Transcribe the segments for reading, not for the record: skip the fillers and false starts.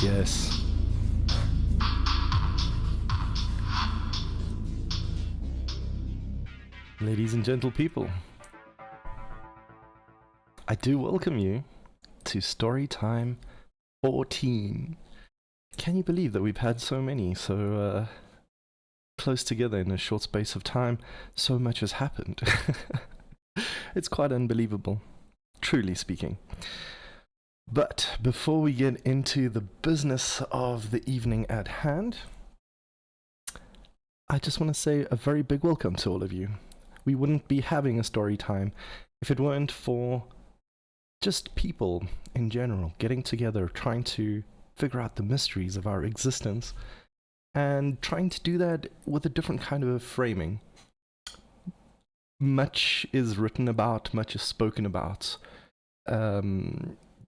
Yes. Ladies and gentle people, I do welcome you to StoryTime 14. Can you believe that we've had so many so close together in a short space of time? So much has happened. It's quite unbelievable, truly speaking. But before we get into the business of the evening at hand, I just want to say a very big welcome to all of you. We wouldn't be having a story time if it weren't for just people in general getting together, trying to figure out the mysteries of our existence, and trying to do that with a different kind of framing. Much is written about, much is spoken about.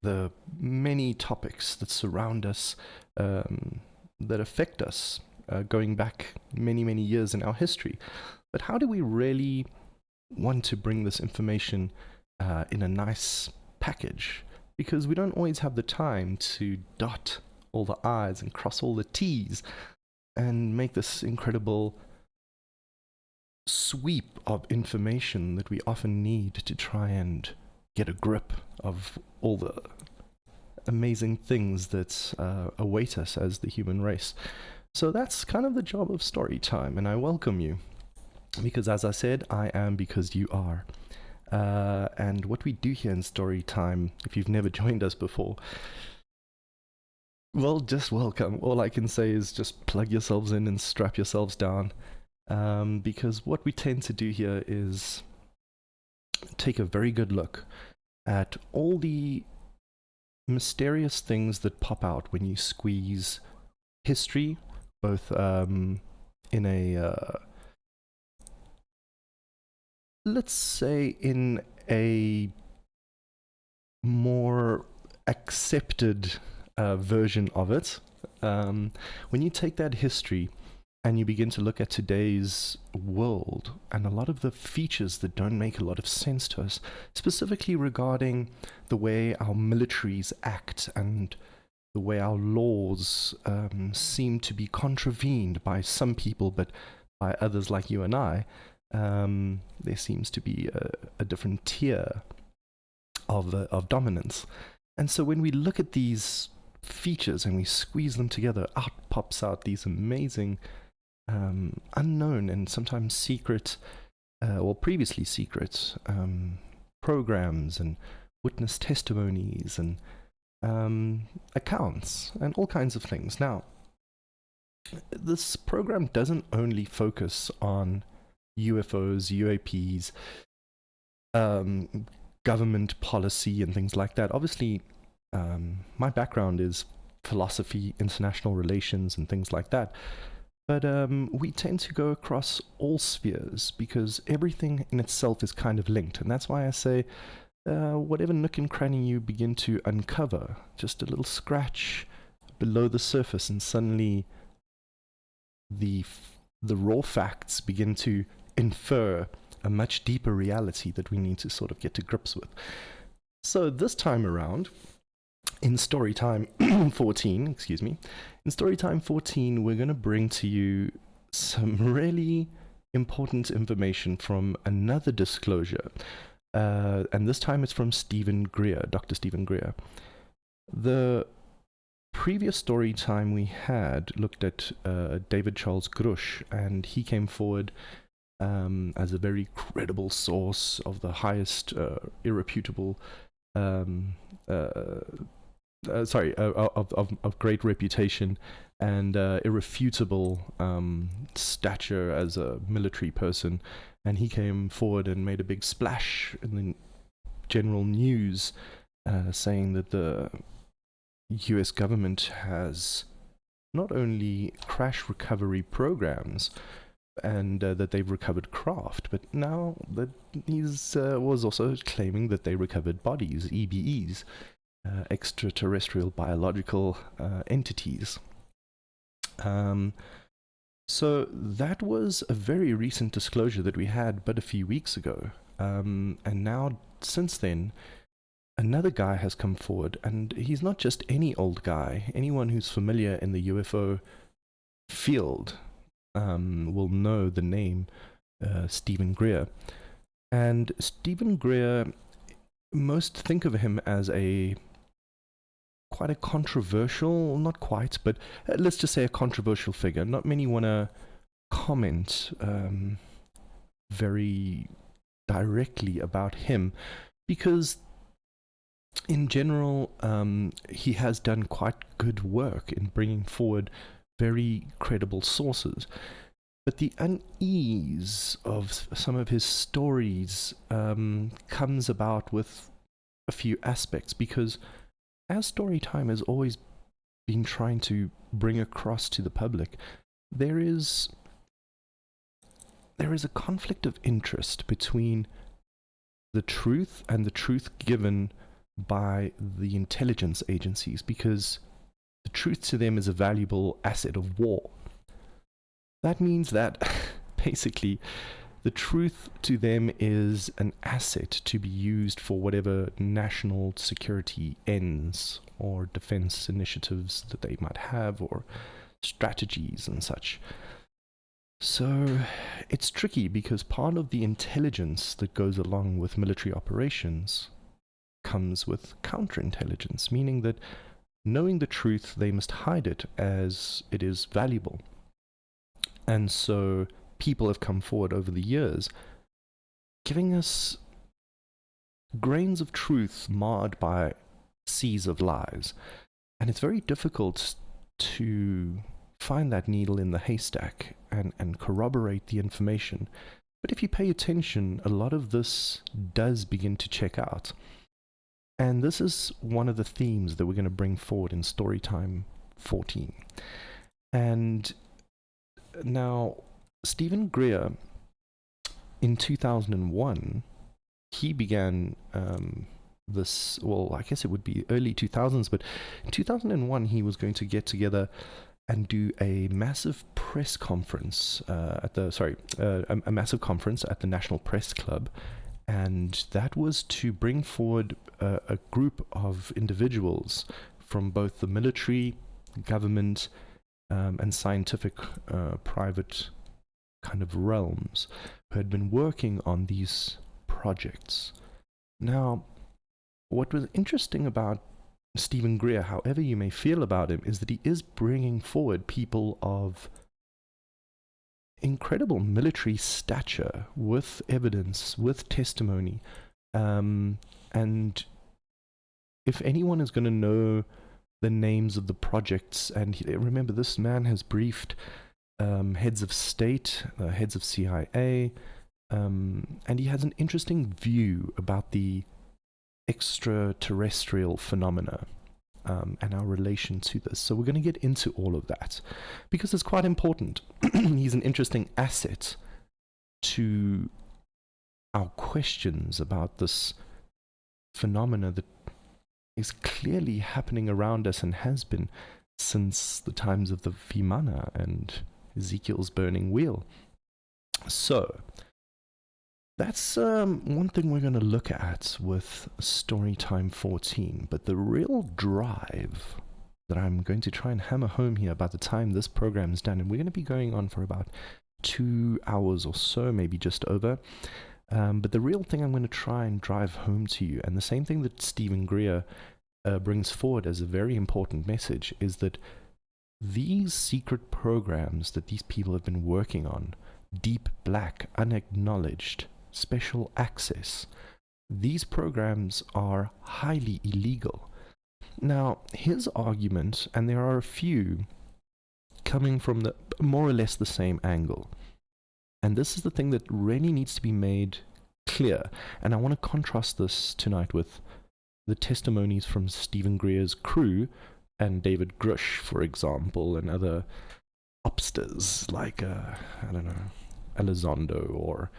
The many topics that surround us, that affect us, going back many, many years in our history. But how do we really want to bring this information in a nice package? Because we don't always have the time to dot all the I's and cross all the T's and make this incredible sweep of information that we often need to try and get a grip of all the amazing things that await us as the human race. So that's kind of the job of StoryTime, and I welcome you. Because as I said, I am because you are. And what we do here in StoryTime, if you've never joined us before, well, just welcome. All I can say is just plug yourselves in and strap yourselves down. Because what we tend to do here is take a very good look at all the mysterious things that pop out when you squeeze history, both in a, let's say, in a more accepted version of it. When you take that history and you begin to look at today's world and a lot of the features that don't make a lot of sense to us, specifically regarding the way our militaries act and the way our laws seem to be contravened by some people, but by others like you and I, there seems to be a different tier of dominance. And so when we look at these features and we squeeze them together, out pops out these amazing, unknown and sometimes secret, or previously secret, programs and witness testimonies and accounts and all kinds of things. Now, this program doesn't only focus on UFOs, UAPs, government policy and things like that. Obviously, my background is philosophy, international relations and things like that. But we tend to go across all spheres because everything in itself is kind of linked. And that's why I say whatever nook and cranny you begin to uncover, just a little scratch below the surface, and suddenly the raw facts begin to infer a much deeper reality that we need to sort of get to grips with. So this time around, in StoryTime 14, in StoryTime 14, we're going to bring to you some really important information from another disclosure. And this time it's from Steven Greer, Dr. Steven Greer. The previous StoryTime we had looked at David Charles Grush, and he came forward as a very credible source of the highest irreputable of great reputation and irrefutable stature as a military person. And he came forward and made a big splash in the general news, saying that the US government has not only crash recovery programs and that they've recovered craft, but now that he's was also claiming that they recovered bodies, EBEs, extraterrestrial biological entities. So that was a very recent disclosure that we had but a few weeks ago. And now, since then, another guy has come forward, and he's not just any old guy. Anyone who's familiar in the UFO field will know the name Steven Greer. And Steven Greer, most think of him as quite a controversial, not quite, but let's just say a controversial figure. Not many want to comment very directly about him because in general he has done quite good work in bringing forward very credible sources. But the unease of some of his stories comes about with a few aspects, because as StoryTime has always been trying to bring across to the public, there is a conflict of interest between the truth and the truth given by the intelligence agencies, because the truth to them is a valuable asset of war. That means that basically the truth to them is an asset to be used for whatever national security ends or defense initiatives that they might have, or strategies and such. So it's tricky because part of the intelligence that goes along with military operations comes with counterintelligence, meaning that knowing the truth, they must hide it as it is valuable. And so people have come forward over the years giving us grains of truth marred by seas of lies. And it's very difficult to find that needle in the haystack and corroborate the information. But if you pay attention, a lot of this does begin to check out. And this is one of the themes that we're going to bring forward in StoryTime 14. And now, Steven Greer, in 2001, he began this, well, I guess it would be early 2000s, but in 2001 he was going to get together and do a massive press conference a massive conference at the National Press Club. And that was to bring forward a group of individuals from both the military, government, and scientific private kind of realms who had been working on these projects. Now, what was interesting about Steven Greer, however you may feel about him, is that he is bringing forward people of incredible military stature with evidence, with testimony. And if anyone is going to know the names of the projects, and remember, this man has briefed heads of state, heads of CIA, and he has an interesting view about the extraterrestrial phenomena and our relation to this. So we're going to get into all of that because it's quite important. He's an interesting asset to our questions about this phenomena that is clearly happening around us and has been since the times of the Vimana and Ezekiel's burning wheel. So that's one thing we're going to look at with StoryTime 14. But the real drive that I'm going to try and hammer home here by the time this program is done, and we're going to be going on for about 2 hours or so, maybe just over. But the real thing I'm going to try and drive home to you, and the same thing that Steven Greer brings forward as a very important message, is that these secret programs that these people have been working on, deep black, unacknowledged, special access, these programs are highly illegal. Now, his argument, and there are a few coming from the more or less the same angle, and this is the thing that really needs to be made clear, and I want to contrast this tonight with the testimonies from Steven Greer's crew and David Grush, for example, and other upsters like, I don't know, Elizondo, or,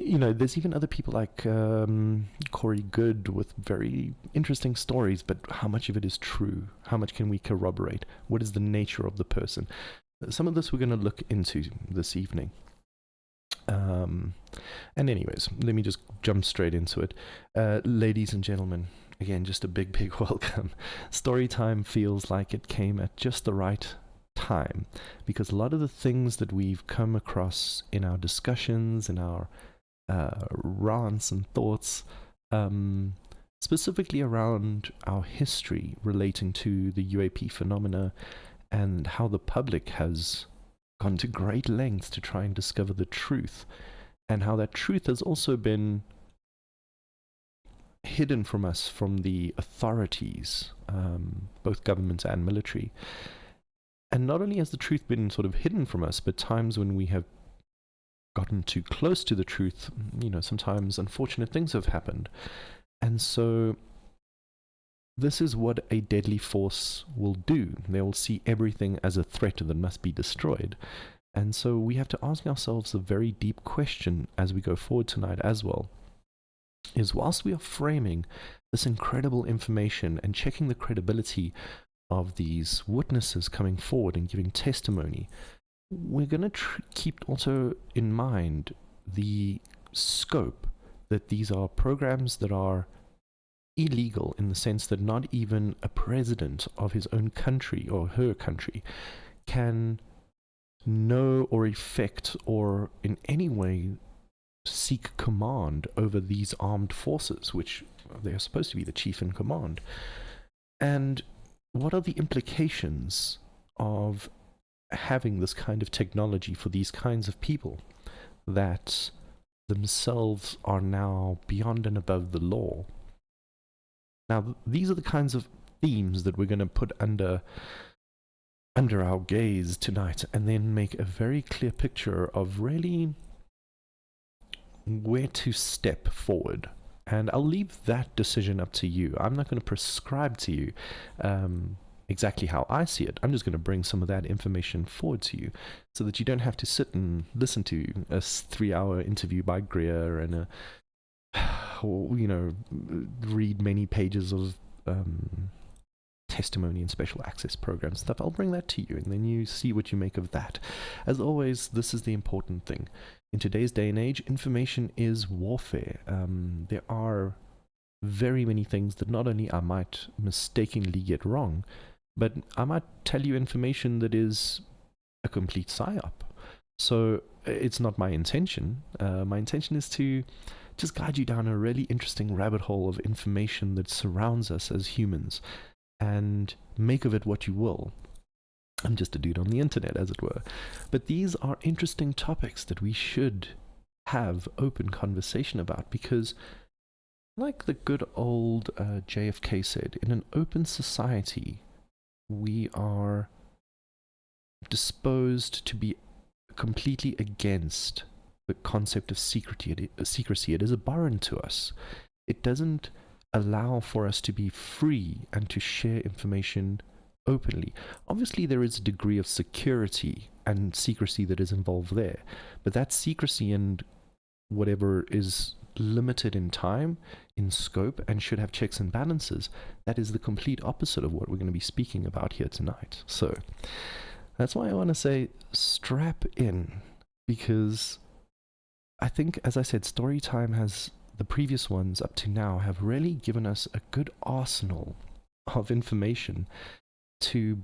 you know, there's even other people like Corey Good with very interesting stories, but how much of it is true? How much can we corroborate? What is the nature of the person? Some of this we're going to look into this evening. And anyways, let me just jump straight into it. Ladies and gentlemen, again, just a big, big welcome. Storytime feels like it came at just the right time, because a lot of the things that we've come across in our discussions, in our rants and thoughts, specifically around our history relating to the UAP phenomena and how the public has gone to great lengths to try and discover the truth, and how that truth has also been hidden from us from the authorities, both government and military. And not only has the truth been sort of hidden from us, but times when we have gotten too close to the truth, you know, sometimes unfortunate things have happened. And so this is what a deadly force will do. They will see everything as a threat that must be destroyed. And so we have to ask ourselves a very deep question as we go forward tonight as well, is whilst we are framing this incredible information and checking the credibility of these witnesses coming forward and giving testimony, we're going to keep also in mind the scope that these are programs that are illegal, in the sense that not even a president of his own country or her country can know or effect or in any way seek command over these armed forces, which they are supposed to be the chief in command. And what are the implications of having this kind of technology for these kinds of people that themselves are now beyond and above the law? Now, these are the kinds of themes that we're going to put under our gaze tonight, and then make a very clear picture of really where to step forward. And I'll leave that decision up to you. I'm not going to prescribe to you exactly how I see it. I'm just going to bring some of that information forward to you, so that you don't have to sit and listen to a 3-hour interview by Greer and or, you know, read many pages of testimony and special access programs stuff. I'll bring that to you, and then you see what you make of that. As always, this is the important thing. In today's day and age, information is warfare. There are very many things that not only I might mistakenly get wrong, but I might tell you information that is a complete psyop. So it's not my intention. My intention is to just guide you down a really interesting rabbit hole of information that surrounds us as humans. and make of it what you will. I'm just a dude on the internet, as it were. But these are interesting topics that we should have open conversation about, because like the good old JFK said, in an open society, we are disposed to be completely against the concept of secrecy. It is abhorrent to us. It doesn't allow for us to be free and to share information openly. Obviously, there is a degree of security and secrecy that is involved there, but that secrecy and whatever is limited in time, in scope, and should have checks and balances, that is the complete opposite of what we're going to be speaking about here tonight. So that's why I want to say strap in, because I think, as I said, StoryTime has, the previous ones up to now have really given us a good arsenal of information to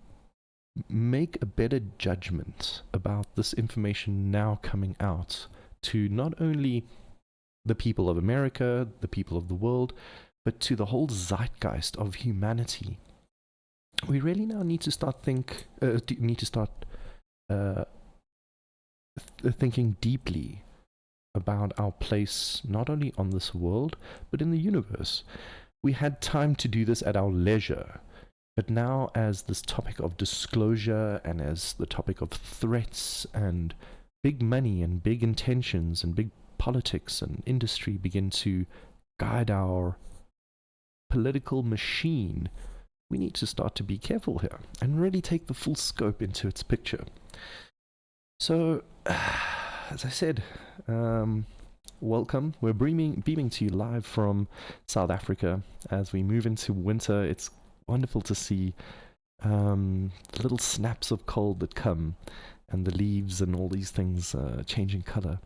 make a better judgment about this information now coming out to not only the people of America, the people of the world, but to the whole zeitgeist of humanity. We really now need to start thinking deeply about our place, not only on this world, but in the universe. We had time to do this at our leisure, but now, as this topic of disclosure and as the topic of threats and big money and big intentions and big politics and industry begin to guide our political machine, we need to start to be careful here and really take the full scope into its picture. So, as I said, welcome. We're beaming to you live from South Africa as we move into winter. It's wonderful to see the little snaps of cold that come, and the leaves and all these things changing color.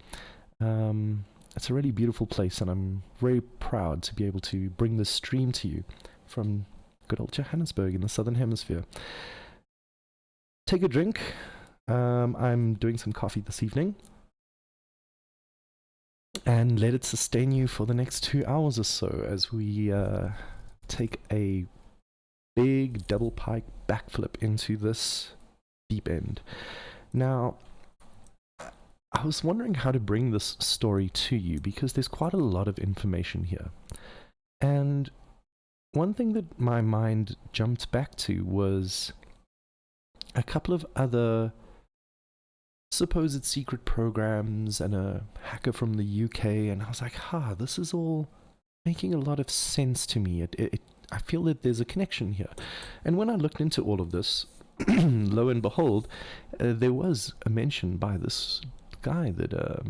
It's a really beautiful place, and I'm very proud to be able to bring this stream to you from good old Johannesburg in the Southern Hemisphere. Take a drink. I'm doing some coffee this evening, and let it sustain you for the next 2 hours or so as we take a big double pike backflip into this deep end. Now, I was wondering how to bring this story to you, because there's quite a lot of information here. And one thing that my mind jumped back to was a couple of other supposed secret programs and a hacker from the UK, and I was like, this is all making a lot of sense to me. I feel that there's a connection here. And when I looked into all of this, lo and behold, there was a mention by this guy that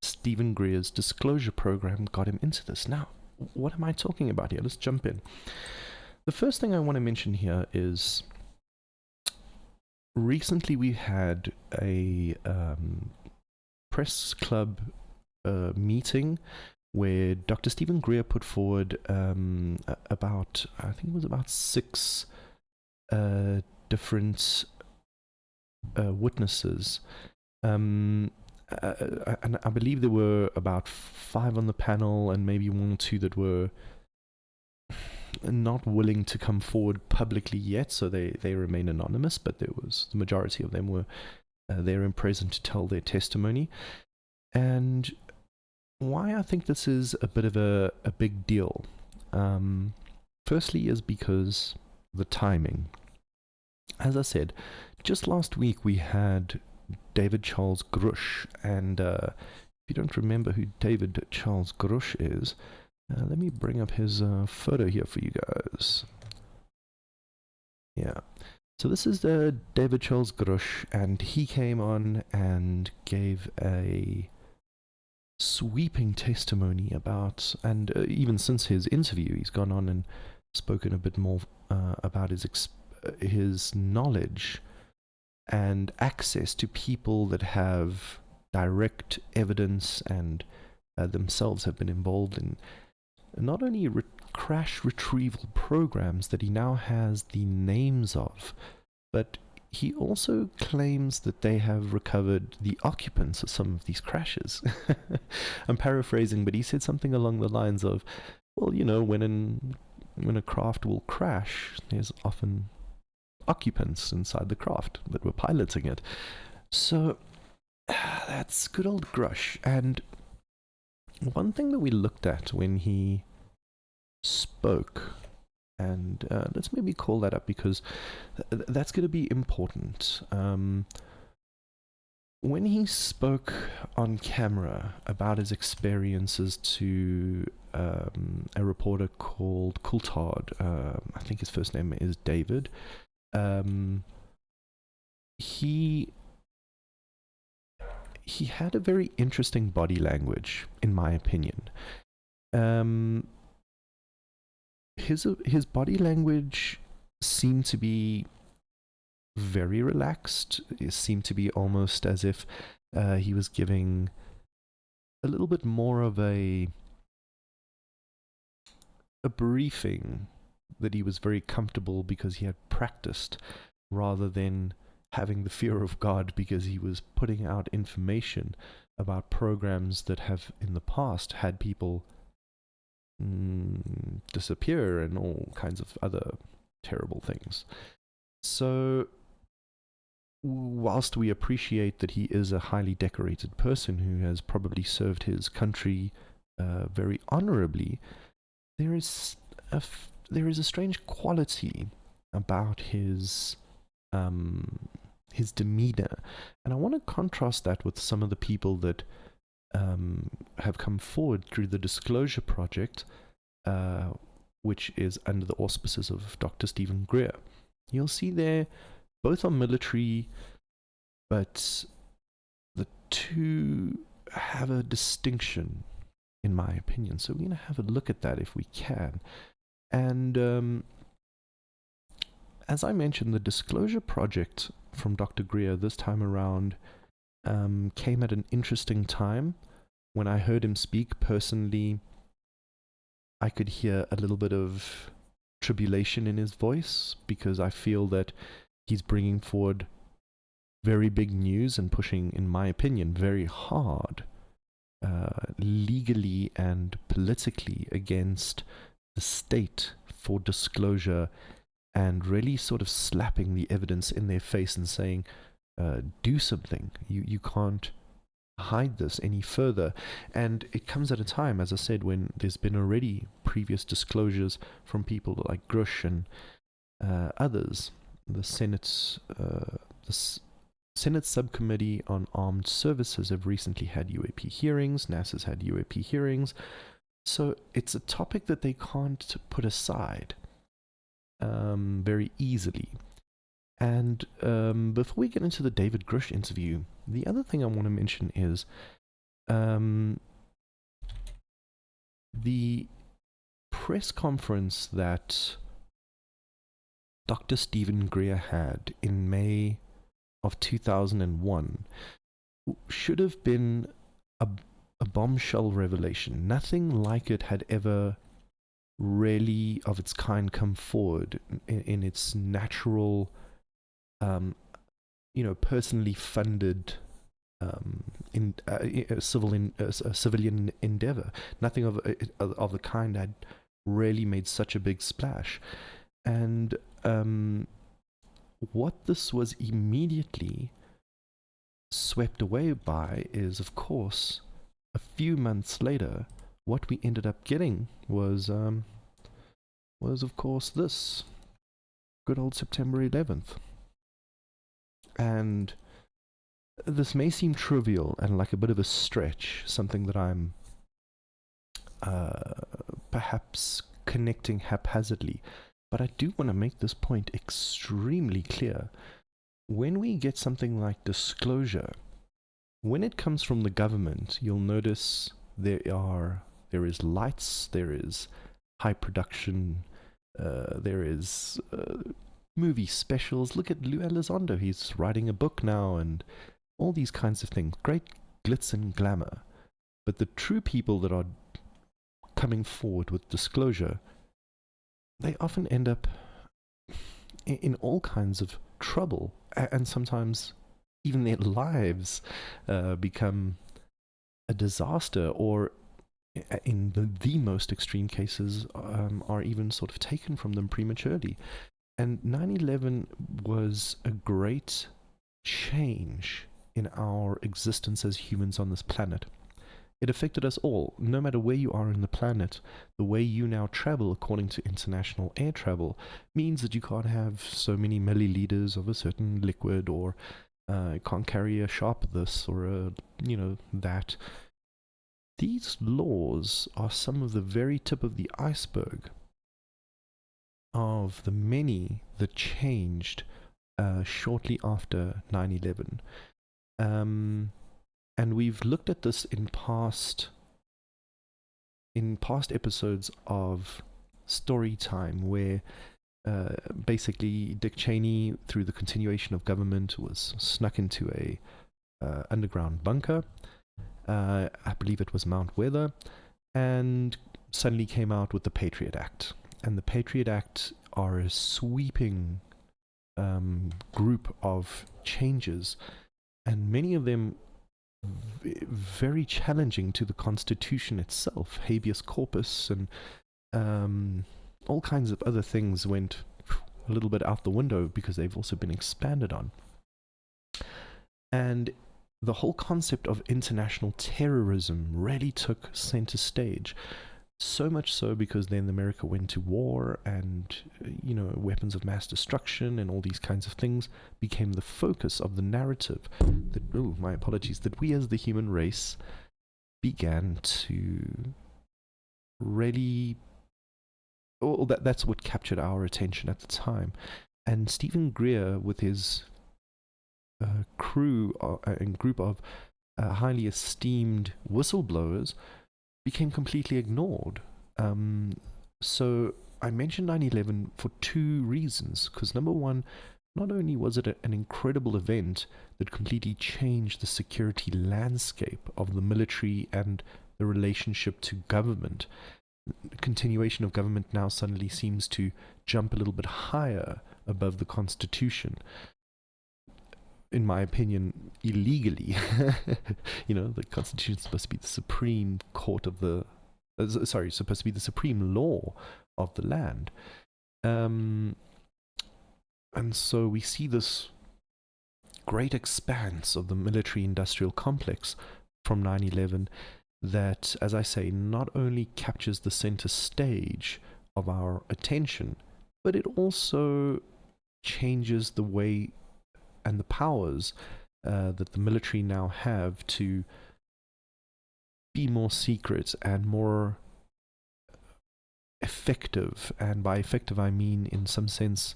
Steven Greer's disclosure program got him into this. Now, what am I talking about here? Let's jump in. The first thing I want to mention here is recently we had a press club meeting where Dr. Steven Greer put forward about, I think it was about 6 different witnesses. And I believe there were about 5 on the panel, and maybe 1 or 2 that were not willing to come forward publicly yet, so they remain anonymous, but the majority of them were there and present to tell their testimony. And why I think this is a bit of a big deal, firstly, is because the timing. As I said, just last week we had David Charles Grush, and if you don't remember who David Charles Grush is, let me bring up his photo here for you guys. Yeah, so this is David Charles Grush, and he came on and gave a sweeping testimony about, and even since his interview, he's gone on and spoken a bit more about his knowledge and access to people that have direct evidence and themselves have been involved in not only crash retrieval programs that he now has the names of, but he also claims that they have recovered the occupants of some of these crashes. I'm paraphrasing, but he said something along the lines of, well, when when a craft will crash, there's often occupants inside the craft that were piloting it. So that's good old Grush. And one thing that we looked at when he spoke, and let's maybe call that up because that's going to be important. When he spoke on camera about his experiences to a reporter called Coulthard, I think his first name is David, he had a very interesting body language, in my opinion. His body language seemed to be very relaxed. It seemed to be almost as if he was giving a little bit more of a briefing, that he was very comfortable because he had practiced, rather than having the fear of God because he was putting out information about programs that have in the past had people disappear and all kinds of other terrible things. So whilst we appreciate that he is a highly decorated person who has probably served his country very honorably, there is a strange quality about his demeanor, and I want to contrast that with some of the people that have come forward through the Disclosure Project, which is under the auspices of Dr. Steven Greer. You'll see there, both are military, but the two have a distinction, in my opinion. So we're going to have a look at that if we can. And as I mentioned, the Disclosure Project from Dr. Greer this time around came at an interesting time. When I heard him speak, personally, I could hear a little bit of tribulation in his voice, because I feel that he's bringing forward very big news and pushing, in my opinion, very hard legally and politically against the state for disclosure, and really sort of slapping the evidence in their face and saying, do something. You can't hide this any further. And it comes at a time, as I said, when there's been already previous disclosures from people like Grush and others. The Senate's Senate Subcommittee on Armed Services have recently had UAP hearings. NASA's had UAP hearings. So it's a topic that they can't put aside very easily. And before we get into the David Grush interview, the other thing I want to mention is the press conference that Dr. Steven Greer had in May of 2001 should have been a bombshell revelation. Nothing like it had ever really of its kind come forward in its natural personally funded civilian endeavor. Nothing of the kind had really made such a big splash. And what this was immediately swept away by is, of course, a few months later, what we ended up getting was of course this good old September 11th. And this may seem trivial and like a bit of a stretch, something that I'm perhaps connecting haphazardly, but I do want to make this point extremely clear. When we get something like disclosure, when it comes from the government, you'll notice there is lights, there is high production, there is movie specials. Look at Lou Elizondo, he's writing a book now, and all these kinds of things. Great glitz and glamour. But the true people that are coming forward with disclosure, they often end up in all kinds of trouble, and sometimes even their lives become a disaster, or in the most extreme cases, are even sort of taken from them prematurely. And 9/11 was a great change in our existence as humans on this planet. It affected us all, no matter where you are in the planet. The way you now travel, according to international air travel, means that you can't have so many milliliters of a certain liquid, or can't carry a sharp this or a, that. These laws are some of the very tip of the iceberg of the many that changed shortly after 9/11. And we've looked at this in past episodes of StoryTime, where basically Dick Cheney, through the continuation of government, was snuck into a underground bunker. I believe it was Mount Weather, and suddenly came out with the Patriot Act. And the Patriot Act are a sweeping group of changes, and many of them very challenging to the Constitution itself. Habeas corpus and all kinds of other things went a little bit out the window because they've also been expanded on. And the whole concept of international terrorism really took center stage. So much so because then America went to war, and weapons of mass destruction and all these kinds of things became the focus of the narrative that we as the human race began to really, that's what captured our attention at the time. And Steven Greer, with his crew and group of highly esteemed whistleblowers, became completely ignored. So I mentioned 9/11 for two reasons. Because number one, not only was it an incredible event that completely changed the security landscape of the military and the relationship to government. Continuation of government now suddenly seems to jump a little bit higher above the Constitution. In my opinion, illegally. The Constitution is supposed to be the supreme court of the... supposed to be the supreme law of the land. And so we see this great expanse of the military-industrial complex from 9/11 that, as I say, not only captures the center stage of our attention, but it also changes the way and the powers that the military now have to be more secret and more effective. And by effective, I mean, in some sense,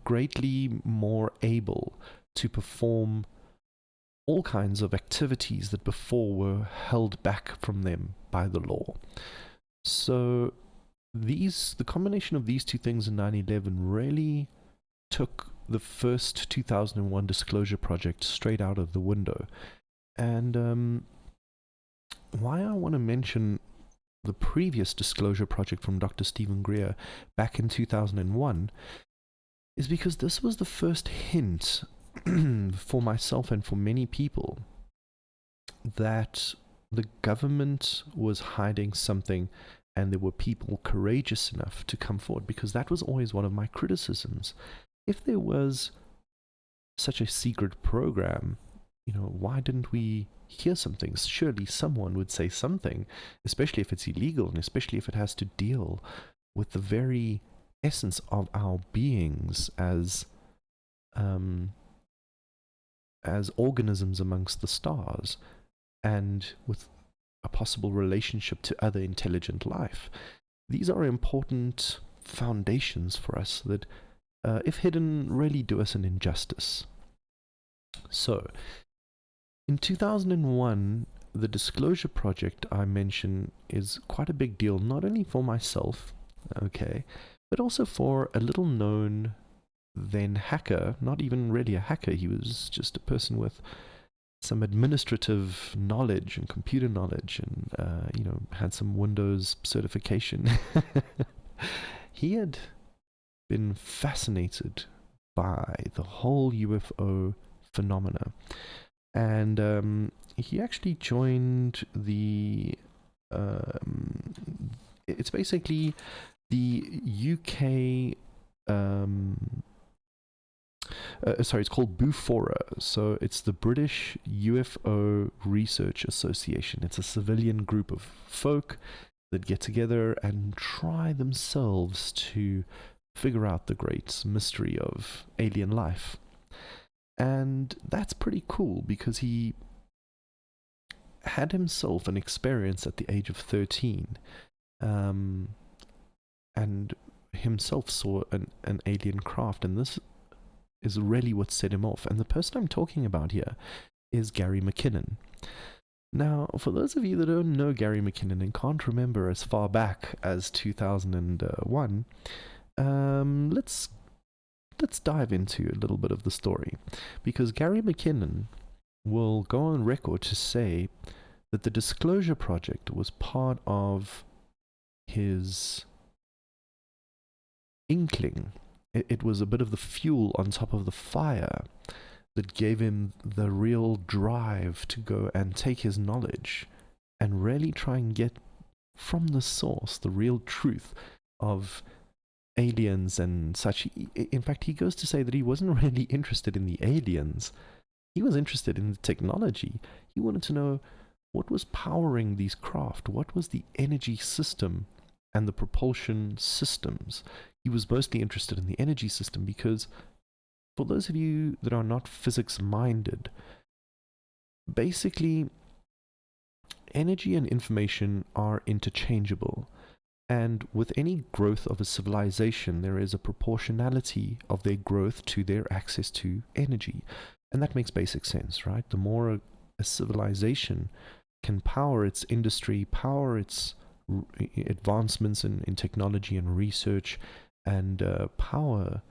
greatly more able to perform all kinds of activities that before were held back from them by the law. So the combination of these two things in 9/11 really took the first 2001 disclosure project straight out of the window. And why I want to mention the previous disclosure project from Dr. Steven Greer back in 2001 is because this was the first hint for myself and for many people that the government was hiding something, and there were people courageous enough to come forward, because that was always one of my criticisms. If there was such a secret program, why didn't we hear something? Surely someone would say something, especially if it's illegal, and especially if it has to deal with the very essence of our beings as organisms amongst the stars, and with a possible relationship to other intelligent life. These are important foundations for us that, if hidden, really do us an injustice. So, in 2001, the disclosure project I mentioned is quite a big deal, not only for myself, but also for a little known then hacker, not even really a hacker, he was just a person with some administrative knowledge and computer knowledge, and had some Windows certification. He had been fascinated by the whole UFO phenomena, And he actually joined the. It's basically the UK. Sorry, it's called BUFORA. So it's the British UFO Research Association. It's a civilian group of folk that get together and try themselves to figure out the great mystery of alien life. And that's pretty cool because he had himself an experience at the age of 13, and himself saw an alien craft, and this is really what set him off. And the person I'm talking about here is Gary McKinnon. Now, for those of you that don't know Gary McKinnon and can't remember as far back as 2001, let's dive into a little bit of the story, because Gary McKinnon will go on record to say that the Disclosure Project was part of his inkling. It was a bit of the fuel on top of the fire that gave him the real drive to go and take his knowledge and really try and get from the source the real truth of aliens and such. In fact, he goes to say that he wasn't really interested in the aliens. He was interested in the technology. He wanted to know what was powering these craft, what was the energy system and the propulsion systems. He was mostly interested in the energy system because, for those of you that are not physics minded, basically energy and information are interchangeable. And with any growth of a civilization, there is a proportionality of their growth to their access to energy. And that makes basic sense, right? The more a civilization can power its industry, power its advancements in technology and research, and power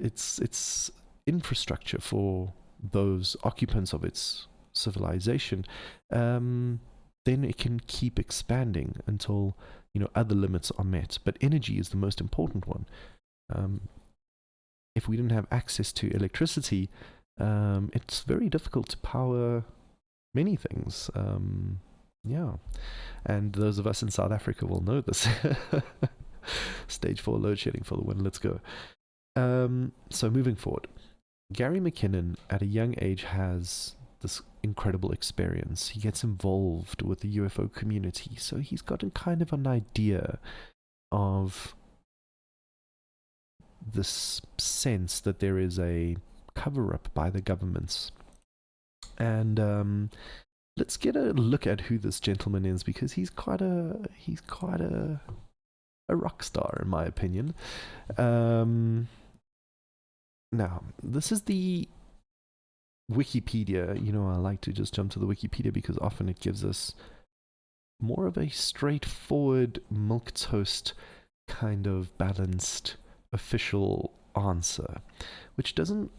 its infrastructure for those occupants of its civilization, then it can keep expanding until other limits are met. But energy is the most important one. If we didn't have access to electricity, it's very difficult to power many things. Yeah, and those of us in South Africa will know this. Stage 4 load shedding for the win. Let's go. So moving forward, Gary McKinnon at a young age has this incredible experience. He gets involved with the UFO community, so he's got a kind of an idea of this sense that there is a cover-up by the governments. And let's get a look at who this gentleman is, because he's quite a rock star in my opinion. Now, this is the Wikipedia. I like to just jump to the Wikipedia because often it gives us more of a straightforward milquetoast kind of balanced official answer, which doesn't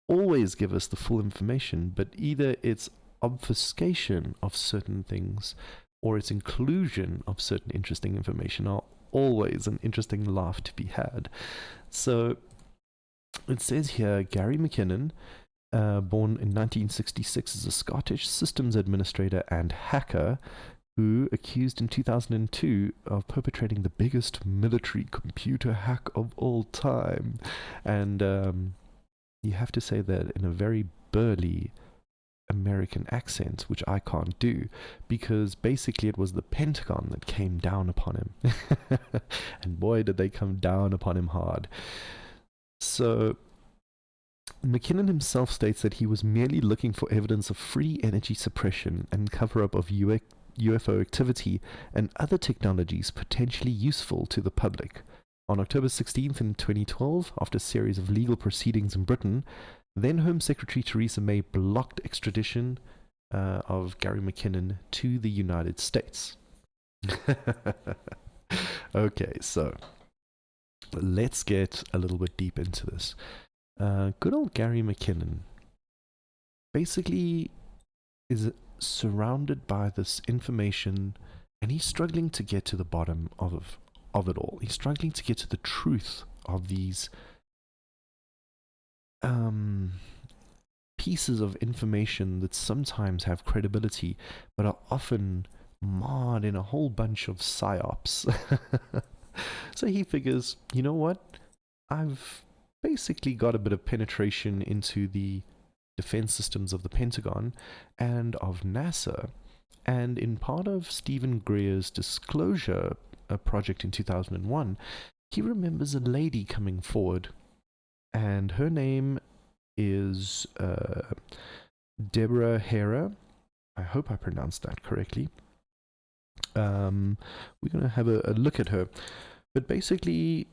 always give us the full information, but either its obfuscation of certain things or its inclusion of certain interesting information are always an interesting laugh to be had. So it says here, Gary McKinnon, born in 1966, is a Scottish systems administrator and hacker who accused in 2002 of perpetrating the biggest military computer hack of all time. And you have to say that in a very burly American accent, which I can't do, because basically it was the Pentagon that came down upon him. And boy, did they come down upon him hard. So McKinnon himself states that he was merely looking for evidence of free energy suppression and cover-up of UFO activity and other technologies potentially useful to the public. On October 16th in 2012, after a series of legal proceedings in Britain, then Home Secretary Theresa May blocked extradition of Gary McKinnon to the United States. Okay, so let's get a little bit deep into this. Good old Gary McKinnon basically is surrounded by this information, and he's struggling to get to the bottom of it all. He's struggling to get to the truth of these pieces of information that sometimes have credibility but are often marred in a whole bunch of psyops. So he figures, you know what? I've basically got a bit of penetration into the defense systems of the Pentagon and of NASA. And in part of Steven Greer's disclosure project in 2001, he remembers a lady coming forward, and her name is Deborah Hera. I hope I pronounced that correctly. We're going to have a look at her. But basically,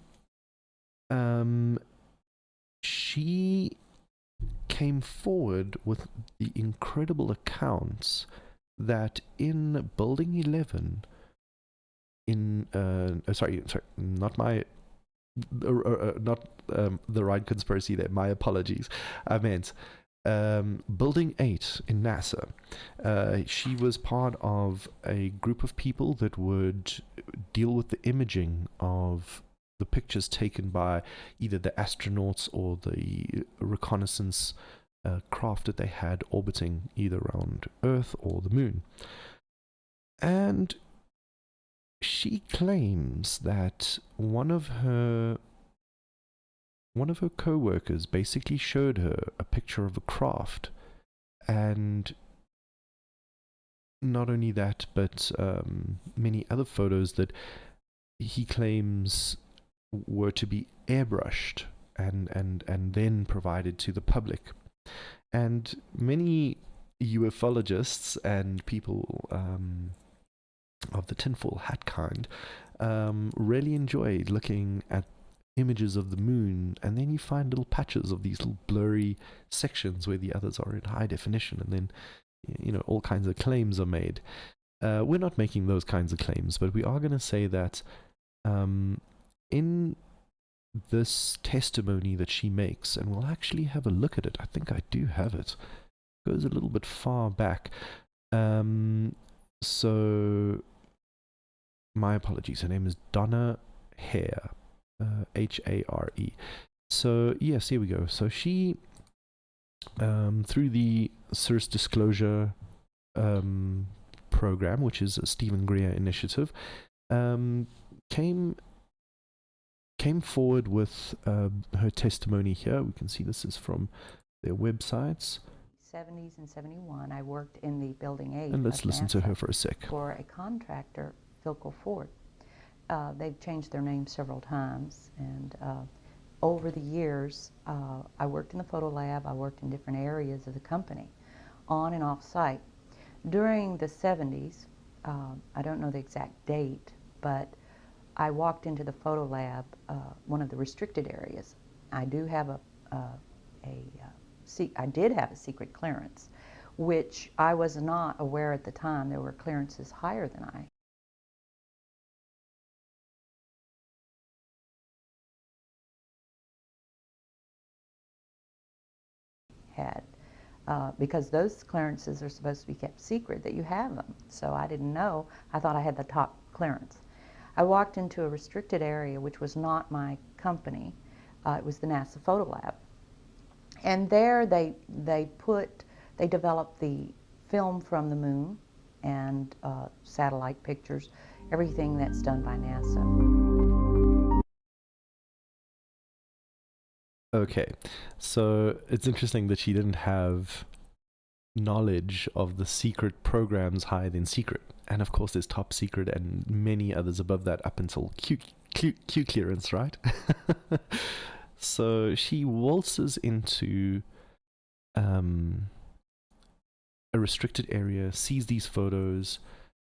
she came forward with the incredible accounts that in Building 11, not the right conspiracy there, my apologies. I meant Building 8 in NASA. She was part of a group of people that would deal with the imaging of the pictures taken by either the astronauts or the reconnaissance craft that they had orbiting either around Earth or the Moon. And she claims that one of her co-workers basically showed her a picture of a craft, and not only that, but many other photos that he claims were to be airbrushed and then provided to the public. And many ufologists and people of the tinfoil hat kind really enjoyed looking at images of the moon, and then you find little patches of these little blurry sections where the others are in high definition, and then, you know, all kinds of claims are made. We're not making those kinds of claims, but we are going to say that in this testimony that she makes, and we'll actually have a look at it. I think I do have it. It goes a little bit far back. So my apologies. Her name is Donna Hare. Hare. So yes, here we go. So she, through the Source Disclosure program, which is a Steven Greer initiative, came forward with her testimony here. We can see this is from their websites. 70s and 71, I worked in the Building 8. And let's listen to her for a sec. For a contractor, Philco Ford. They've changed their name several times, and over the years, I worked in the photo lab, I worked in different areas of the company, on and off site. During the 70s, I don't know the exact date, but I walked into the photo lab, one of the restricted areas. I did have a secret clearance, which I was not aware at the time. There were clearances higher than I had, because those clearances are supposed to be kept secret, that you have them. So I didn't know. I thought I had the top clearance. I walked into a restricted area, which was not my company. It was the NASA Photo Lab. And there they developed the film from the moon and satellite pictures, everything that's done by NASA. Okay, so it's interesting that she didn't have knowledge of the secret programs higher than secret. And of course there's top secret and many others above that up until Q clearance, right? So she waltzes into a restricted area, sees these photos,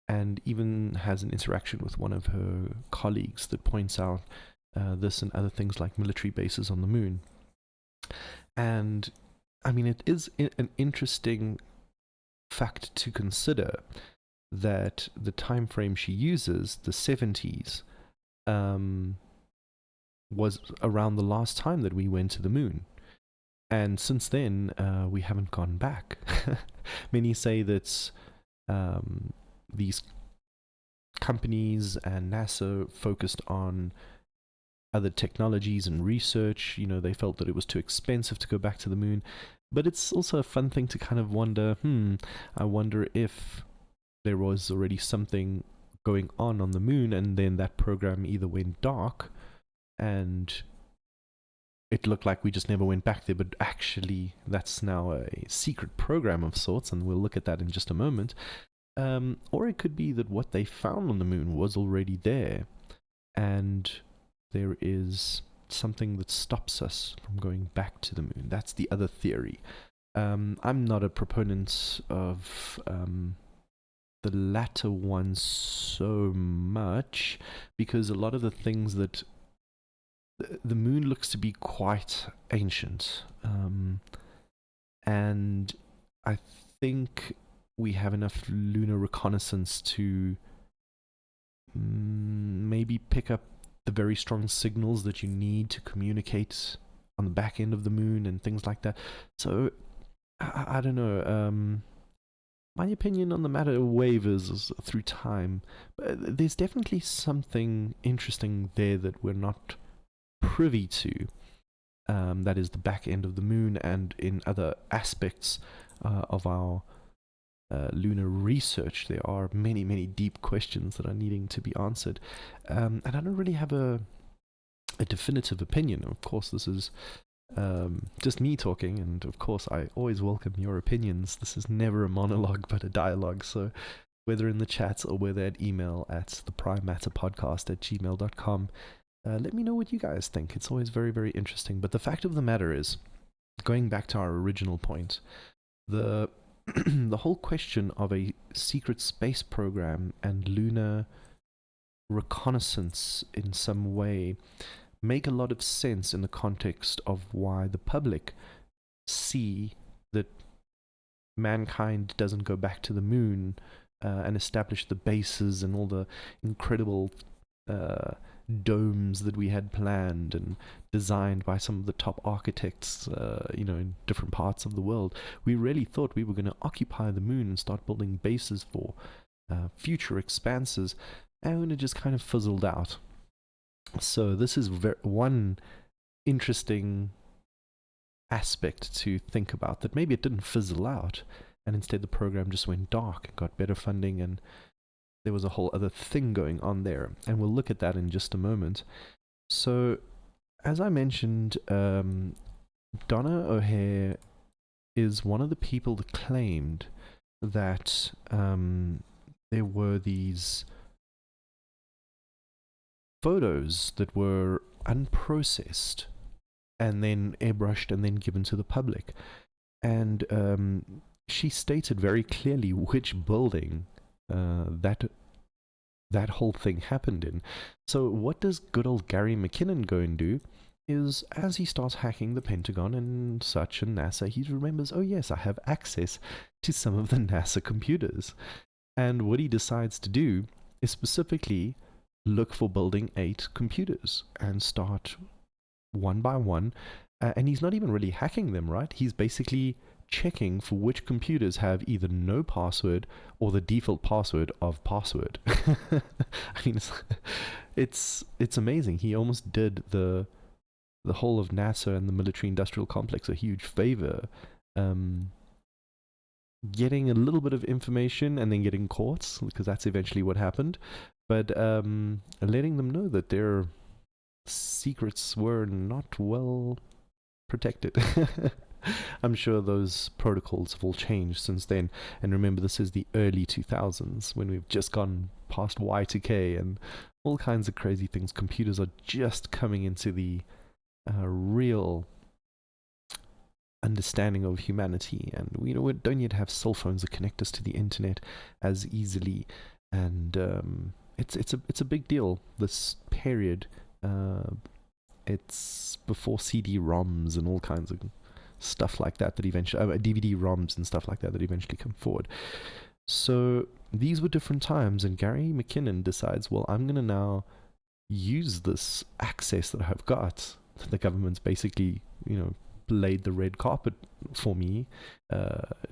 and even has an interaction with one of her colleagues that points out this and other things like military bases on the moon. And I mean, it is an interesting fact to consider that the time frame she uses, the 70s, was around the last time that we went to the moon. And since then, we haven't gone back. Many say that these companies and NASA focused on other technologies and research. You know, they felt that it was too expensive to go back to the moon. But it's also a fun thing to kind of wonder, I wonder if there was already something going on the moon, and then that program either went dark and it looked like we just never went back there, but actually that's now a secret program of sorts, and we'll look at that in just a moment. Or it could be that what they found on the moon was already there, and there is something that stops us from going back to the moon. That's the other theory. I'm not a proponent of the latter one so much, because a lot of the things that the moon looks to be quite ancient, and I think we have enough lunar reconnaissance to maybe pick up the very strong signals that you need to communicate on the back end of the moon and things like that. So I don't know. My opinion on the matter wavers through time, but there's definitely something interesting there that we're not privy to. That is the back end of the moon, and in other aspects of our lunar research, there are many, many deep questions that are needing to be answered. And I don't really have a definitive opinion. Of course, this is just me talking, and of course, I always welcome your opinions. This is never a monologue, but a dialogue. So, whether in the chat or whether at email at theprimematterpodcast@gmail.com, let me know what you guys think. It's always very, very interesting. But the fact of the matter is, going back to our original point, the the whole question of a secret space program and lunar reconnaissance in some way make a lot of sense in the context of why the public see that mankind doesn't go back to the moon and establish the bases and all the incredible domes that we had planned and designed by some of the top architects, in different parts of the world. We really thought we were going to occupy the moon and start building bases for future expanses, and it just kind of fizzled out. So this is one interesting aspect to think about, that maybe it didn't fizzle out, and instead the program just went dark and got better funding, and there was a whole other thing going on there, and we'll look at that in just a moment. So, as I mentioned, Donna O'Hare is one of the people that claimed that there were these photos that were unprocessed and then airbrushed and then given to the public. And she stated very clearly which building that whole thing happened in. So what does good old Gary McKinnon go and do is, as he starts hacking the Pentagon and such and NASA, he remembers, oh yes, I have access to some of the NASA computers. And what he decides to do is specifically look for Building 8 computers and start one by one. And he's not even really hacking them, right? He's basically checking for which computers have either no password or the default password of password. I mean, it's amazing. He almost did the whole of NASA and the military-industrial complex a huge favor, getting a little bit of information and then getting caught, because that's eventually what happened, but letting them know that their secrets were not well protected. I'm sure those protocols have all changed since then. And remember, this is the early 2000s, when we've just gone past Y2K and all kinds of crazy things. Computers are just coming into the real understanding of humanity, and we don't yet have cell phones that connect us to the internet as easily. And it's a big deal, this period. It's before CD-ROMs and all kinds of stuff like that eventually, DVD-ROMs and stuff like that eventually come forward. So these were different times, and Gary McKinnon decides, well, I'm going to now use this access that I've got. The government's basically, laid the red carpet for me,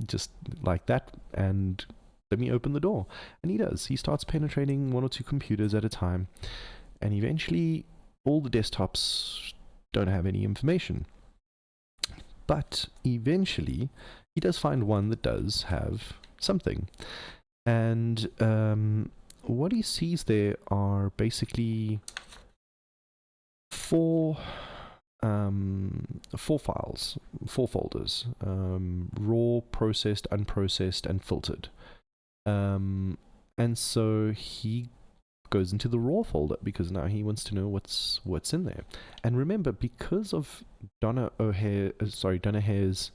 just like that, and let me open the door. And he does. He starts penetrating one or two computers at a time, and eventually all the desktops don't have any information. But eventually, he does find one that does have something. And what he sees there are basically four files, four folders: raw, processed, unprocessed, and filtered. And so he goes into the raw folder because now he wants to know what's in there. And remember, because of Donna Hare's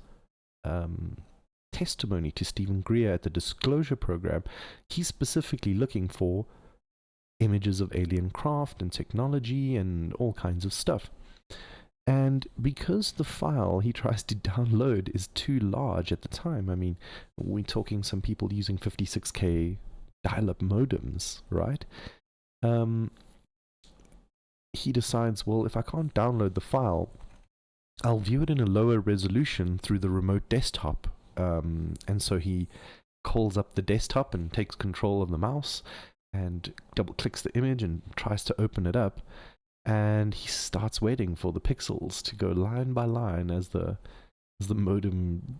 testimony to Steven Greer at the disclosure program, he's specifically looking for images of alien craft and technology and all kinds of stuff. And because the file he tries to download is too large at the time, I mean, we're talking some people using 56K dial-up modems, right? He decides, well, if I can't download the file, I'll view it in a lower resolution through the remote desktop. And so he calls up the desktop and takes control of the mouse and double clicks the image and tries to open it up. And he starts waiting for the pixels to go line by line as the modem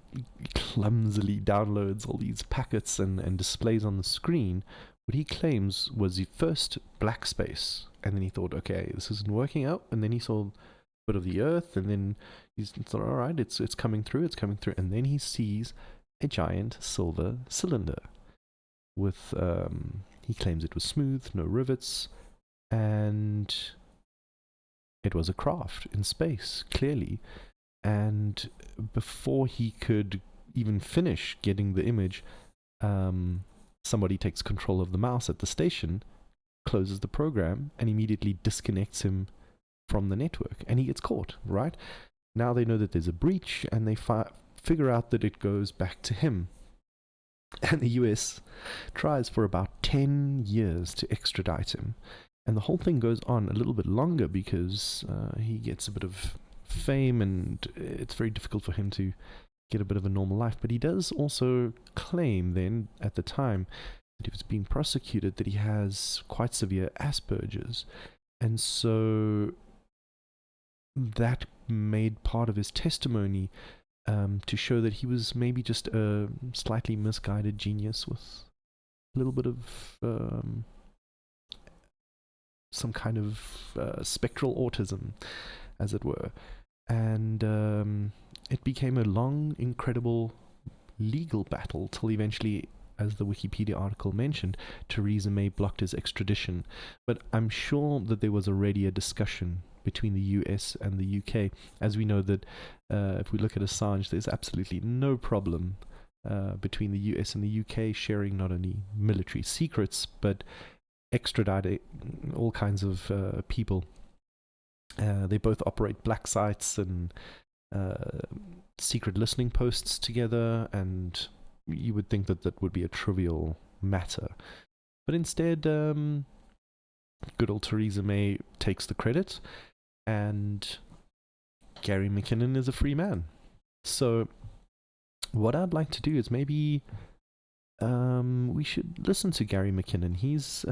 clumsily downloads all these packets and displays on the screen what he claims was the first black space. And then he thought, okay, this isn't working out. And then he saw a bit of the earth, and then he thought, all right, it's coming through. And then he sees a giant silver cylinder with, he claims it was smooth, no rivets, and it was a craft in space, clearly. And before he could even finish getting the image, somebody takes control of the mouse at the station, closes the program, and immediately disconnects him from the network. And he gets caught, right? Now they know that there's a breach, and they figure out that it goes back to him. And the US tries for about 10 years to extradite him. And the whole thing goes on a little bit longer because he gets a bit of fame, and it's very difficult for him to get a bit of a normal life. But he does also claim then, at the time, that he was being prosecuted, that he has quite severe Asperger's. And so that made part of his testimony to show that he was maybe just a slightly misguided genius with a little bit of some kind of spectral autism, as it were. And it became a long, incredible legal battle till eventually, as the Wikipedia article mentioned, Theresa May blocked his extradition. But I'm sure that there was already a discussion between the US and the UK. As we know that if we look at Assange, there's absolutely no problem between the US and the UK sharing not only military secrets, but extraditing all kinds of people. They both operate black sites and secret listening posts together, and you would think that that would be a trivial matter. But instead, good old Theresa May takes the credit, and Gary McKinnon is a free man. So what I'd like to do is maybe we should listen to Gary McKinnon. He's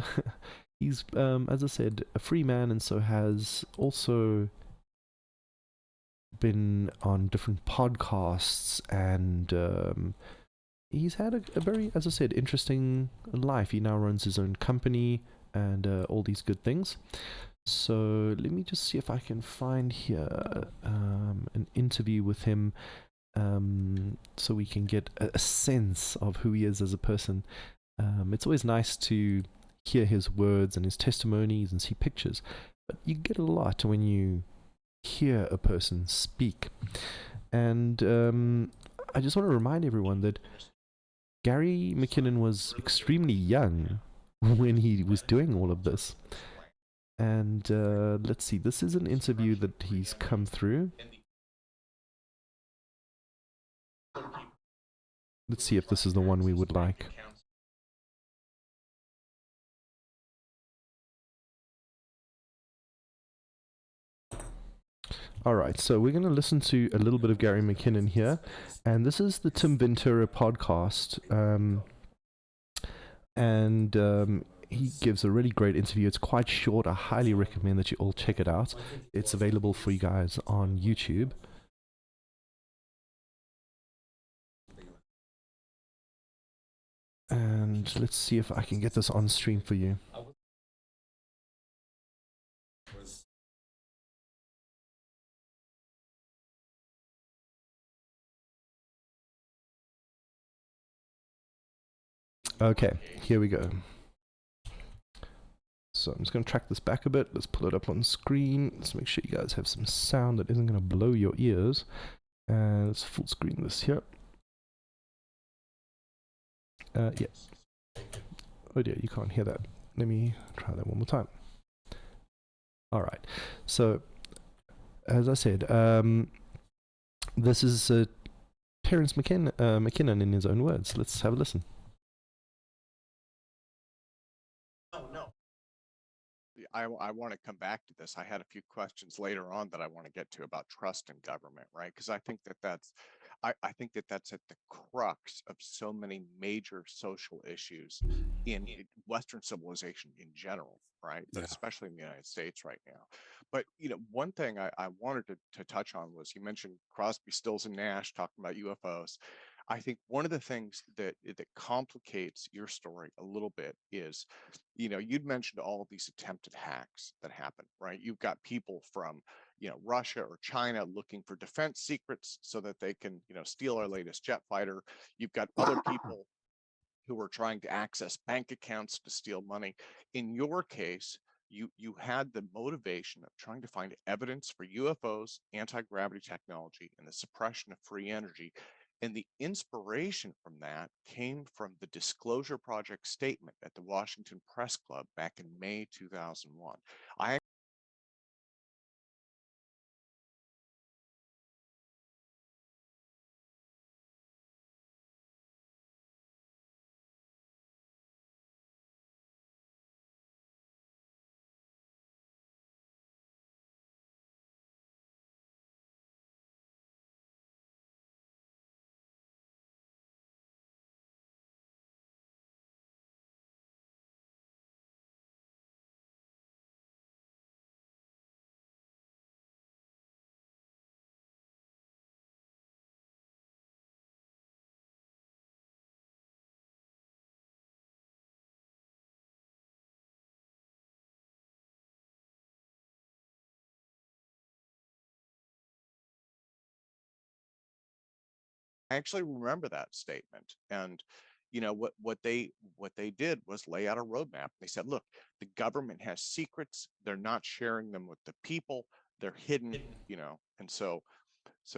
as I said, a free man, and so has also been on different podcasts, and he's had a very, as I said, interesting life. He now runs his own company and all these good things. So let me just see if I can find here an interview with him, so we can get a sense of who he is as a person. It's always nice to hear his words and his testimonies and see pictures, but you get a lot when you hear a person speak. And I just want to remind everyone that Gary McKinnon was extremely young when he was doing all of this. And let's see, this is an interview that he's come through. Let's see if this is the one we would like. Alright, so we're going to listen to a little bit of Gary McKinnon here. And this is the Tim Ventura podcast. And he gives a really great interview. It's quite short. I highly recommend that you all check it out. It's available for you guys on YouTube. And let's see if I can get this on stream for you. Okay, here we go. So I'm just going to track this back a bit. Let's pull it up on screen. Let's make sure you guys have some sound that isn't going to blow your ears. And let's full screen this here. Yeah. Oh dear, you can't hear that. Let me try that one more time. All right. So, as I said, this is Terence McKinnon in his own words. Let's have a listen. I want to come back to this. I had a few questions later on that I want to get to about trust in government, right? Because I think that's at the crux of so many major social issues in Western civilization in general, right? But especially in the United States right now. But one thing I wanted to touch on was you mentioned Crosby, Stills, and Nash talking about UFOs. I think one of the things that complicates your story a little bit is, you'd mentioned all of these attempted hacks that happen, right? You've got people from, Russia or China looking for defense secrets so that they can, steal our latest jet fighter. You've got other people who are trying to access bank accounts to steal money. In your case, you had the motivation of trying to find evidence for UFOs, anti-gravity technology, and the suppression of free energy. And the inspiration from that came from the Disclosure Project statement at the Washington Press Club back in May 2001. I actually remember that statement. And what they did was lay out a roadmap. They said, look, the government has secrets, they're not sharing them with the people, they're hidden, and so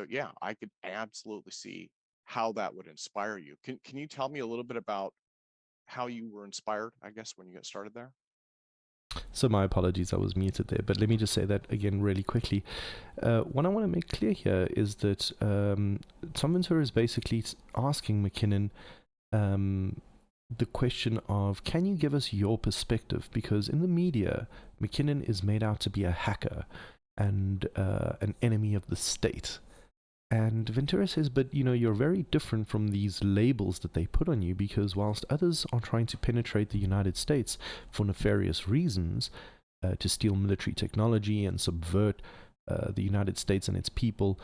yeah, I could absolutely see how that would inspire you. Can you tell me a little bit about how you were inspired, I guess, when you got started there? So my apologies, I was muted there. But let me just say that again really quickly. What I want to make clear here is that Tom Ventura is basically asking McKinnon the question of, can you give us your perspective? Because in the media, McKinnon is made out to be a hacker and an enemy of the state. And Ventura says, but you're very different from these labels that they put on you, because whilst others are trying to penetrate the United States for nefarious reasons, to steal military technology and subvert the United States and its people,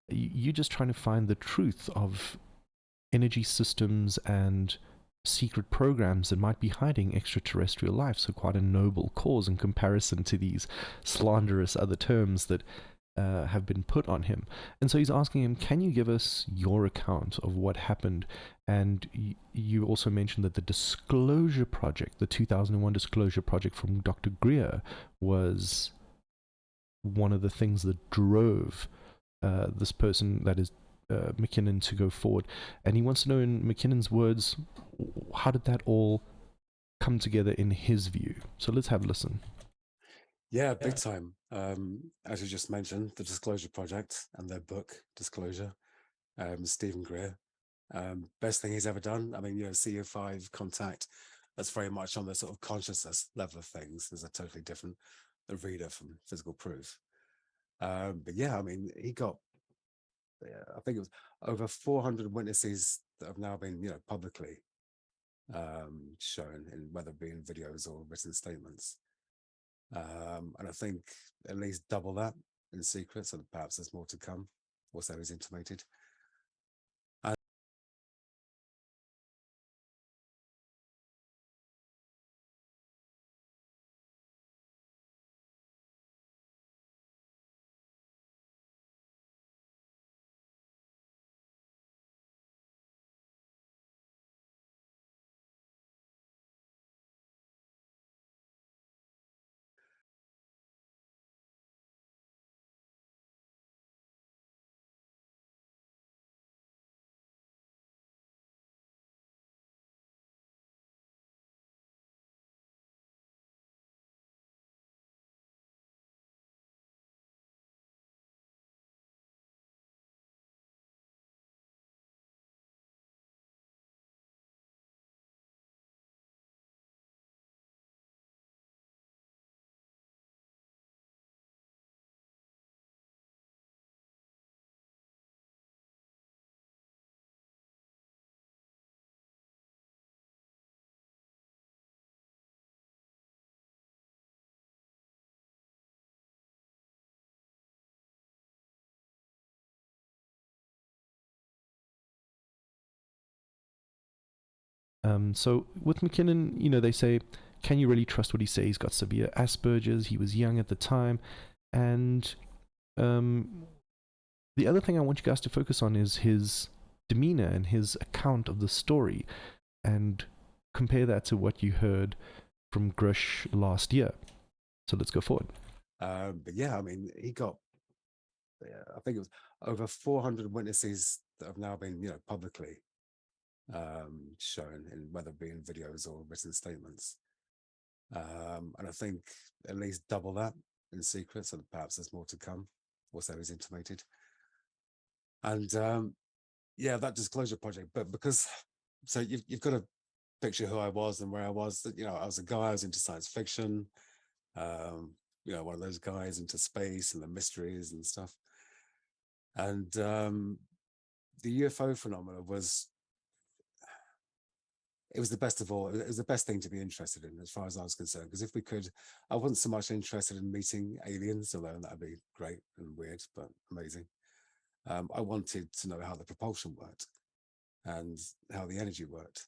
you're just trying to find the truth of energy systems and secret programs that might be hiding extraterrestrial life. So quite a noble cause in comparison to these slanderous other terms that have been put on him. And so he's asking him, can you give us your account of what happened? And you also mentioned that the Disclosure Project, the 2001 Disclosure Project from Dr. Greer, was one of the things that drove this person, that is McKinnon, to go forward. And he wants to know, in McKinnon's words, how did that all come together in his view? So let's have a listen. Yeah, big time. As you just mentioned, the Disclosure Project and their book, Disclosure, Steven Greer. Best thing he's ever done. I mean, CO5 contact, that's very much on the sort of consciousness level of things. There's a totally different reader from Physical Proof. But yeah, I mean, he got, I think it was over 400 witnesses that have now been, publicly shown, in whether it be in videos or written statements. And I think at least double that in secret, so that perhaps there's more to come, or so is intimated. So with McKinnon, they say, can you really trust what he says? He's got severe Asperger's. He was young at the time. And the other thing I want you guys to focus on is his demeanor and his account of the story, and compare that to what you heard from Grush last year. So let's go forward. But yeah, I mean, he got, I think it was over 400 witnesses that have now been, publicly shown, in whether it be in videos or written statements. And I think at least double that in secret, so that perhaps there's more to come, or so he's intimated. And yeah, that disclosure project, but because, so you've got to picture who I was and where I was. I was a guy, I was into science fiction, one of those guys into space and the mysteries and stuff. And the UFO phenomena was the best of all. It was the best thing to be interested in, as far as I was concerned, because if we could, I wasn't so much interested in meeting aliens, although that'd be great and weird, but amazing. I wanted to know how the propulsion worked and how the energy worked.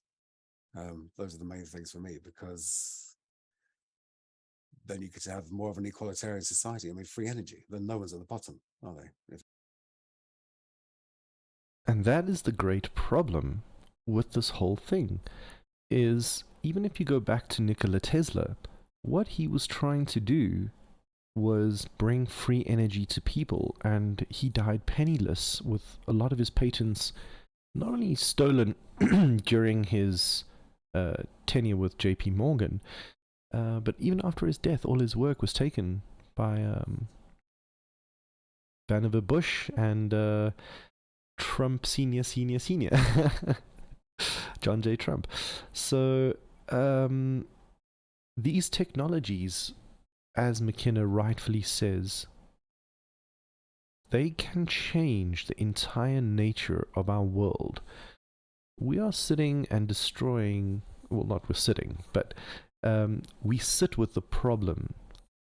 Those are the main things for me, because then you could have more of an egalitarian society. I mean, free energy, then no one's at the bottom, are they? And that is the great problem with this whole thing, is even if you go back to Nikola Tesla, what he was trying to do was bring free energy to people, and he died penniless, with a lot of his patents not only stolen during his tenure with JP Morgan, but even after his death, all his work was taken by Vannevar Bush and Trump senior John J. Trump. So these technologies, as McKenna rightfully says, they can change the entire nature of our world. We are sitting and destroying, well, not we're sitting, but we sit with the problem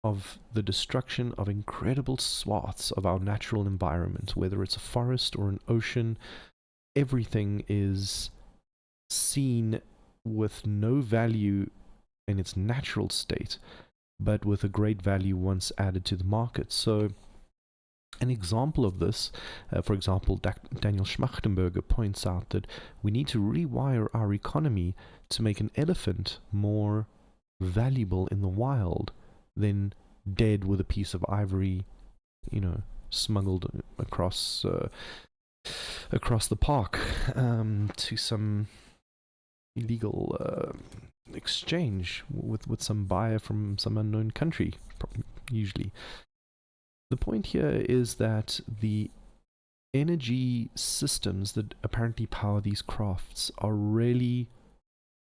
of the destruction of incredible swaths of our natural environment, whether it's a forest or an ocean. Everything is seen with no value in its natural state, but with a great value once added to the market. So an example of this, for example, Daniel Schmachtenberger points out that we need to rewire our economy to make an elephant more valuable in the wild than dead with a piece of ivory, smuggled across the park to some illegal exchange with some buyer from some unknown country, usually. The point here is that the energy systems that apparently power these crafts are really,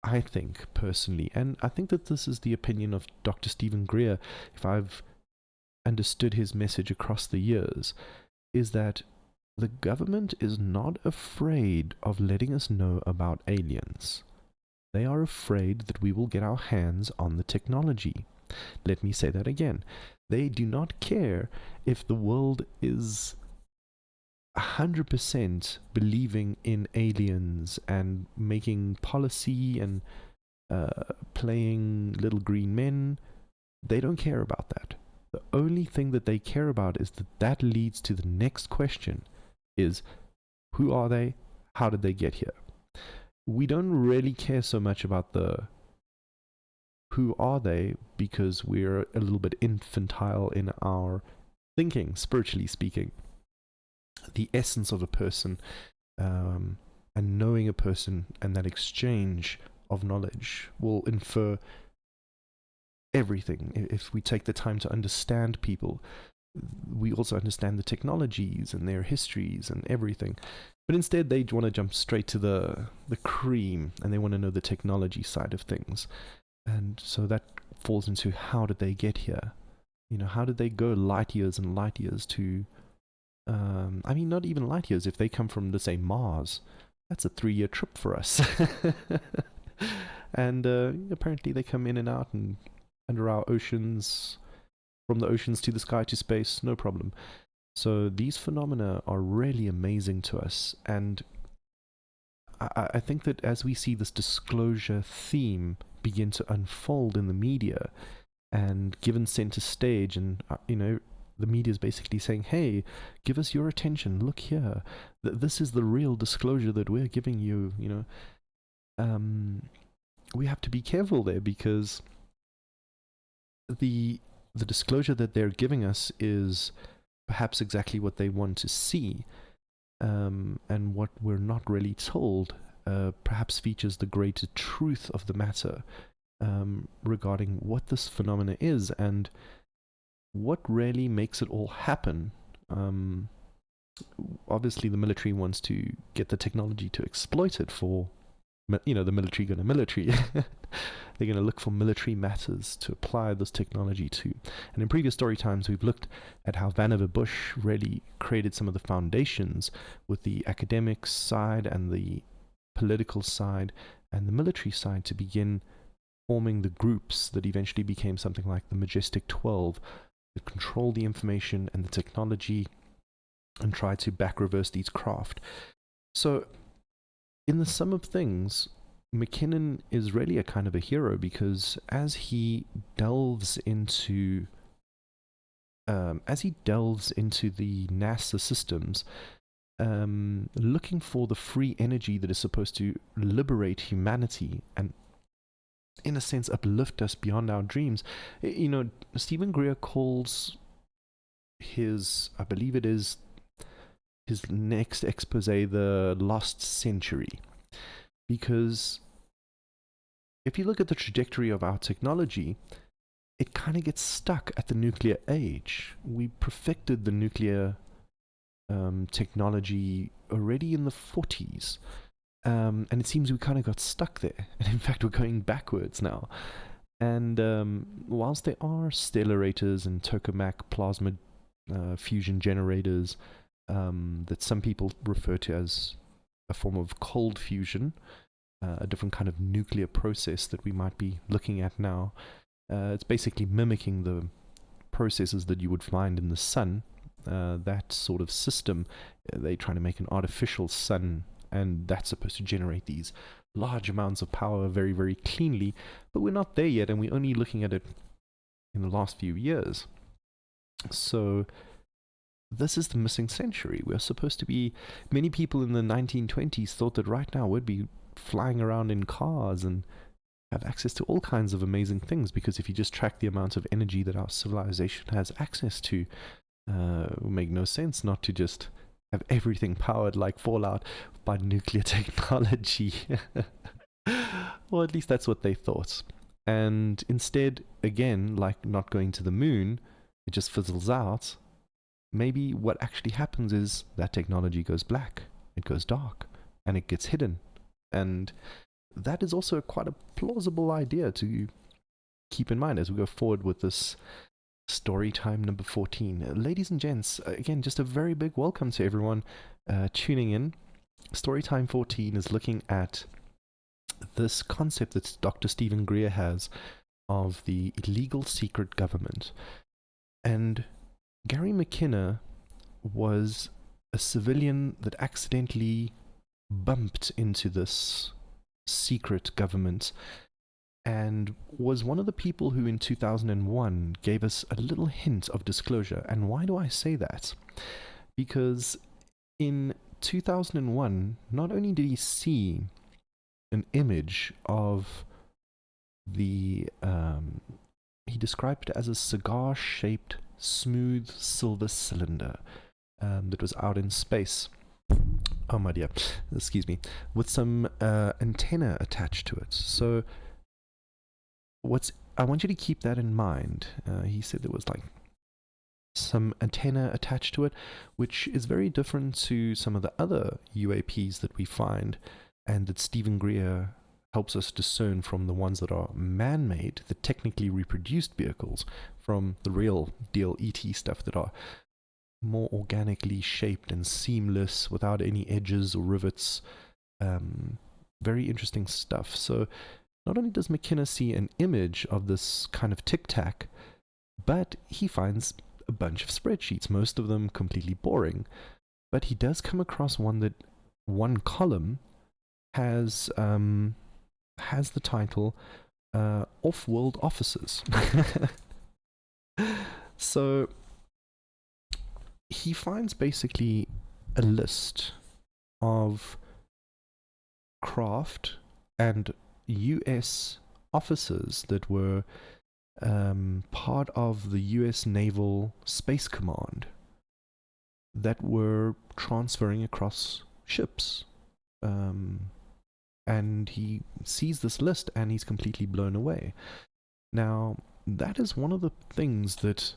I think, personally, and I think that this is the opinion of Dr. Steven Greer, if I've understood his message across the years, is that the government is not afraid of letting us know about aliens. They are afraid that we will get our hands on the technology. Let me say that again. They do not care if the world is 100% believing in aliens and making policy and playing little green men. They don't care about that. The only thing that they care about is that leads to the next question, is who are they? How did they get here? We don't really care so much about the who are they, because we're a little bit infantile in our thinking, spiritually speaking. The essence of a person and knowing a person and that exchange of knowledge will infer everything. If we take the time to understand people, we also understand the technologies and their histories and everything. But instead, they want to jump straight to the cream, and they want to know the technology side of things. And so that falls into, how did they get here? How did they go light years and light years to... not even light years. If they come from, let's say, Mars, that's a 3-year trip for us. And apparently they come in and out and under our oceans, from the oceans to the sky to space, no problem. So these phenomena are really amazing to us. And I think that as we see this disclosure theme begin to unfold in the media and given center stage, and the media is basically saying, hey, give us your attention, look here, this is the real disclosure that we're giving you, we have to be careful there, because the disclosure that they're giving us is perhaps exactly what they want to see, and what we're not really told perhaps features the greater truth of the matter regarding what this phenomena is and what really makes it all happen. Obviously, the military wants to get the technology to exploit it for, the military going to military. They're going to look for military matters to apply this technology to. And in previous story times, we've looked at how Vannevar Bush really created some of the foundations with the academic side and the political side and the military side to begin forming the groups that eventually became something like the Majestic 12 that control the information and the technology and try to back reverse these craft. So in the sum of things, McKinnon is really a kind of a hero, because as he delves into the NASA systems, looking for the free energy that is supposed to liberate humanity and, in a sense, uplift us beyond our dreams. Steven Greer calls his, I believe it is his next expose, the lost century. Because if you look at the trajectory of our technology, it kind of gets stuck at the nuclear age. We perfected the nuclear technology already in the 40s. And it seems we kind of got stuck there. And in fact, we're going backwards now. And whilst there are stellarators and tokamak plasma fusion generators that some people refer to as a form of cold fusion, a different kind of nuclear process that we might be looking at now. It's basically mimicking the processes that you would find in the sun. That sort of system, they're trying to make an artificial sun, and that's supposed to generate these large amounts of power very, very cleanly. But we're not there yet, and we're only looking at it in the last few years. So this is the missing century. We're supposed to be, many people in the 1920s thought that right now we'd be flying around in cars and have access to all kinds of amazing things, because if you just track the amount of energy that our civilization has access to, it would make no sense not to just have everything powered like Fallout by nuclear technology. Or at least that's what they thought. And instead, again, like not going to the moon, it just fizzles out. Maybe what actually happens is that technology goes black, it goes dark, and it gets hidden. And that is also quite a plausible idea to keep in mind as we go forward with this story time number 14. Ladies and gents, again, just a very big welcome to everyone tuning in. Storytime 14 is looking at this concept that Dr. Steven Greer has of the illegal secret government. And Gary McKenna was a civilian that accidentally bumped into this secret government and was one of the people who in 2001 gave us a little hint of disclosure. And why do I say that? Because in 2001, not only did he see an image of the, he described it as a cigar-shaped smooth silver cylinder that was out in space. Oh my dear, excuse me, with some antenna attached to it. So I want you to keep that in mind. He said there was like some antenna attached to it, which is very different to some of the other UAPs that we find, and that Steven Greer helps us discern from the ones that are man-made, the technically reproduced vehicles, from the real deal ET stuff that are more organically shaped and seamless without any edges or rivets. Very interesting stuff. So not only does McKenna see an image of this kind of tic-tac, but he finds a bunch of spreadsheets, most of them completely boring. But he does come across one column has the title Off-World Officers. So he finds basically a list of craft and US officers that were part of the US Naval Space Command that were transferring across ships. And he sees this list and he's completely blown away. Now, that is one of the things that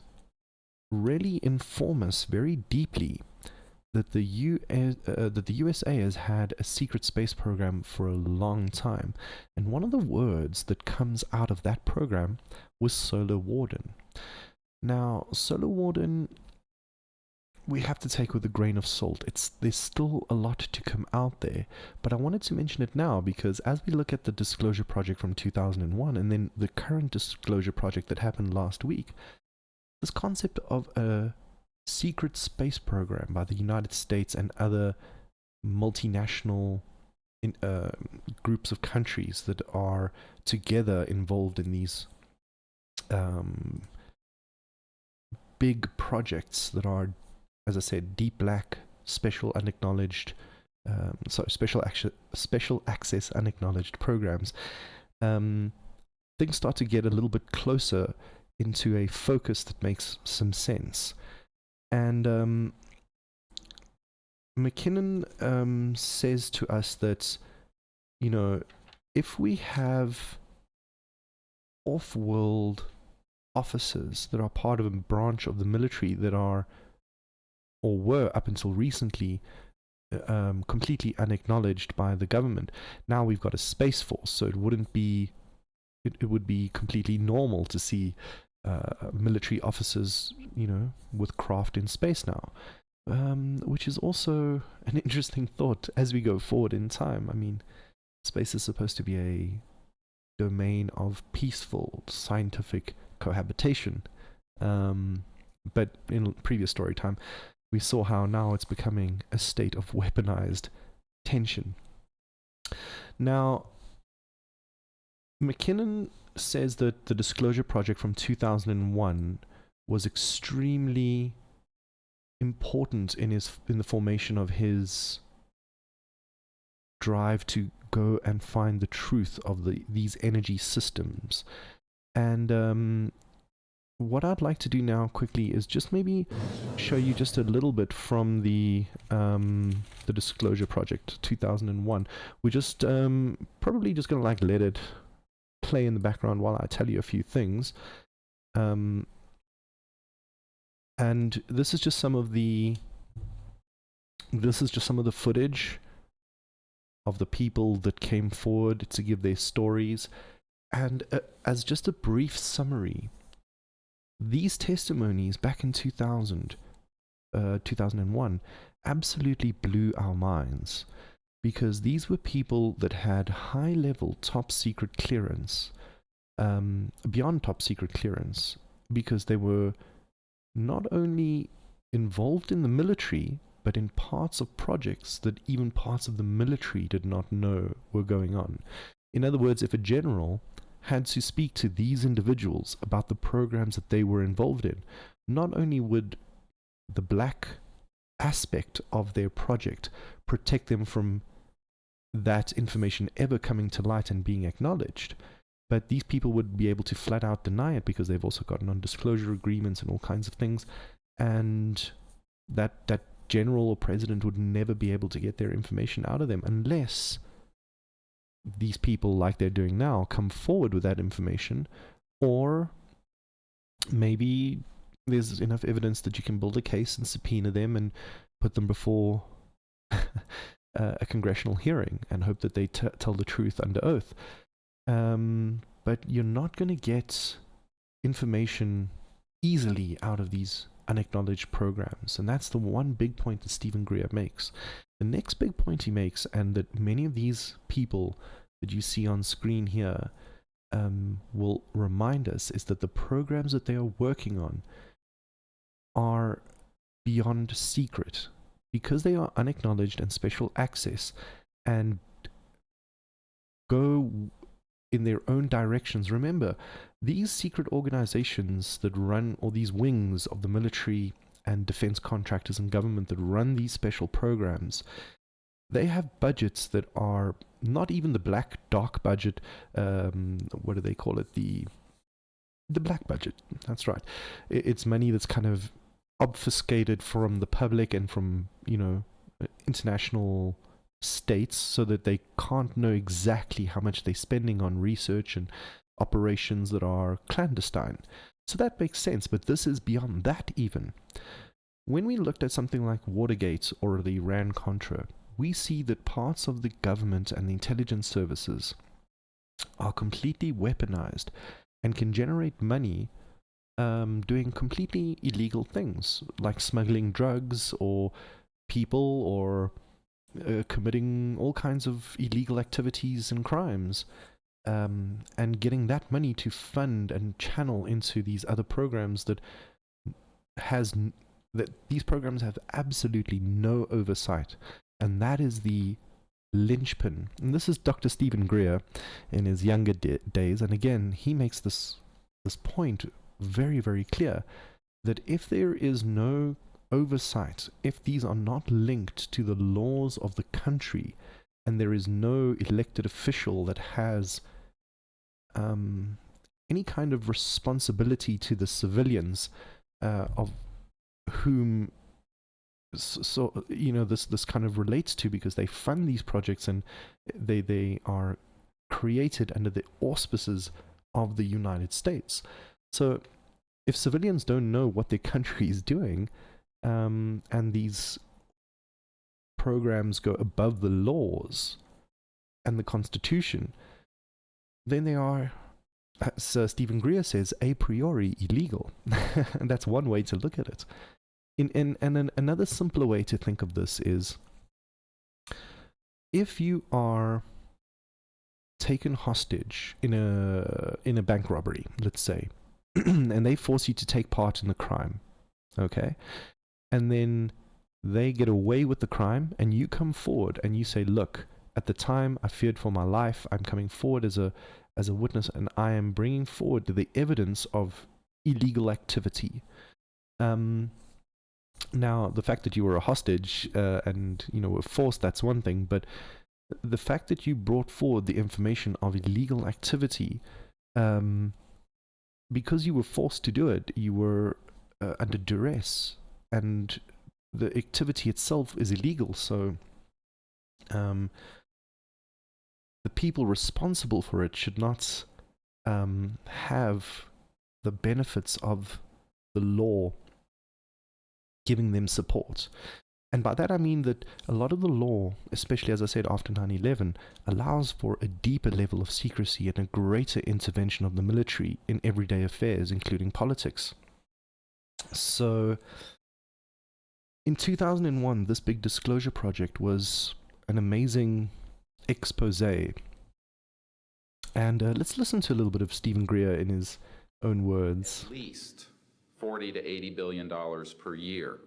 really inform us very deeply that the USA has had a secret space program for a long time. And one of the words that comes out of that program was Solar Warden. Now, Solar Warden, we have to take with a grain of salt. There's still a lot to come out there, but I wanted to mention it now because as we look at the disclosure project from 2001 and then the current disclosure project that happened last week, this concept of a secret space program by the United States and other multinational groups of countries that are together involved in these big projects that are, as I said, deep black, special unacknowledged, special access unacknowledged programs. Things start to get a little bit closer into a focus that makes some sense. And McKinnon says to us that, you know, if we have off-world officers that are part of a branch of the military that are, or were up until recently, completely unacknowledged by the government, now we've got a space force, so it wouldn't be, it would be completely normal to see military officers, you know, with craft in space now, which is also an interesting thought as we go forward in time. I mean, space is supposed to be a domain of peaceful scientific cohabitation, but in previous story time we saw how now it's becoming a state of weaponized tension. Now, McKinnon says that the disclosure project from 2001 was extremely important in the formation of his drive to go and find the truth of these energy systems. And what I'd like to do now quickly is just maybe show you just a little bit from the disclosure project 2001. We're just probably just gonna like let it play in the background while I tell you a few things. And this is just some of the footage of the people that came forward to give their stories. And as just a brief summary, these testimonies back in 2001 absolutely blew our minds, because these were people that had high-level top-secret clearance, beyond top-secret clearance, because they were not only involved in the military, but in parts of projects that even parts of the military did not know were going on. In other words, if a general had to speak to these individuals about the programs that they were involved in, not only would the black aspect of their project protect them from that information ever coming to light and being acknowledged, but these people would be able to flat out deny it because they've also got non-disclosure agreements and all kinds of things, and that general or president would never be able to get their information out of them unless these people, like they're doing now, come forward with that information, or maybe there's enough evidence that you can build a case and subpoena them and put them before a congressional hearing and hope that they tell the truth under oath. But you're not going to get information easily out of these unacknowledged programs, and that's the one big point that Steven Greer makes. The next big point he makes, and that many of these people that you see on screen here will remind us, is that the programs that they are working on are beyond secret, because they are unacknowledged and special access, and go in their own directions. Remember, these secret organizations that run, or these wings of the military and defense contractors and government that run these special programs, they have budgets that are not even the black dark budget. What do they call it? The black budget. That's right. It's money that's kind of obfuscated from the public and from, international states, so that they can't know exactly how much they're spending on research and operations that are clandestine. So that makes sense, but this is beyond that even. When we looked at something like Watergate or the Iran-Contra, we see that parts of the government and the intelligence services are completely weaponized and can generate money doing completely illegal things, like smuggling drugs or people, or committing all kinds of illegal activities and crimes, and getting that money to fund and channel into these other programs that these programs have absolutely no oversight. And that is the linchpin. And this is Dr. Steven Greer in his younger days. And again, he makes this point very, very clear, that if there is no oversight, if these are not linked to the laws of the country, and there is no elected official that has any kind of responsibility to the civilians of whom this kind of relates to, because they fund these projects and they are created under the auspices of the United States. So if civilians don't know what their country is doing, and these programs go above the laws and the Constitution, then they are, as Steven Greer says, a priori illegal. And that's one way to look at it. And another simpler way to think of this is, if you are taken hostage in a bank robbery, let's say, and they force you to take part in the crime, okay? And then they get away with the crime, and you come forward and you say, look, at the time I feared for my life, I'm coming forward as a witness, and I am bringing forward the evidence of illegal activity. Now, the fact that you were a hostage and were forced, that's one thing, but the fact that you brought forward the information of illegal activity, because you were forced to do it, you were under duress, and the activity itself is illegal. So the people responsible for it should not have the benefits of the law giving them support. And by that I mean that a lot of the law, especially as I said after 9/11, allows for a deeper level of secrecy and a greater intervention of the military in everyday affairs, including politics. So in 2001, this big disclosure project was an amazing expose. And let's listen to a little bit of Steven Greer in his own words. At least $40 to $80 billion per year.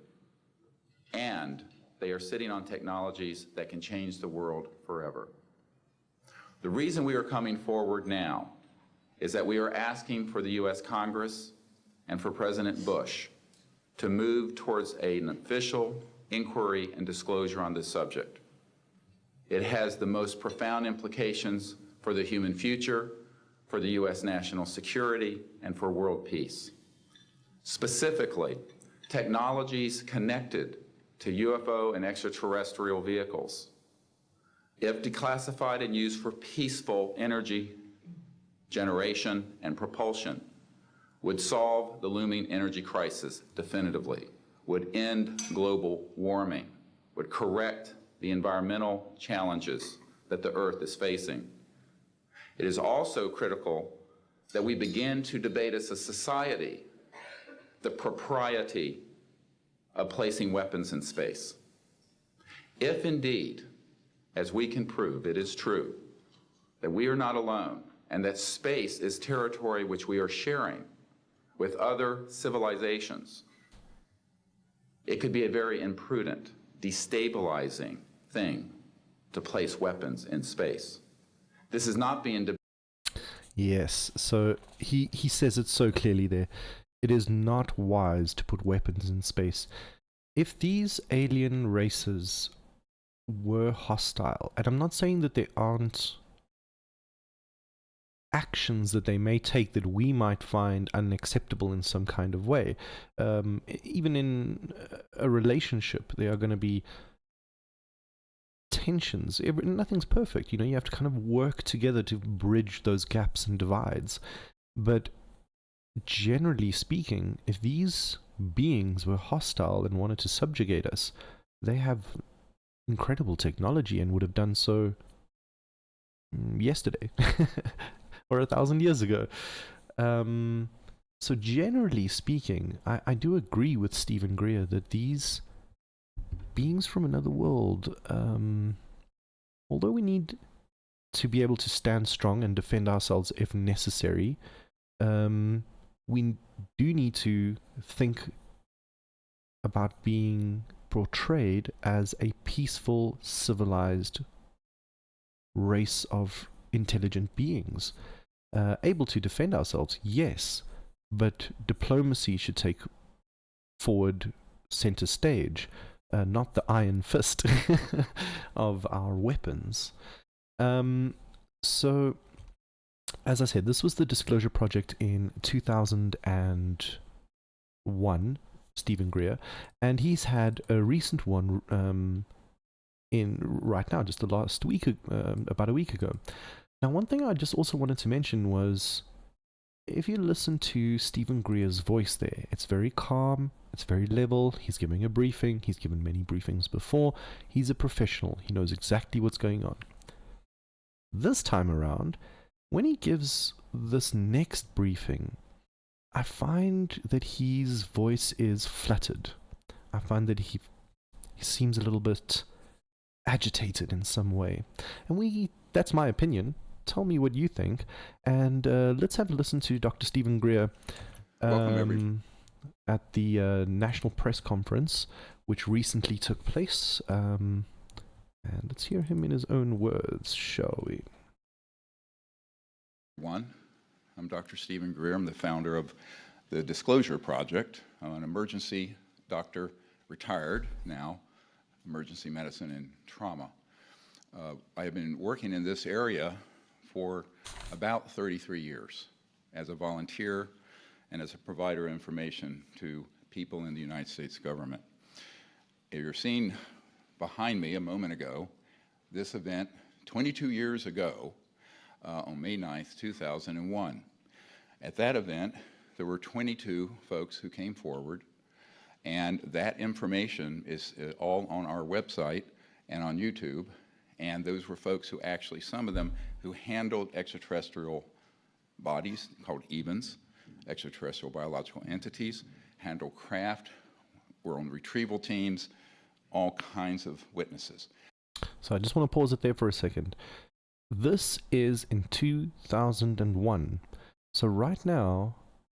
And they are sitting on technologies that can change the world forever. The reason we are coming forward now is that we are asking for the U.S. Congress and for President Bush to move towards an official inquiry and disclosure on this subject. It has the most profound implications for the human future, for the U.S. national security, and for world peace. Specifically, technologies connected to UFO and extraterrestrial vehicles, if declassified and used for peaceful energy generation and propulsion, would solve the looming energy crisis definitively, would end global warming, would correct the environmental challenges that the Earth is facing. It is also critical that we begin to debate as a society the propriety of placing weapons in space. If indeed, as we can prove, it is true that we are not alone and that space is territory which we are sharing with other civilizations, it could be a very imprudent, destabilizing thing to place weapons in space. This is not being debated. Yes, so he says it so clearly there. It is not wise to put weapons in space. If these alien races were hostile, and I'm not saying that there aren't actions that they may take that we might find unacceptable in some kind of way. Even in a relationship, there are going to be tensions. Nothing's perfect, you know, you have to kind of work together to bridge those gaps and divides. But generally speaking, if these beings were hostile and wanted to subjugate us, they have incredible technology and would have done so yesterday or 1,000 years ago. So generally speaking, I do agree with Steven Greer that these beings from another world, although we need to be able to stand strong and defend ourselves if necessary, we do need to think about being portrayed as a peaceful, civilized race of intelligent beings, able to defend ourselves, yes, but diplomacy should take forward center stage, not the iron fist of our weapons. So, as I said, this was the Disclosure Project in 2001, Steven Greer, and he's had a recent one in right now, just the last week, about a week ago. Now, one thing I just also wanted to mention was, if you listen to Steven Greer's voice there, it's very calm, it's very level, he's giving a briefing, he's given many briefings before, he's a professional, he knows exactly what's going on. This time around, when he gives this next briefing, I find that his voice is fluttered. I find that he seems a little bit agitated in some way. And that's my opinion. Tell me what you think. And let's have a listen to Dr. Steven Greer at the National Press Conference, which recently took place. And let's hear him in his own words, shall we? I'm Dr. Steven Greer. I'm the founder of the Disclosure Project. I'm an emergency doctor, retired now, emergency medicine and trauma. I have been working in this area for about 33 years as a volunteer and as a provider of information to people in the United States government. You're seeing behind me a moment ago this event 22 years ago on May 9th, 2001. At that event, there were 22 folks who came forward, and that information is all on our website and on YouTube. And those were folks who actually, some of them, who handled extraterrestrial bodies called EBINs, extraterrestrial biological entities, handled craft, were on retrieval teams, all kinds of witnesses. So I just want to pause it there for a second. This is in 2001. So right now,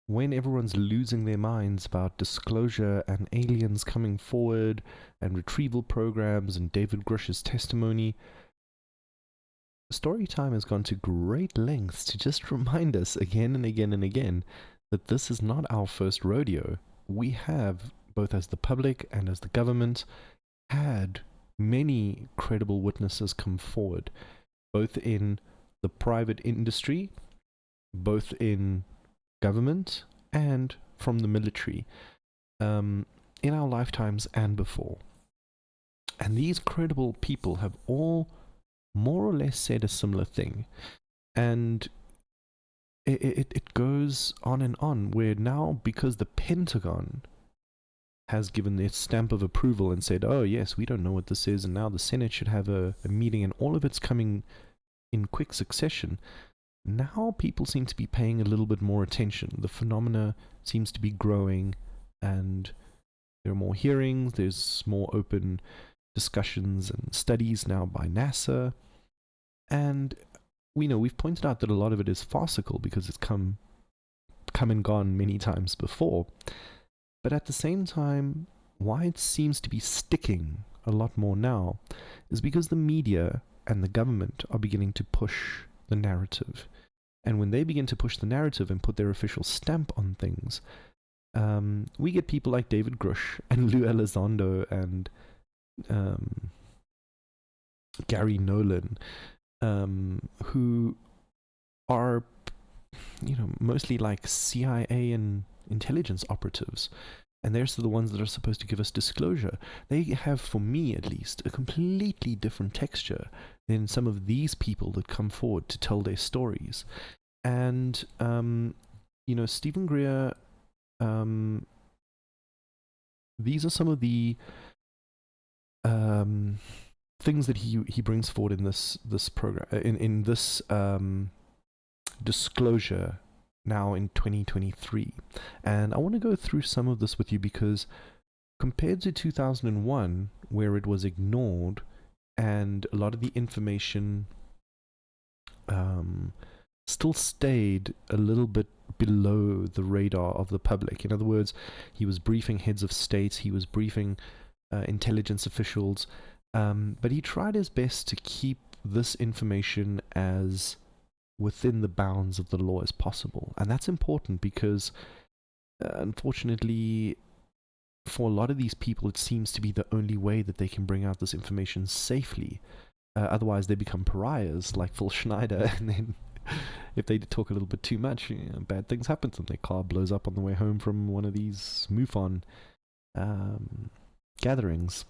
when everyone's losing their minds about disclosure and aliens coming forward and retrieval programs and David Grush's testimony, StoryTime has gone to great lengths to just remind us again and again and again that this is not our first rodeo. We have, both as the public and as the government, had many credible witnesses come forward, both in the private industry, both in government, and from the military, in our lifetimes and before. And these credible people have all more or less said a similar thing. And it goes on and on, where now, because the Pentagon has given their stamp of approval and said, oh yes, we don't know what this is, and now the Senate should have a meeting, and all of it's coming in quick succession, now people seem to be paying a little bit more attention. The phenomena seems to be growing, and there are more hearings, there's more open discussions and studies now by NASA, and we know we've pointed out that a lot of it is farcical because it's come and gone many times before. But at the same time, why it seems to be sticking a lot more now is because the media and the government are beginning to push the narrative. And when they begin to push the narrative and put their official stamp on things, we get people like David Grush and Lou Elizondo and Gary Nolan, who are, mostly like CIA and intelligence operatives. And they're the ones that are supposed to give us disclosure. They have, for me at least, a completely different texture than some of these people that come forward to tell their stories. And, Steven Greer, these are some of the things that he brings forward in this program, in this disclosure now in 2023. And I want to go through some of this with you because compared to 2001, where it was ignored and a lot of the information still stayed a little bit below the radar of the public. In other words, he was briefing heads of states, he was briefing intelligence officials, but he tried his best to keep this information as within the bounds of the law as possible. And that's important because, unfortunately, for a lot of these people, it seems to be the only way that they can bring out this information safely. Otherwise, they become pariahs like Phil Schneider, and then if they talk a little bit too much, bad things happen to them. Their car blows up on the way home from one of these MUFON gatherings.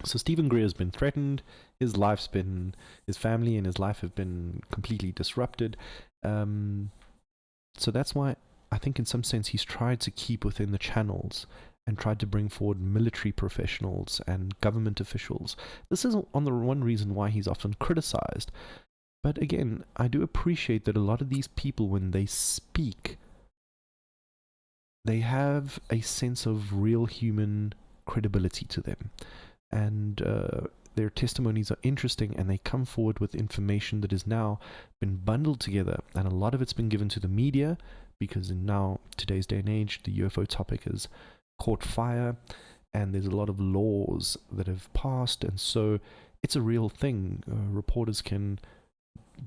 So Steven Greer has been threatened. His family and his life have been completely disrupted. So that's why I think in some sense he's tried to keep within the channels and tried to bring forward military professionals and government officials. This is on the one reason why he's often criticized. But again, I do appreciate that a lot of these people, when they speak, they have a sense of real human credibility to them. And their testimonies are interesting, and they come forward with information that has now been bundled together, and a lot of it's been given to the media, because in now today's day and age the UFO topic has caught fire, and there's a lot of laws that have passed, and so it's a real thing. Reporters can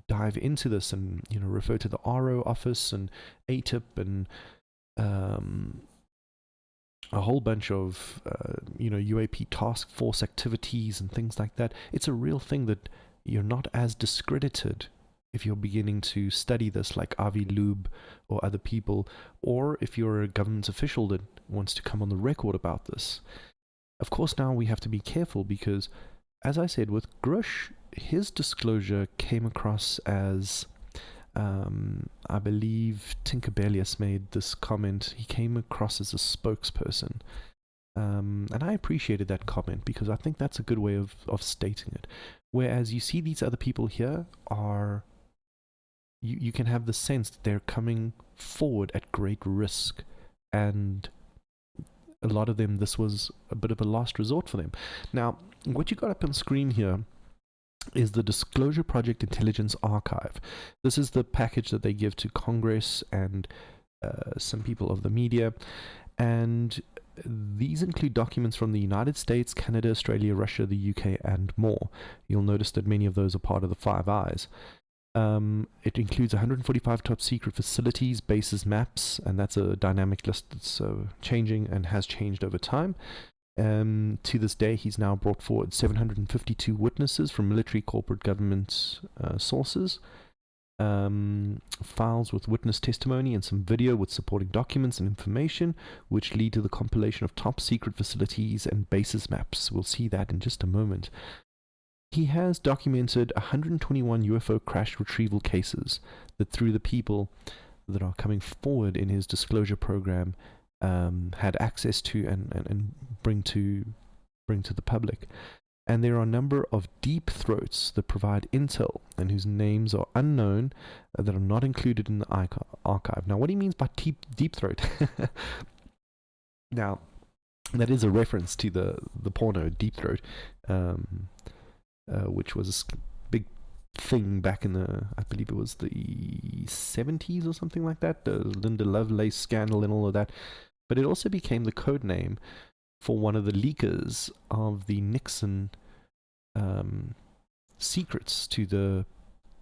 dive into this and refer to the RO office and ATIP and a whole bunch of UAP task force activities and things like that. It's a real thing that you're not as discredited if you're beginning to study this, like Avi Loeb or other people, or if you're a government official that wants to come on the record about this. Of course, now we have to be careful because, as I said, with Grush, his disclosure came across as, I believe Tinkerbellius made this comment, he came across as a spokesperson. And I appreciated that comment because I think that's a good way of stating it. Whereas you see these other people here are, you can have the sense that they're coming forward at great risk, and a lot of them, this was a bit of a last resort for them. Now, what you got up on screen here is the Disclosure Project Intelligence Archive. This is the package that they give to Congress and some people of the media, and these include documents from the United States, Canada, Australia, Russia, the UK, and more. You'll notice that many of those are part of the Five Eyes. It includes 145 top secret facilities, bases, maps, and that's a dynamic list that's changing and has changed over time. To this day, he's now brought forward 752 witnesses from military, corporate, government sources, files with witness testimony, and some video with supporting documents and information, which lead to the compilation of top secret facilities and bases maps. We'll see that in just a moment. He has documented 121 UFO crash retrieval cases that, through the people that are coming forward in his disclosure program, had access to and bring to the public. And there are a number of deep throats that provide intel and whose names are unknown that are not included in the archive. Now, what he means by deep throat, now that is a reference to the porno Deep Throat, which was a big thing back in I believe it was the 70s or something like that, the Linda Lovelace scandal and all of that. But it also became the code name for one of the leakers of the Nixon secrets to the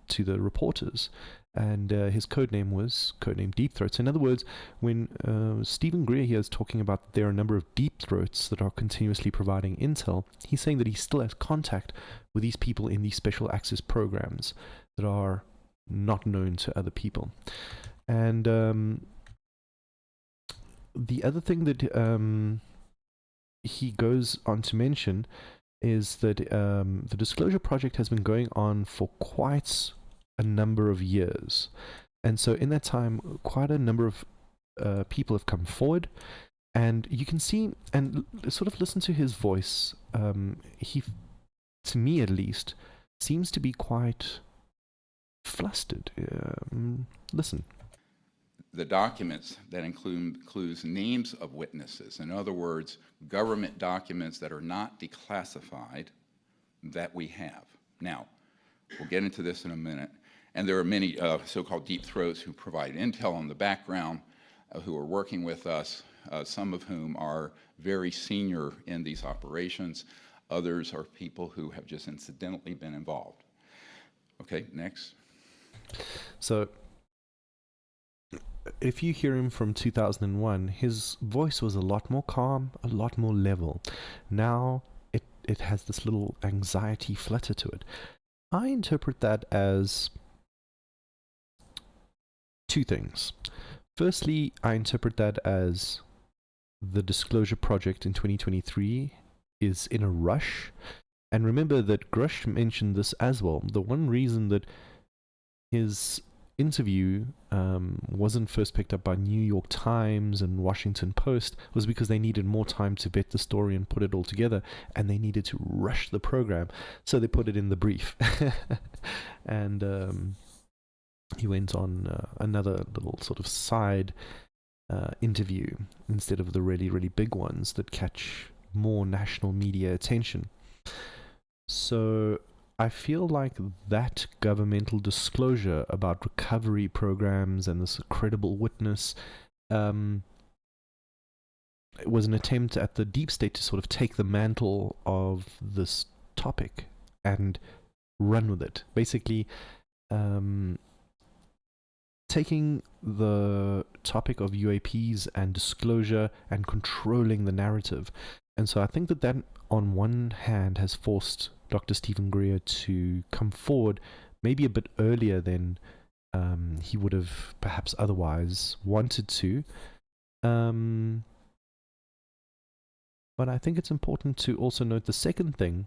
to the reporters. And his codename was codename Deep Throats. In other words, when Steven Greer here is talking about there are a number of deep throats that are continuously providing intel, he's saying that he still has contact with these people in these special access programs that are not known to other people. And the other thing that he goes on to mention is that the Disclosure Project has been going on for quite a number of years. And so in that time, quite a number of people have come forward, and you can see and sort of listen to his voice. He, to me at least, seems to be quite flustered. Listen. The documents that includes names of witnesses. In other words, government documents that are not declassified that we have. Now, we'll get into this in a minute. And there are many so-called deep throats who provide intel on the background, who are working with us, some of whom are very senior in these operations. Others are people who have just incidentally been involved. Okay, next. So, if you hear him from 2001, his voice was a lot more calm, a lot more level. Now, it has this little anxiety flutter to it. I interpret that as two things. Firstly, I interpret that as the Disclosure Project in 2023 is in a rush. And remember that Grush mentioned this as well. The one reason that his interview wasn't first picked up by New York Times and Washington Post was because they needed more time to vet the story and put it all together, and they needed to rush the program, so they put it in the brief. And he went on another little sort of side interview instead of the really, really big ones that catch more national media attention. So I feel like that governmental disclosure about recovery programs and this credible witness it was an attempt at the deep state to sort of take the mantle of this topic and run with it. Basically, taking the topic of UAPs and disclosure and controlling the narrative. And so I think that that, on one hand, has forced Dr. Steven Greer to come forward maybe a bit earlier than he would have perhaps otherwise wanted to. But I think it's important to also note the second thing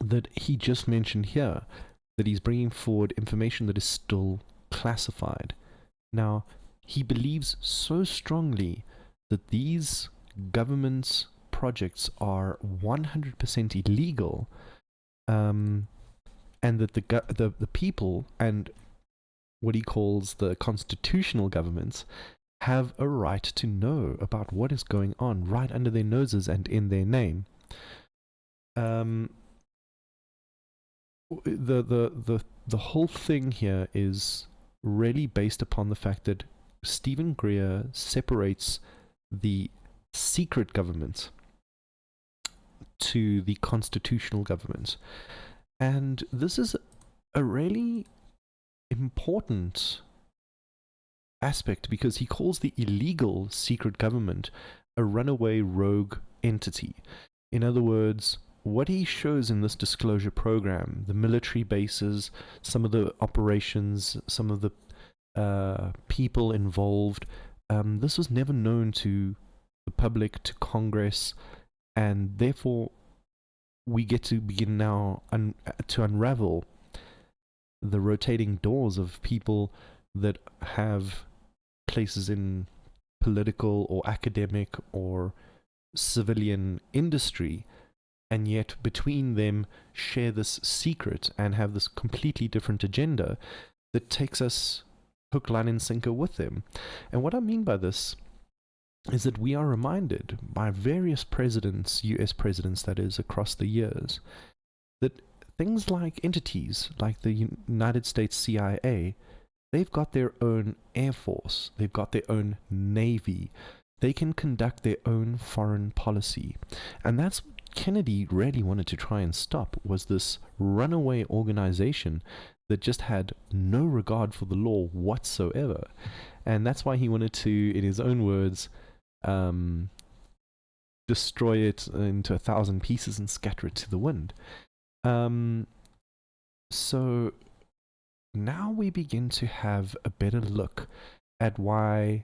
that he just mentioned here, that he's bringing forward information that is still classified. Now, he believes so strongly that these government projects are 100% illegal, and that the people and what he calls the constitutional governments have a right to know about what is going on right under their noses and in their name. The whole thing here is really based upon the fact that Steven Greer separates the secret government to the constitutional government. And this is a really important aspect because he calls the illegal secret government a runaway rogue entity. In other words, what he shows in this disclosure program, the military bases, some of the operations, some of the people involved, this was never known to the public, to Congress, and therefore we get to begin now to unravel the rotating doors of people that have places in political or academic or civilian industry, and yet between them share this secret and have this completely different agenda that takes us hook, line, and sinker with them. And what I mean by this is that we are reminded by various presidents, US presidents that is, across the years, that things like entities like the United States CIA, they've got their own Air Force, they've got their own Navy, they can conduct their own foreign policy. And that's what Kennedy really wanted to try and stop, was this runaway organization that just had no regard for the law whatsoever. And that's why he wanted to, in his own words, destroy it into 1,000 pieces and scatter it to the wind. So now we begin to have a better look at why,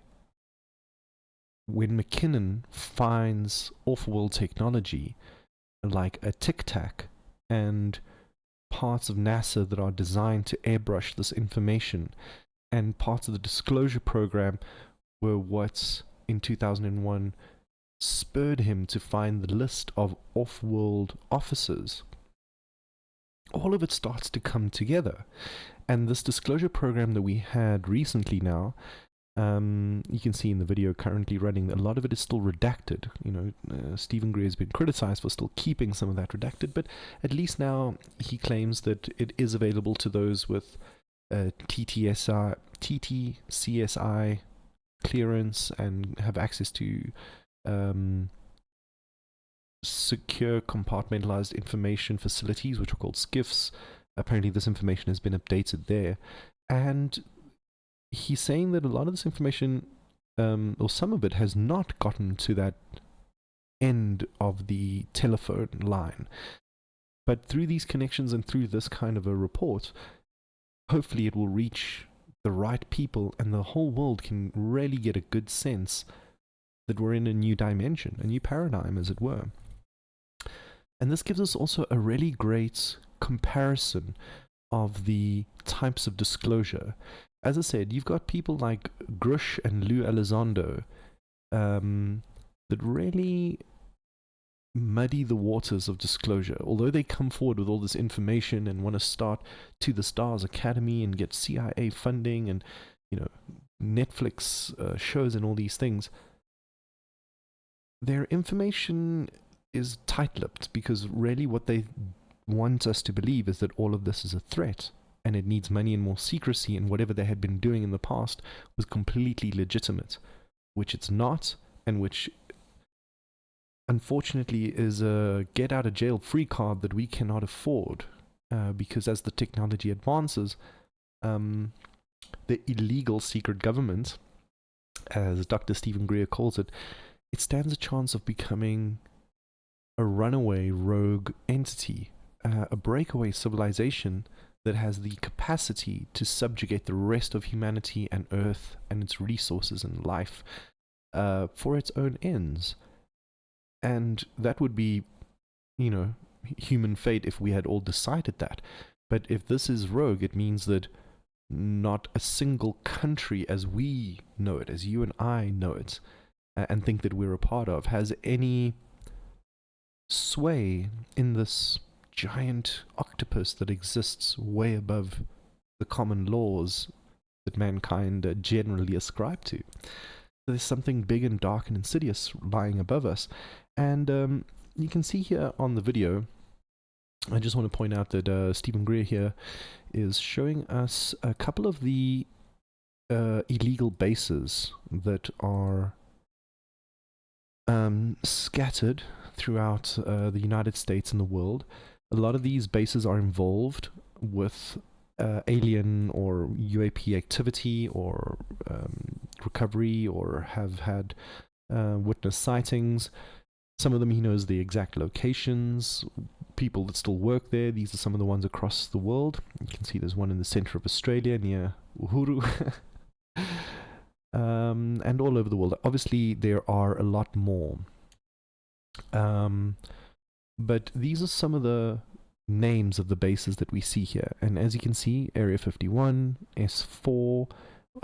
when McKinnon finds off-world technology like a Tic Tac and parts of NASA that are designed to airbrush this information, and parts of the disclosure program were what in 2001 spurred him to find the list of off-world officers, all of it starts to come together. And this disclosure program that we had recently now, you can see in the video currently running, a lot of it is still redacted. Steven Greer has been criticized for still keeping some of that redacted, but at least now he claims that it is available to those with TTCSI clearance and have access to secure compartmentalized information facilities, which are called SCIFs. Apparently this information has been updated there. And he's saying that a lot of this information, or some of it, has not gotten to that end of the telephone line. But through these connections and through this kind of a report, hopefully it will reach the right people, and the whole world can really get a good sense that we're in a new dimension, a new paradigm, as it were. And this gives us also a really great comparison of the types of disclosure. As I said, you've got people like Grush and Lou Elizondo that really muddy the waters of disclosure. Although they come forward with all this information and want to start To the Stars Academy and get CIA funding and, Netflix shows and all these things, their information is tight-lipped, because really what they want us to believe is that all of this is a threat and it needs money and more secrecy, and whatever they had been doing in the past was completely legitimate, which it's not, and which unfortunately is a get-out-of-jail-free card that we cannot afford, because as the technology advances, the illegal secret government, as Dr. Steven Greer calls it, it stands a chance of becoming a runaway rogue entity, a breakaway civilization that has the capacity to subjugate the rest of humanity and Earth and its resources and life for its own ends. And that would be, human fate if we had all decided that. But if this is rogue, it means that not a single country as we know it, as you and I know it, and think that we're a part of, has any sway in this giant octopus that exists way above the common laws that mankind generally ascribe to. There's something big and dark and insidious lying above us. And you can see here on the video, I just want to point out that Steven Greer here is showing us a couple of the illegal bases that are scattered throughout the United States and the world. A lot of these bases are involved with alien or UAP activity or recovery, or have had witness sightings. Some of them he knows the exact locations, people that still work there. These are some of the ones across the world. You can see there's one in the center of Australia near Uhuru. And all over the world. Obviously, there are a lot more. But these are some of the names of the bases that we see here. And as you can see, Area 51, S4.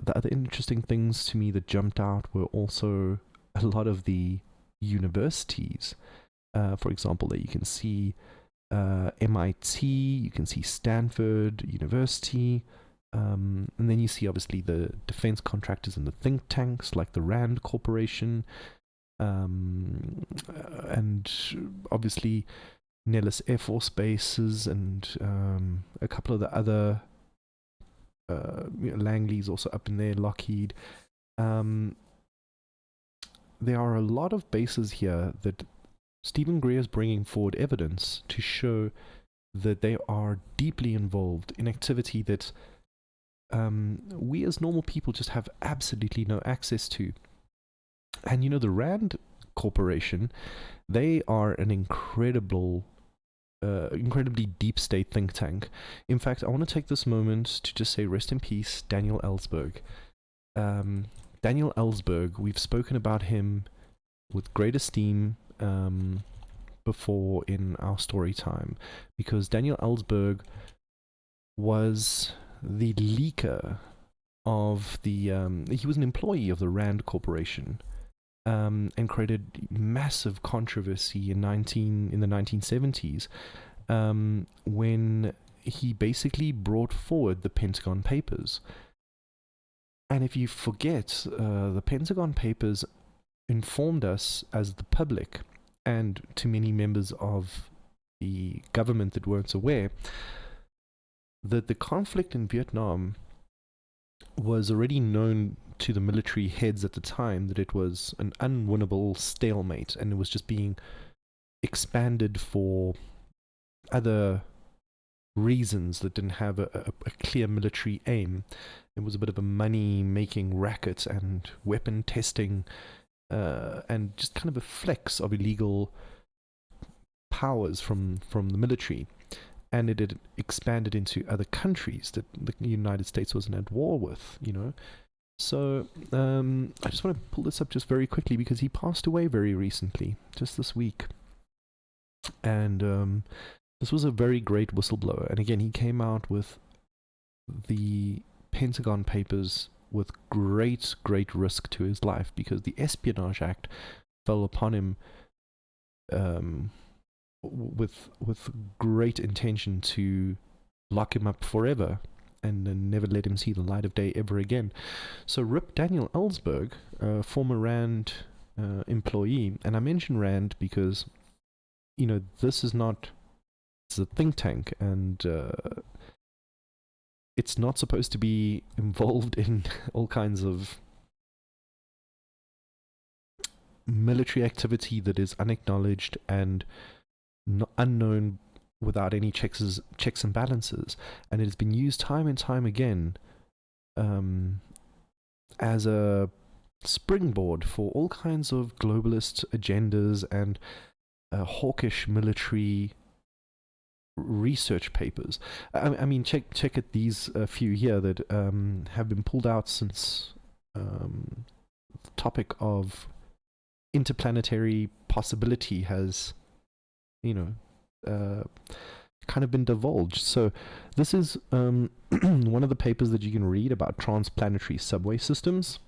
The other interesting things to me that jumped out were also a lot of the universities. For example, there you can see MIT, you can see Stanford University, and then you see obviously the defense contractors and the think tanks like the Rand Corporation, and obviously Nellis Air Force bases, and a couple of the other Langley's also up in there, Lockheed. There are a lot of bases here that Steven Greer is bringing forward evidence to show that they are deeply involved in activity that we as normal people just have absolutely no access to. And the Rand Corporation, they are an incredibly deep state think tank. In fact, I want to take this moment to just say rest in peace, Daniel Ellsberg. Daniel Ellsberg, we've spoken about him with great esteem before in our story time, because Daniel Ellsberg was the leaker of the he was an employee of the Rand Corporation, and created massive controversy in the 1970s, when he basically brought forward the Pentagon Papers. And if you forget, the Pentagon Papers informed us as the public, and to many members of the government that weren't aware, that the conflict in Vietnam was already known to the military heads at the time, that it was an unwinnable stalemate, and it was just being expanded for other reasons that didn't have a clear military aim. It was a bit of a money-making racket and weapon testing, and just kind of a flex of illegal powers from the military. And it had expanded into other countries that the United States wasn't at war with, So I just want to pull this up just very quickly, because he passed away very recently, just this week. And this was a very great whistleblower. And again, he came out with the Pentagon Papers with great risk to his life, because the Espionage Act fell upon him with great intention to lock him up forever and never let him see the light of day ever again. So rip Daniel Ellsberg, former Rand employee. And I mention Rand because this is not, it's a think tank, and it's not supposed to be involved in all kinds of military activity that is unacknowledged and unknown, without any checks and balances. And it has been used time and time again as a springboard for all kinds of globalist agendas and hawkish military research papers. I mean, check at these few here that have been pulled out since the topic of interplanetary possibility has kind of been divulged. So this is one of the papers that you can read about transplanetary subway systems.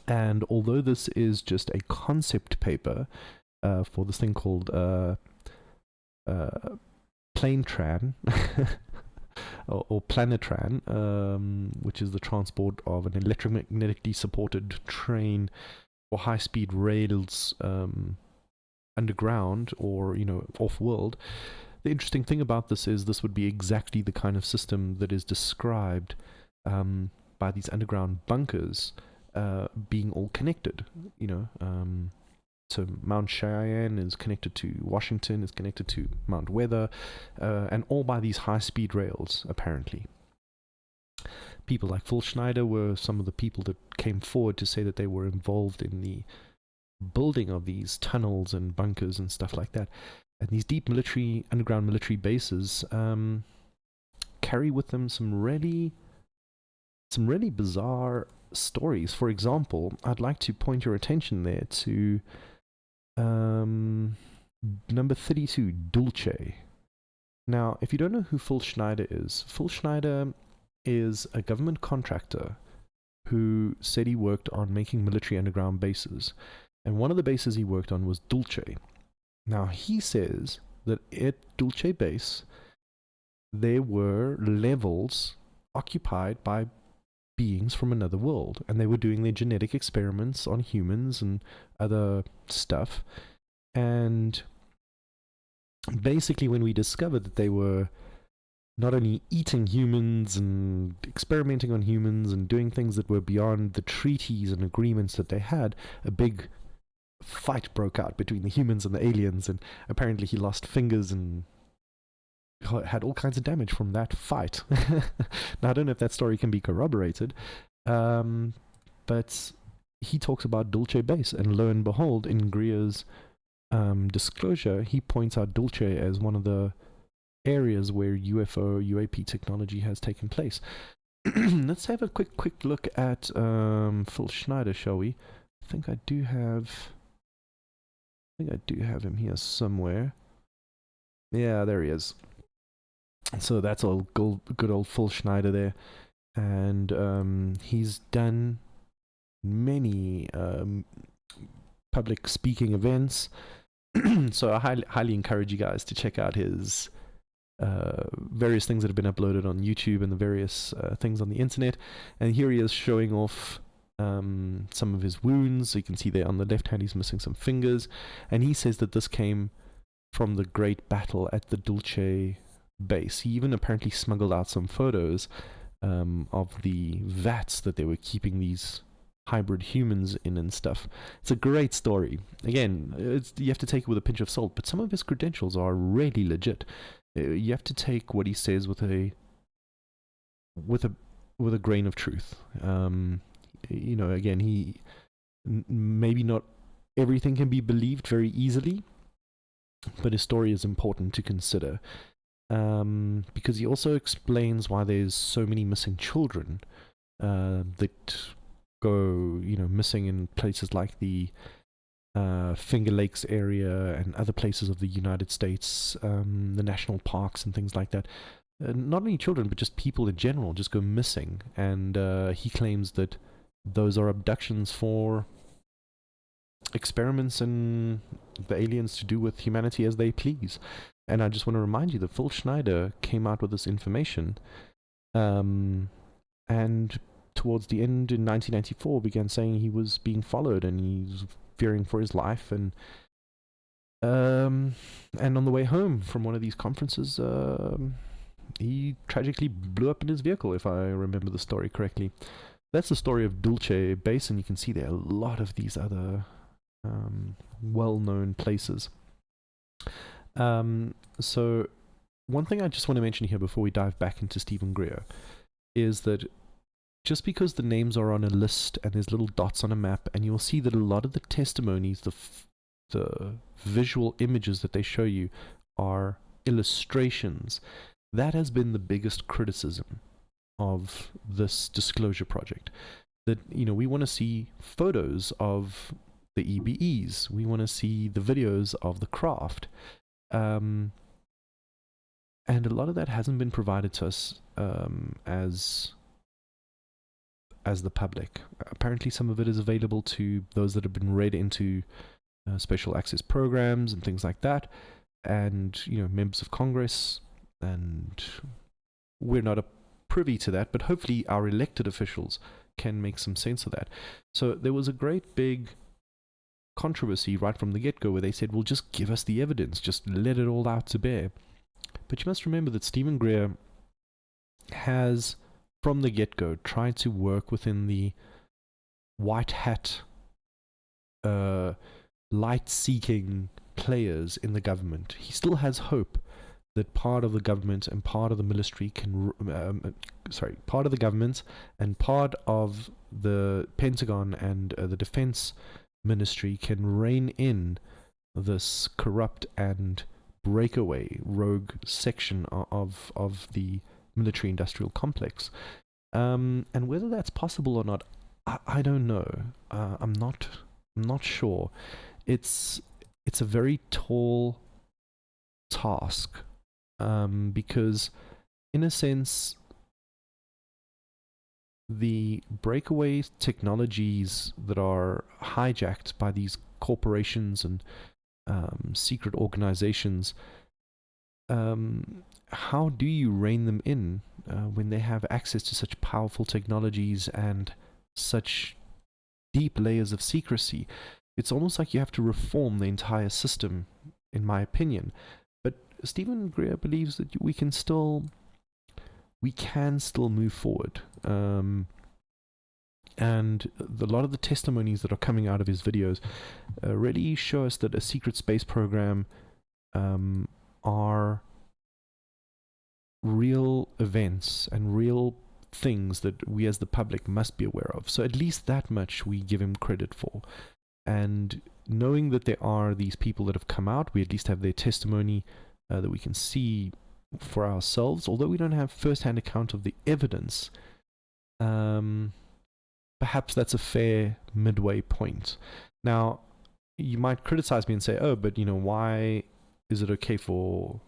And although this is just a concept paper for this thing called Planetran or Planetran, which is the transport of an electromagnetically supported train or high-speed rails underground or off-world. The interesting thing about this is this would be exactly the kind of system that is described by these underground bunkers being all connected. So Mount Cheyenne is connected to Washington, is connected to Mount Weather, and all by these high-speed rails, apparently. People like Phil Schneider were some of the people that came forward to say that they were involved in the building of these tunnels and bunkers and stuff like that. And these deep underground military bases carry with them some really bizarre stories. For example, I'd like to point your attention there to number 32, Dulce. Now, if you don't know who Phil Schneider is a government contractor who said he worked on making military underground bases. And one of the bases he worked on was Dulce. Now, he says that at Dulce base, there were levels occupied by beings from another world, and they were doing their genetic experiments on humans and other stuff. And basically, when we discovered that they were not only eating humans and experimenting on humans and doing things that were beyond the treaties and agreements that they had, a big fight broke out between the humans and the aliens, and apparently he lost fingers and had all kinds of damage from that fight. Now, I don't know if that story can be corroborated, but he talks about Dulce base, and lo and behold, in Greer's disclosure, he points out Dulce as one of the areas where UAP technology has taken place. Let's have a quick look at Phil Schneider, shall we? I think I do have him here somewhere. Yeah, there he is. So that's all good old Phil Schneider there, and he's done many public speaking events. So I highly encourage you guys to check out his various things that have been uploaded on YouTube and the various things on the internet. And here he is showing off some of his wounds. So you can see there on the left hand he's missing some fingers, and he says that this came from the great battle at the Dulce base. He even apparently smuggled out some photos of the vats that they were keeping these hybrid humans in and stuff. It's a great story. Again, you have to take it with a pinch of salt, but some of his credentials are really legit. You have to take what he says with a grain of truth. You know, again, maybe not everything can be believed very easily, but his story is important to consider, because he also explains why there's so many missing children that go, you know, missing in places like the Finger Lakes area and other places of the United States, the national parks and things like that. Not only children, but just people in general just go missing, and he claims that those are abductions for experiments and the aliens to do with humanity as they please. And I just want to remind you that Phil Schneider came out with this information, and towards the end in 1994 began saying he was being followed and he's fearing for his life, and on the way home from one of these conferences he tragically blew up in his vehicle, if I remember the story correctly. That's the story of Dulce base, and you can see there are a lot of these other well-known places. So one thing I just want to mention here before we dive back into Steven Greer is that just because the names are on a list and there's little dots on a map, and you'll see that a lot of the testimonies, the visual images that they show you are illustrations, that has been the biggest criticism of this disclosure project. That, you know, we want to see photos of the EBEs, we want to see the videos of the craft, and a lot of that hasn't been provided to us as the public. Apparently some of it is available to those that have been read into special access programs and things like that, and, you know, members of Congress, and we're not privy to that, but hopefully our elected officials can make some sense of that. So there was a great big controversy right from the get-go where they said, well, just give us the evidence, just let it all out to bear. But you must remember that Steven Greer has, from the get-go, tried to work within the white hat, light-seeking players in the government. He still has hope that part of the government and part of the military can, part of the government and part of the Pentagon and the Defense Ministry can rein in this corrupt and breakaway rogue section of the military-industrial complex. And whether that's possible or not, I don't know. I'm not sure. It's a very tall task, because in a sense the breakaway technologies that are hijacked by these corporations and secret organizations, how do you rein them in when they have access to such powerful technologies and such deep layers of secrecy? It's almost like you have to reform the entire system, in my opinion. But Steven Greer believes that we can still move forward. And a lot of the testimonies that are coming out of his videos really show us that a secret space program are real events and real things that we as the public must be aware of. So at least that much we give him credit for. And knowing that there are these people that have come out, we at least have their testimony that we can see for ourselves, although we don't have first-hand account of the evidence. Perhaps that's a fair midway point. Now, you might criticize me and say, oh, but why is it okay for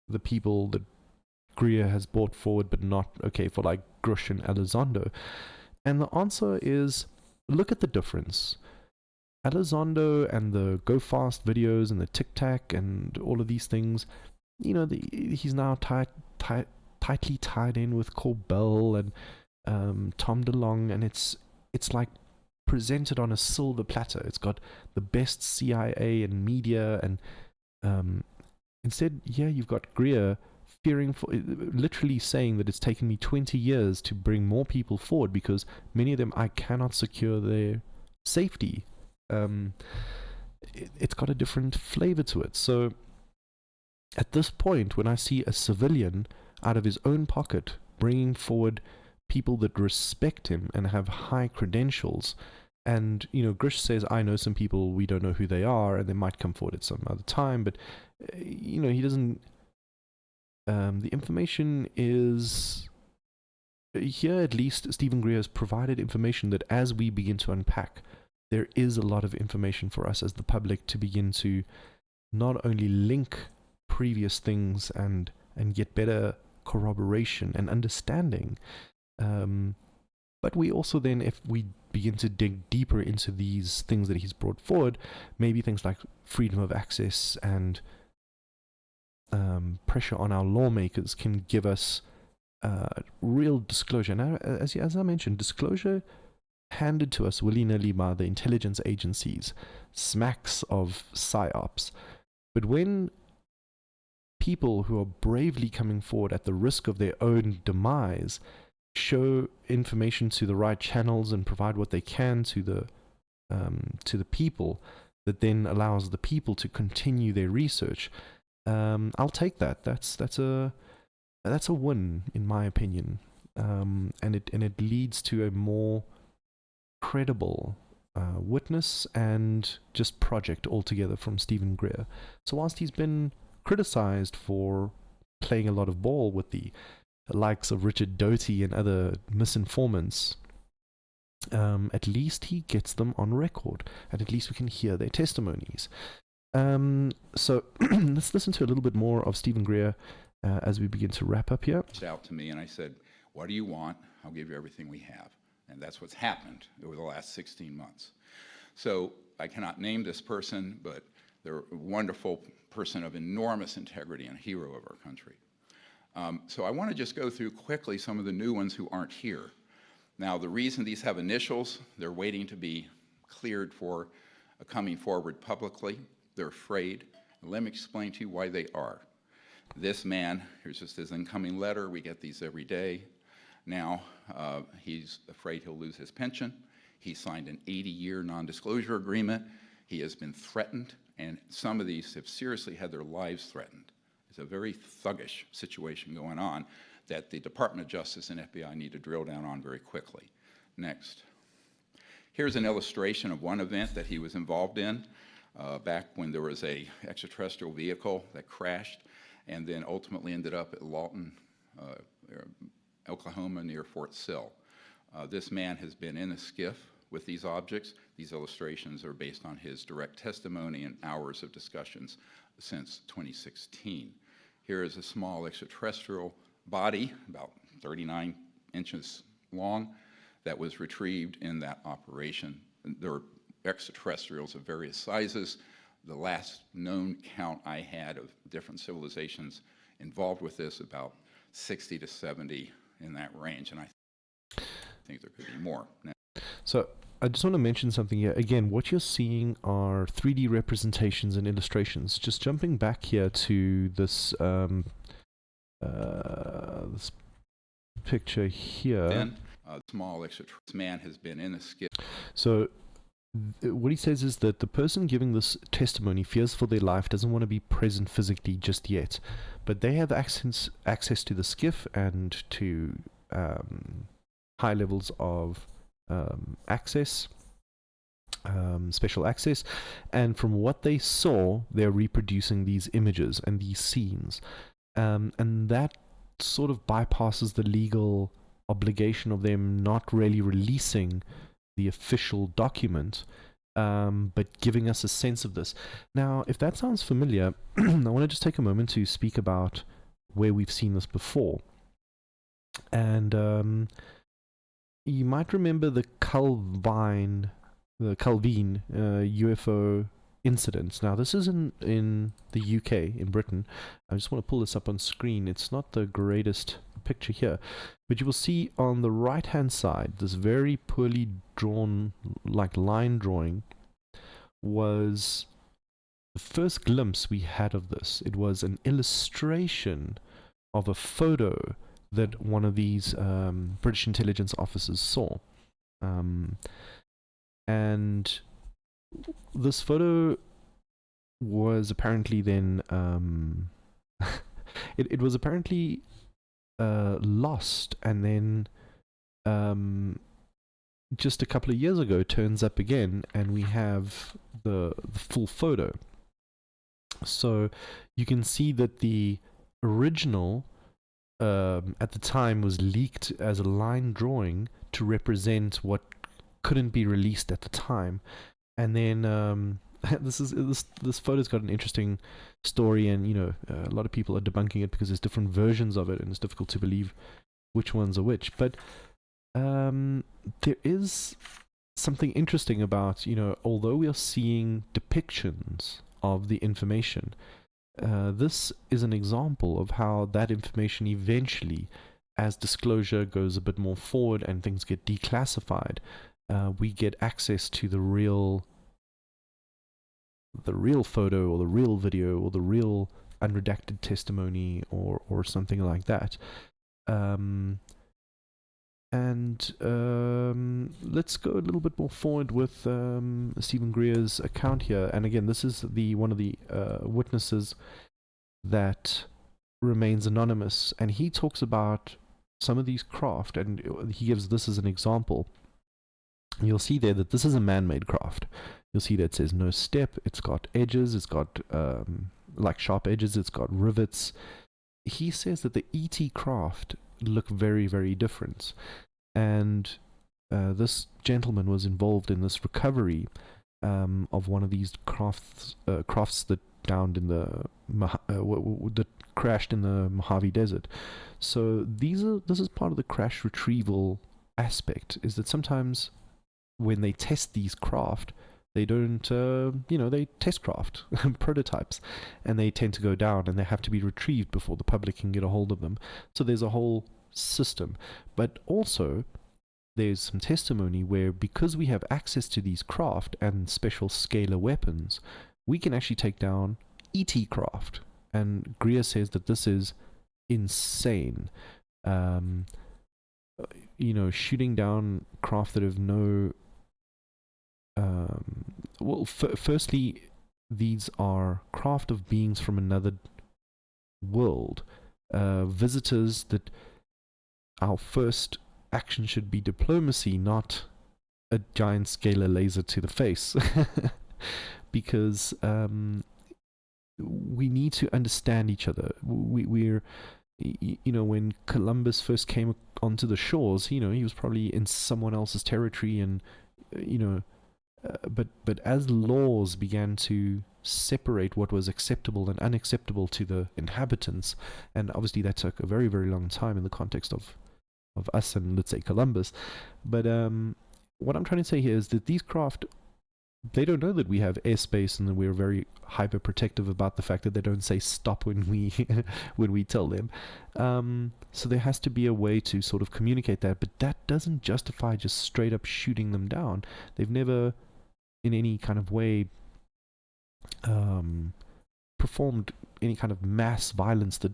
the people that Greer has brought forward, but not okay for like Grush and Elizondo? And the answer is, look at the difference. Elizondo and the Go Fast videos and the Tic Tac and all of these things, he's now tightly tied in with Corbell and Tom DeLonge, and it's like presented on a silver platter. It's got the best CIA and media, and instead, you've got Greer literally saying that it's taken me 20 years to bring more people forward because many of them I cannot secure their safety. It's got a different flavor to it. So at this point, when I see a civilian out of his own pocket bringing forward people that respect him and have high credentials, and Grush says, I know some people, we don't know who they are, and they might come forward at some other time, but he doesn't. The information is here. At least Steven Greer has provided information that, as we begin to unpack, there is a lot of information for us as the public to begin to not only link previous things and get better corroboration and understanding, but we also then, if we begin to dig deeper into these things that he's brought forward, maybe things like freedom of access and pressure on our lawmakers can give us real disclosure. Now, as I mentioned, disclosure handed to us willy-nilly by the intelligence agencies smacks of psyops. But when people who are bravely coming forward at the risk of their own demise show information to the right channels and provide what they can to the people, that then allows the people to continue their research, I'll take that. That's a win, in my opinion, and it leads to a more credible witness and just project altogether from Steven Greer. So whilst he's been criticized for playing a lot of ball with the likes of Richard Doty and other misinformants, at least he gets them on record, and at least we can hear their testimonies. So let's listen to a little bit more of Steven Greer as we begin to wrap up here. Reached out to me and I said, what do you want? I'll give you everything we have. And that's what's happened over the last 16 months. So I cannot name this person, but they're a wonderful person of enormous integrity and a hero of our country. So I want to just go through quickly some of the new ones who aren't here. Now, the reason these have initials, they're waiting to be cleared for coming forward publicly. They're afraid. Let me explain to you why they are. This man, here's just his incoming letter. We get these every day. Now, he's afraid he'll lose his pension. He signed an 80-year non-disclosure agreement. He has been threatened, and some of these have seriously had their lives threatened. It's a very thuggish situation going on that the Department of Justice and FBI need to drill down on very quickly. Next. Here's an illustration of one event that he was involved in back when there was a extraterrestrial vehicle that crashed and then ultimately ended up at Lawton, Oklahoma, near Fort Sill. This man has been in a skiff with these objects. These illustrations are based on his direct testimony and hours of discussions since 2016. Here is a small extraterrestrial body, about 39 inches long, that was retrieved in that operation. There were extraterrestrials of various sizes. The last known count I had of different civilizations involved with this, about 60 to 70 in that range, and I think there could be more. So I just want to mention something here. Again, what you're seeing are 3D representations and illustrations. Just jumping back here to this this picture here. Then, small extraterrestrial man has been in a skiff. So what he says is that the person giving this testimony fears for their life, doesn't want to be present physically just yet, but they have access to the skiff and to high levels of access, special access, and from what they saw, they're reproducing these images and these scenes, and that sort of bypasses the legal obligation of them not really releasing the official document, but giving us a sense of this. Now, if that sounds familiar, I want to just take a moment to speak about where we've seen this before. And you might remember the Calvine UFO incidents. Now, this is in the UK, in Britain. I just want to pull this up on screen. It's not the greatest picture here, but you will see on the right hand side, this very poorly drawn, like line drawing, was the first glimpse we had of this. It was an illustration of a photo that one of these British intelligence officers saw. And this photo was apparently then it was apparently lost, and then just a couple of years ago turns up again, and we have the full photo. So you can see that the original at the time was leaked as a line drawing to represent what couldn't be released at the time, and then this photo's got an interesting story, and a lot of people are debunking it because there's different versions of it, and it's difficult to believe which ones are which. But there is something interesting about, although we are seeing depictions of the information, this is an example of how that information eventually, as disclosure goes a bit more forward and things get declassified, we get access to the real photo, or the real video, or the real unredacted testimony, or something like that. Let's go a little bit more forward with Steven Greer's account here. And again, this is one of the witnesses that remains anonymous, and he talks about some of these craft, and he gives this as an example. You'll see there that this is a man-made craft. You'll see that it says no step. It's got edges. It's got like sharp edges. It's got rivets. He says that the ET craft look very, very different. And this gentleman was involved in this recovery of one of these crafts that downed in that crashed in the Mojave Desert. So this is part of the crash retrieval aspect, is that sometimes when they test these craft, they don't, they test craft prototypes, and they tend to go down, and they have to be retrieved before the public can get a hold of them. So there's a whole system. But also, there's some testimony where, because we have access to these craft and special scalar weapons, we can actually take down ET craft. And Greer says that this is insane. Shooting down craft that have no... firstly, these are craft of beings from another world. Visitors that our first action should be diplomacy, not a giant scalar laser to the face. Because we need to understand each other. We're when Columbus first came onto the shores, he was probably in someone else's territory, and but as laws began to separate what was acceptable and unacceptable to the inhabitants, and obviously that took a very, very long time in the context of us and, let's say, Columbus. But what I'm trying to say here is that these craft, they don't know that we have airspace, and that we're very hyper protective about the fact that they don't say stop when we when we tell them. So there has to be a way to sort of communicate that, but that doesn't justify just straight up shooting them down. They've never in any kind of way performed any kind of mass violence that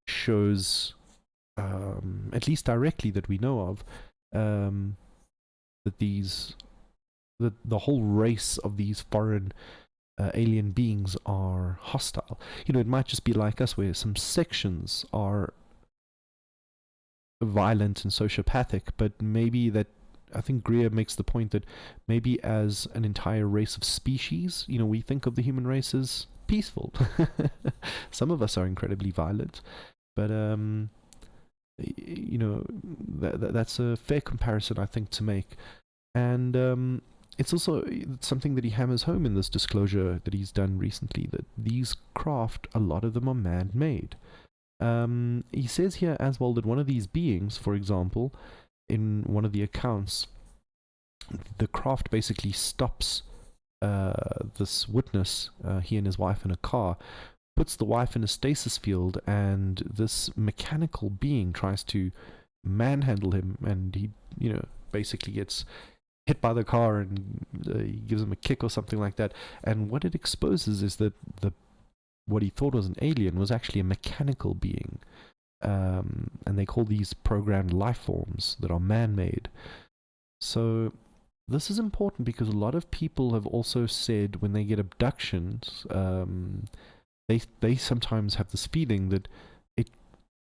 shows, at least directly that we know of, that these the whole race of these foreign alien beings are hostile. It might just be like us, where some sections are violent and sociopathic, but maybe that, I think Greer makes the point that maybe as an entire race of species, we think of the human race as peaceful. Some of us are incredibly violent, but that's a fair comparison, I think, to make. And it's also something that he hammers home in this disclosure that he's done recently, that these craft, a lot of them are man-made. He says here as well that one of these beings, for example, in one of the accounts, the craft basically stops this witness, he and his wife, in a car, puts the wife in a stasis field, and this mechanical being tries to manhandle him, and he, basically gets hit by the car, and he gives him a kick or something like that. And what it exposes is that what he thought was an alien was actually a mechanical being. And they call these programmed life forms that are man-made. So this is important because a lot of people have also said when they get abductions, they sometimes have this feeling that it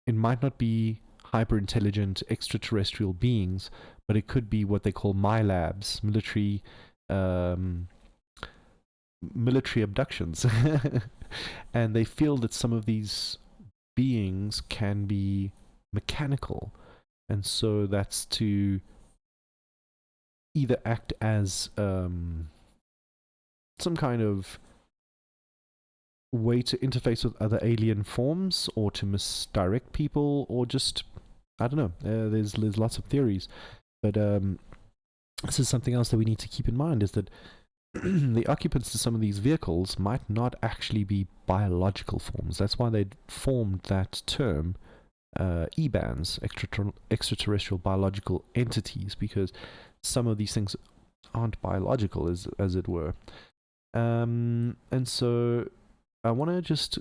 might not be hyper-intelligent extraterrestrial beings, but it could be what they call MILABs, military abductions. And they feel that some of these beings can be mechanical, and so that's to either act as some kind of way to interface with other alien forms, or to misdirect people, or just, I don't know, there's lots of theories, but this is something else that we need to keep in mind, is that the occupants of some of these vehicles might not actually be biological forms. That's why they formed that term, EBANs, extraterrestrial biological entities, because some of these things aren't biological, as it were. And so I want to just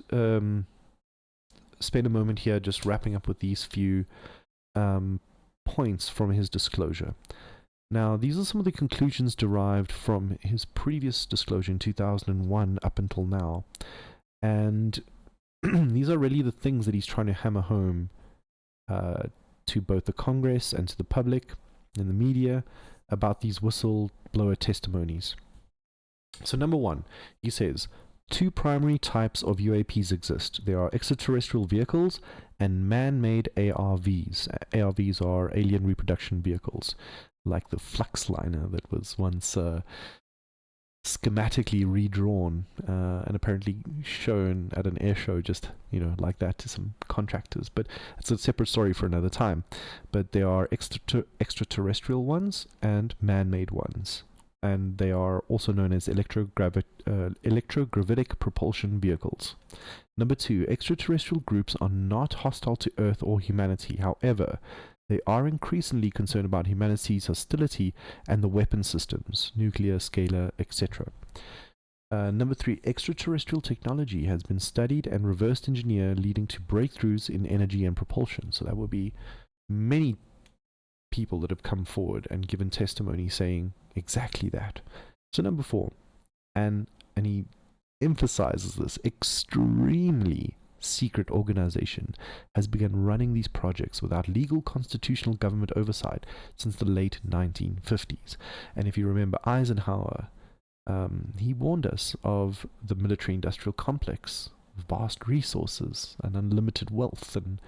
spend a moment here just wrapping up with these few points from his disclosure. Now, these are some of the conclusions derived from his previous disclosure in 2001 up until now. And these are really the things that he's trying to hammer home to both the Congress and to the public and the media about these whistleblower testimonies. So number one, he says, 2 primary types of UAPs exist. There are extraterrestrial vehicles and man-made ARVs. ARVs are alien reproduction vehicles, like the Fluxliner that was once schematically redrawn and apparently shown at an air show, just, like that, to some contractors. But it's a separate story for another time. But there are extraterrestrial ones and man-made ones. And they are also known as electrogravitic propulsion vehicles. Number 2, extraterrestrial groups are not hostile to Earth or humanity. However, they are increasingly concerned about humanity's hostility and the weapon systems, nuclear, scalar, etc. Number 3, extraterrestrial technology has been studied and reverse engineered, leading to breakthroughs in energy and propulsion. So that would be many people that have come forward and given testimony saying exactly that. So number 4, and he emphasizes this, extremely secret organization has begun running these projects without legal constitutional government oversight since the late 1950s. And if you remember Eisenhower, he warned us of the military-industrial complex, vast resources and unlimited wealth, and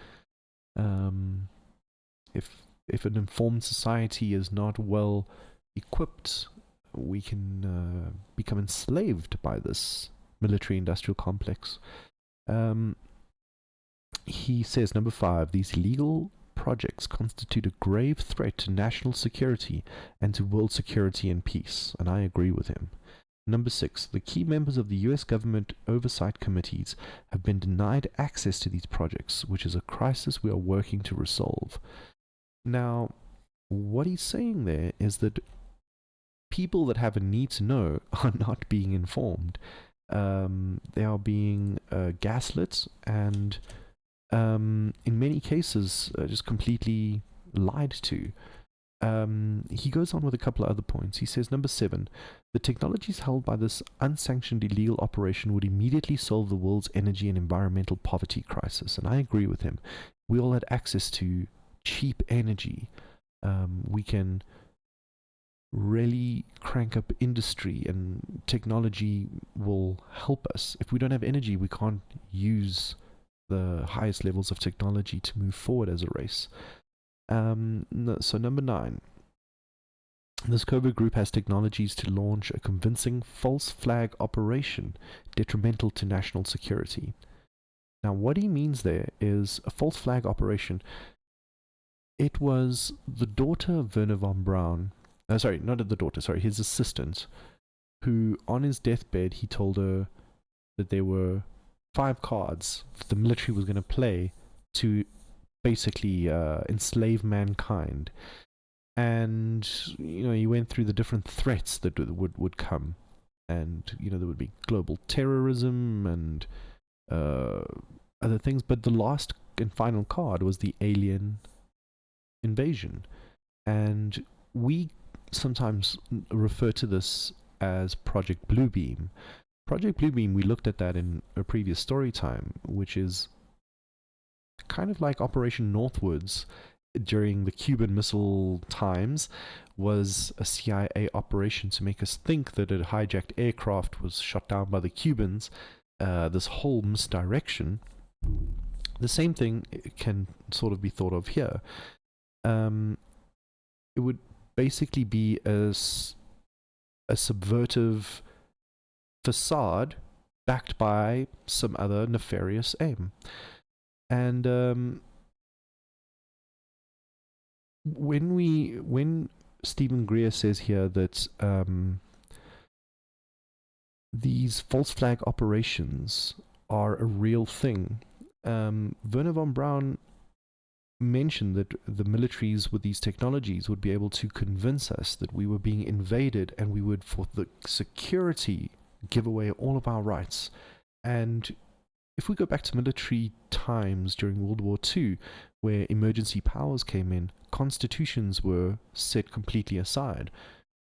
if an informed society is not well equipped, we can become enslaved by this military-industrial complex. He says, number 5, these illegal projects constitute a grave threat to national security and to world security and peace, and I agree with him. Number 6, the key members of the US government oversight committees have been denied access to these projects, which is a crisis we are working to resolve. Now, what he's saying there is that people that have a need to know are not being informed. They are being gaslit and in many cases just completely lied to. he goes on with a couple of other points. He says, number 7, the technologies held by this unsanctioned illegal operation would immediately solve the world's energy and environmental poverty crisis. And I agree with him. We all had access to cheap energy. We can really crank up industry, and technology will help us. If we don't have energy, we can't use the highest levels of technology to move forward as a race. So number 9, this covert group has technologies to launch a convincing false flag operation detrimental to national security. Now, what he means there is a false flag operation. It was the daughter of Werner von Braun, sorry, not the daughter, sorry, his assistant, who on his deathbed, he told her that there were 5 cards that the military was going to play to basically enslave mankind. And, he went through the different threats that would come. And, there would be global terrorism and other things. But the last and final card was the alien invasion. And we sometimes refer to this as Project Bluebeam. Project Bluebeam, we looked at that in a previous StoryTime, which is kind of like Operation Northwoods during the Cuban Missile times, was a CIA operation to make us think that a hijacked aircraft was shot down by the Cubans. This whole misdirection. The same thing can sort of be thought of here. It would basically be a subversive facade backed by some other nefarious aim. And when Steven Greer says here that these false flag operations are a real thing, Werner von Braun mentioned that the militaries with these technologies would be able to convince us that we were being invaded, and we would, for the security, give away all of our rights. And if we go back to military times during World War II, where emergency powers came in, constitutions were set completely aside.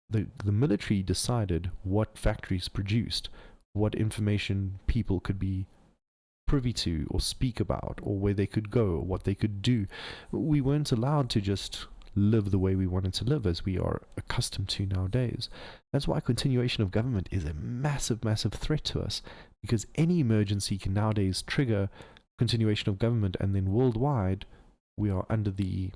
The military decided what factories produced, what information people could be privy to or speak about, or where they could go, or what they could do. We weren't allowed to just live the way we wanted to live, as we are accustomed to nowadays. That's why continuation of government is a massive, massive threat to us, because any emergency can nowadays trigger continuation of government, and then worldwide we are under the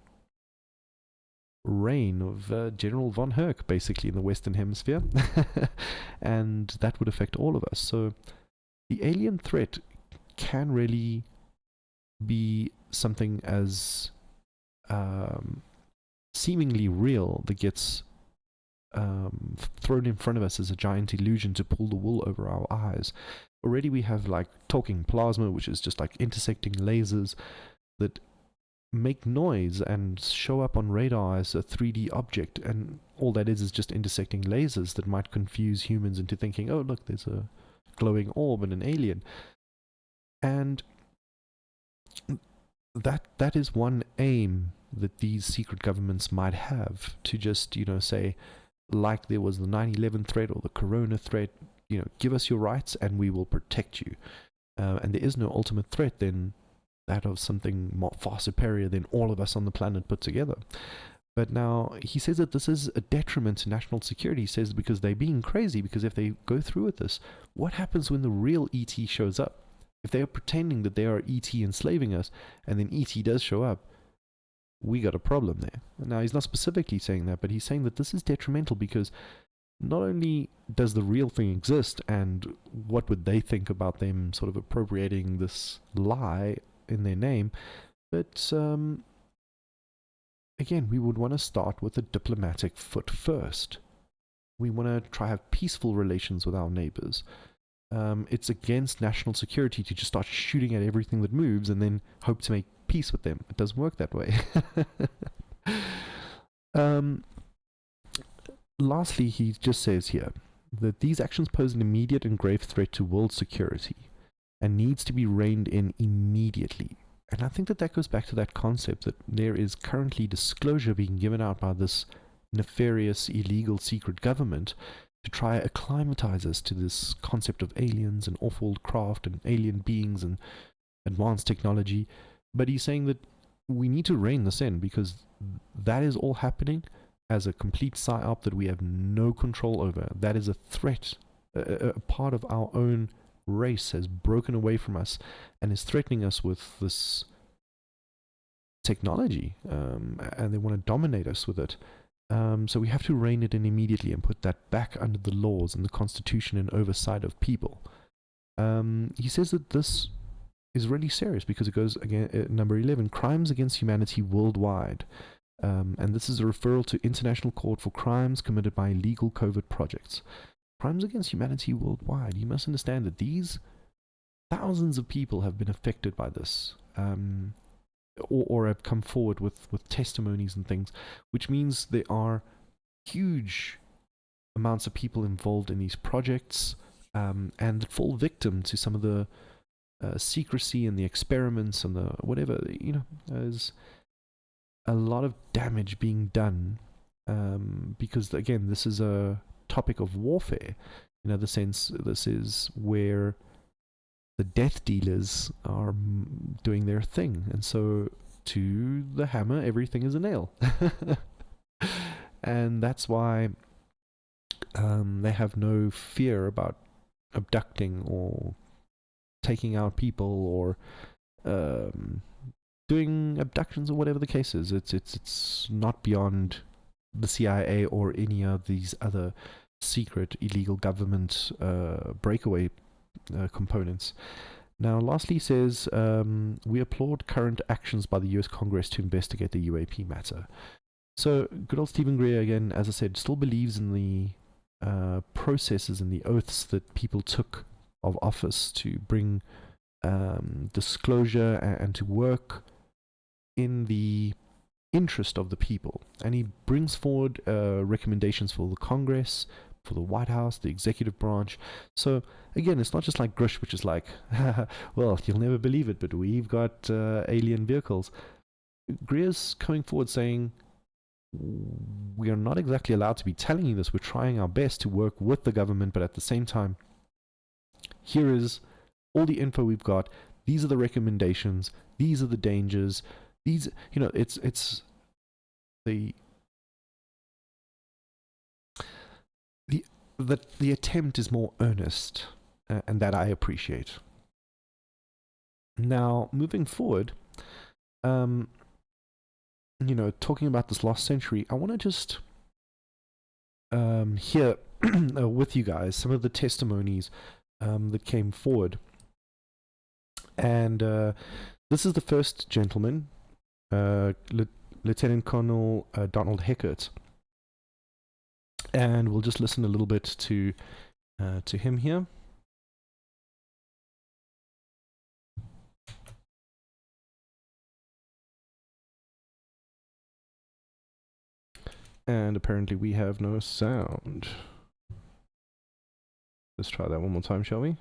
reign of General von Herk, basically, in the Western Hemisphere. And that would affect all of us. So the alien threat can really be something as seemingly real that gets thrown in front of us as a giant illusion to pull the wool over our eyes. Already we have like talking plasma, which is just like intersecting lasers that make noise and show up on radar as a 3D object, and all that is just intersecting lasers that might confuse humans into thinking, oh look, there's a glowing orb and an alien. And that is one aim that these secret governments might have, to just, say, like there was the 9/11 threat or the corona threat, give us your rights and we will protect you. And there is no ultimate threat than that of something more far superior than all of us on the planet put together. But now he says that this is a detriment to national security. He says because they're being crazy, because if they go through with this, what happens when the real ET shows up? If they are pretending that they are ET enslaving us, and then ET does show up, we got a problem there. Now, he's not specifically saying that, but he's saying that this is detrimental because not only does the real thing exist, and what would they think about them sort of appropriating this lie in their name, but again, we would want to start with a diplomatic foot first. We want to try have peaceful relations with our neighbors. It's against national security to just start shooting at everything that moves and then hope to make peace with them. It doesn't work that way. Lastly, he just says here that these actions pose an immediate and grave threat to world security and needs to be reined in immediately. And I think that that goes back to that concept that there is currently disclosure being given out by this nefarious, illegal, secret government to try to acclimatize us to this concept of aliens and off-world craft and alien beings and advanced technology. But he's saying that we need to rein this in because that is all happening as a complete psyop that we have no control over. That is a threat. A part of our own race has broken away from us and is threatening us with this technology, and they want to dominate us with it. So we have to rein it in immediately and put that back under the laws and the constitution and oversight of people. He says that this is really serious because it goes again number 11, crimes against humanity worldwide. And this is a referral to International Court for crimes committed by illegal covert projects. Crimes against humanity worldwide. You must understand that these thousands of people have been affected by this, or have come forward with testimonies and things, which means there are huge amounts of people involved in these projects, and that fall victim to some of the secrecy and the experiments and the whatever. There's a lot of damage being done, because again, this is a topic of warfare. In other sense, this is where the death dealers are doing their thing, and so to the hammer, everything is a nail. And that's why they have no fear about abducting or taking out people or doing abductions or whatever the case is. It's not beyond the CIA or any of these other secret illegal government breakaway components. Now, lastly, he says, we applaud current actions by the US Congress to investigate the UAP matter. So, good old Steven Greer, again, as I said, still believes in the processes and the oaths that people took of office to bring disclosure and to work in the interest of the people. And he brings forward recommendations for the Congress, for the White House, the executive branch. So again, it's not just like Grush, which is like, well, you'll never believe it, but we've got alien vehicles. Greer's coming forward saying, we are not exactly allowed to be telling you this. We're trying our best to work with the government, but at the same time, here is all the info we've got. These are the recommendations. These are the dangers. These, it's the attempt is more earnest, and that I appreciate. Now, moving forward, talking about this last century, I want to just hear with you guys some of the testimonies that came forward. And this is the first gentleman, Lieutenant Colonel Donald Heckert. And we'll just listen a little bit to him here. And apparently we have no sound. Let's try that one more time, shall we?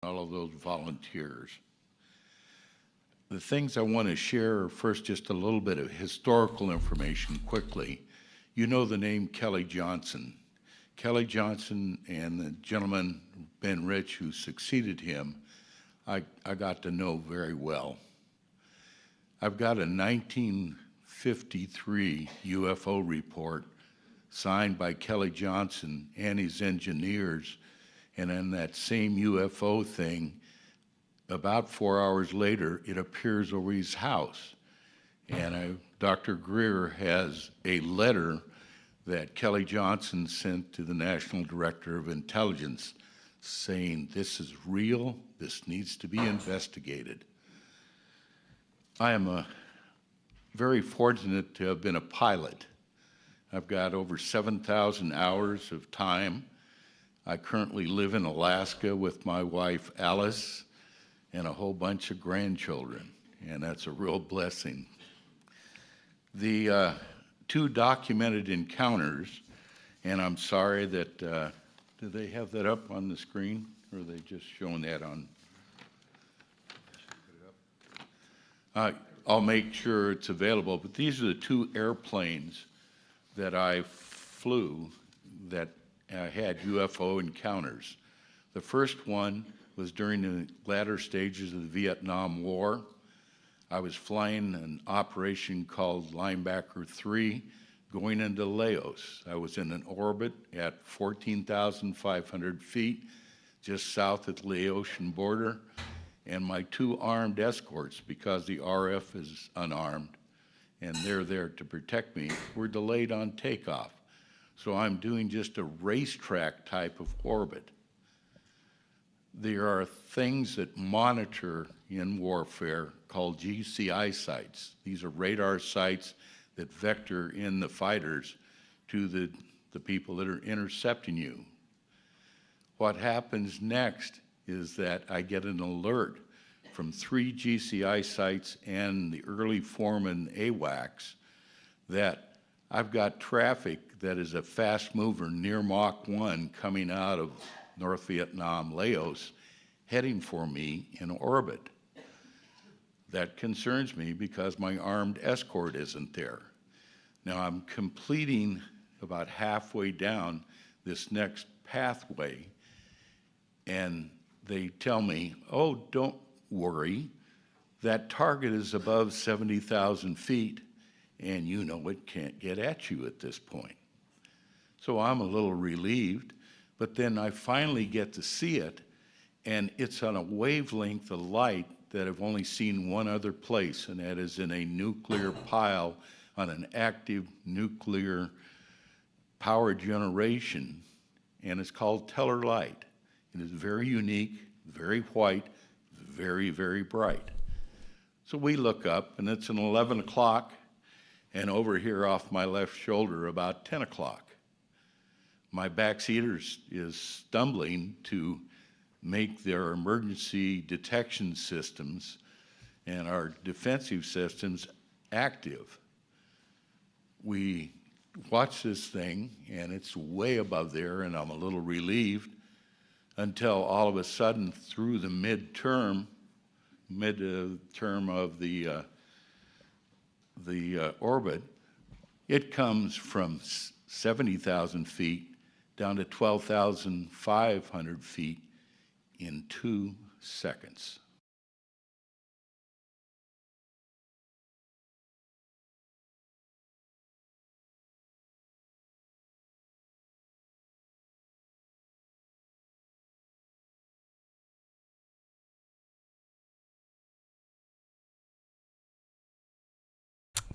All of those volunteers. The things I want to share are first just a little bit of historical information quickly. You know the name Kelly Johnson. Kelly Johnson and the gentleman, Ben Rich, who succeeded him, I got to know very well. I've got a 1953 UFO report signed by Kelly Johnson and his engineers, and in that same UFO thing, about 4 hours later, it appears over his house. And Dr. Greer has a letter that Kelly Johnson sent to the National Director of Intelligence saying, this is real, this needs to be investigated. I am very fortunate to have been a pilot. I've got over 7,000 hours of time. I currently live in Alaska with my wife, Alice, and a whole bunch of grandchildren, and that's a real blessing. The two documented encounters, and I'm sorry that, do they have that up on the screen, or are they just showing that on? I'll make sure it's available, but these are the two airplanes that I flew that had UFO encounters. The first one was during the latter stages of the Vietnam War. I was flying an operation called Linebacker 3 going into Laos. I was in an orbit at 14,500 feet just south of the Laotian border, and my two armed escorts, because the RF is unarmed and they're there to protect me, were delayed on takeoff. So I'm doing just a racetrack type of orbit. There are things that monitor in warfare called GCI sites. These are radar sites that vector in the fighters to the people that are intercepting you. What happens next is that I get an alert from 3 GCI sites and the early foreman AWACS that I've got traffic that is a fast mover near Mach 1 coming out of North Vietnam, Laos, heading for me in orbit. That concerns me because my armed escort isn't there. Now I'm completing about halfway down this next pathway, and they tell me, oh, don't worry, that target is above 70,000 feet, and you know it can't get at you at this point. So I'm a little relieved, but then I finally get to see it, and it's on a wavelength of light that I've only seen one other place, and that is in a nuclear pile on an active nuclear power generation, and it's called Teller light. It is very unique, very white, very, very bright. So we look up, and it's an 11 o'clock, and over here off my left shoulder, about 10 o'clock. My backseater is stumbling to make their emergency detection systems and our defensive systems active. We watch this thing, and it's way above there, and I'm a little relieved, until all of a sudden, through the mid-term of the orbit, it comes from 70,000 feet down to 12,500 feet in 2 seconds.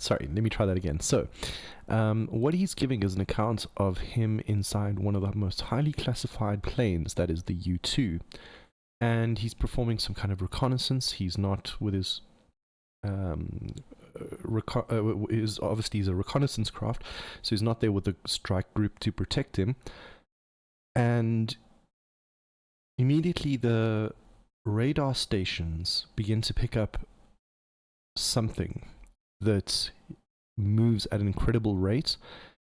Sorry, let me try that again. So, what he's giving is an account of him inside one of the most highly classified planes, that is the U-2. And he's performing some kind of reconnaissance. He's not with his... obviously he's a reconnaissance craft, so he's not there with the strike group to protect him. And immediately the radar stations begin to pick up something that moves at an incredible rate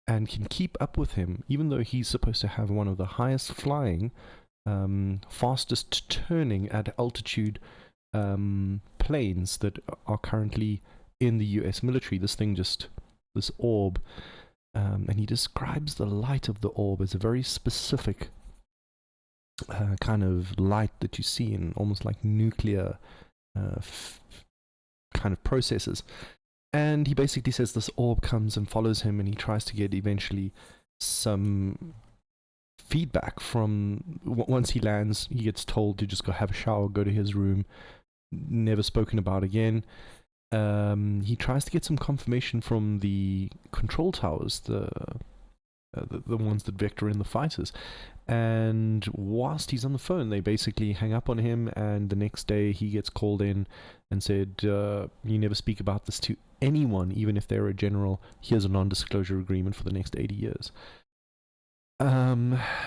and can keep up with him, even though he's supposed to have one of the highest flying, fastest turning at altitude planes that are currently in the US military. This orb, and he describes the light of the orb as a very specific kind of light that you see in almost like nuclear kind of processes. And he basically says this orb comes and follows him, and he tries to get eventually some feedback from... Once he lands, he gets told to just go have a shower, go to his room, never spoken about again. He tries to get some confirmation from the control towers, the ones that vector in the fighters. And whilst he's on the phone, they basically hang up on him, and the next day he gets called in and said, you never speak about this to anyone, even if they're a general. Here's a non-disclosure agreement for the next 80 years.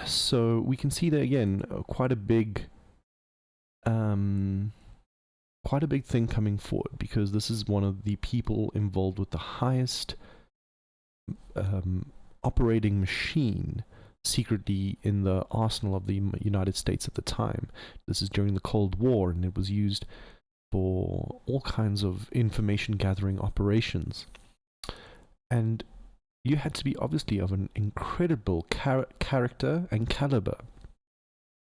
So we can see there again quite a big thing coming forward, because this is one of the people involved with the highest operating machine secretly in the arsenal of the United States at the time. This is during the Cold War, and it was used for all kinds of information gathering operations. And you had to be obviously of an incredible character and caliber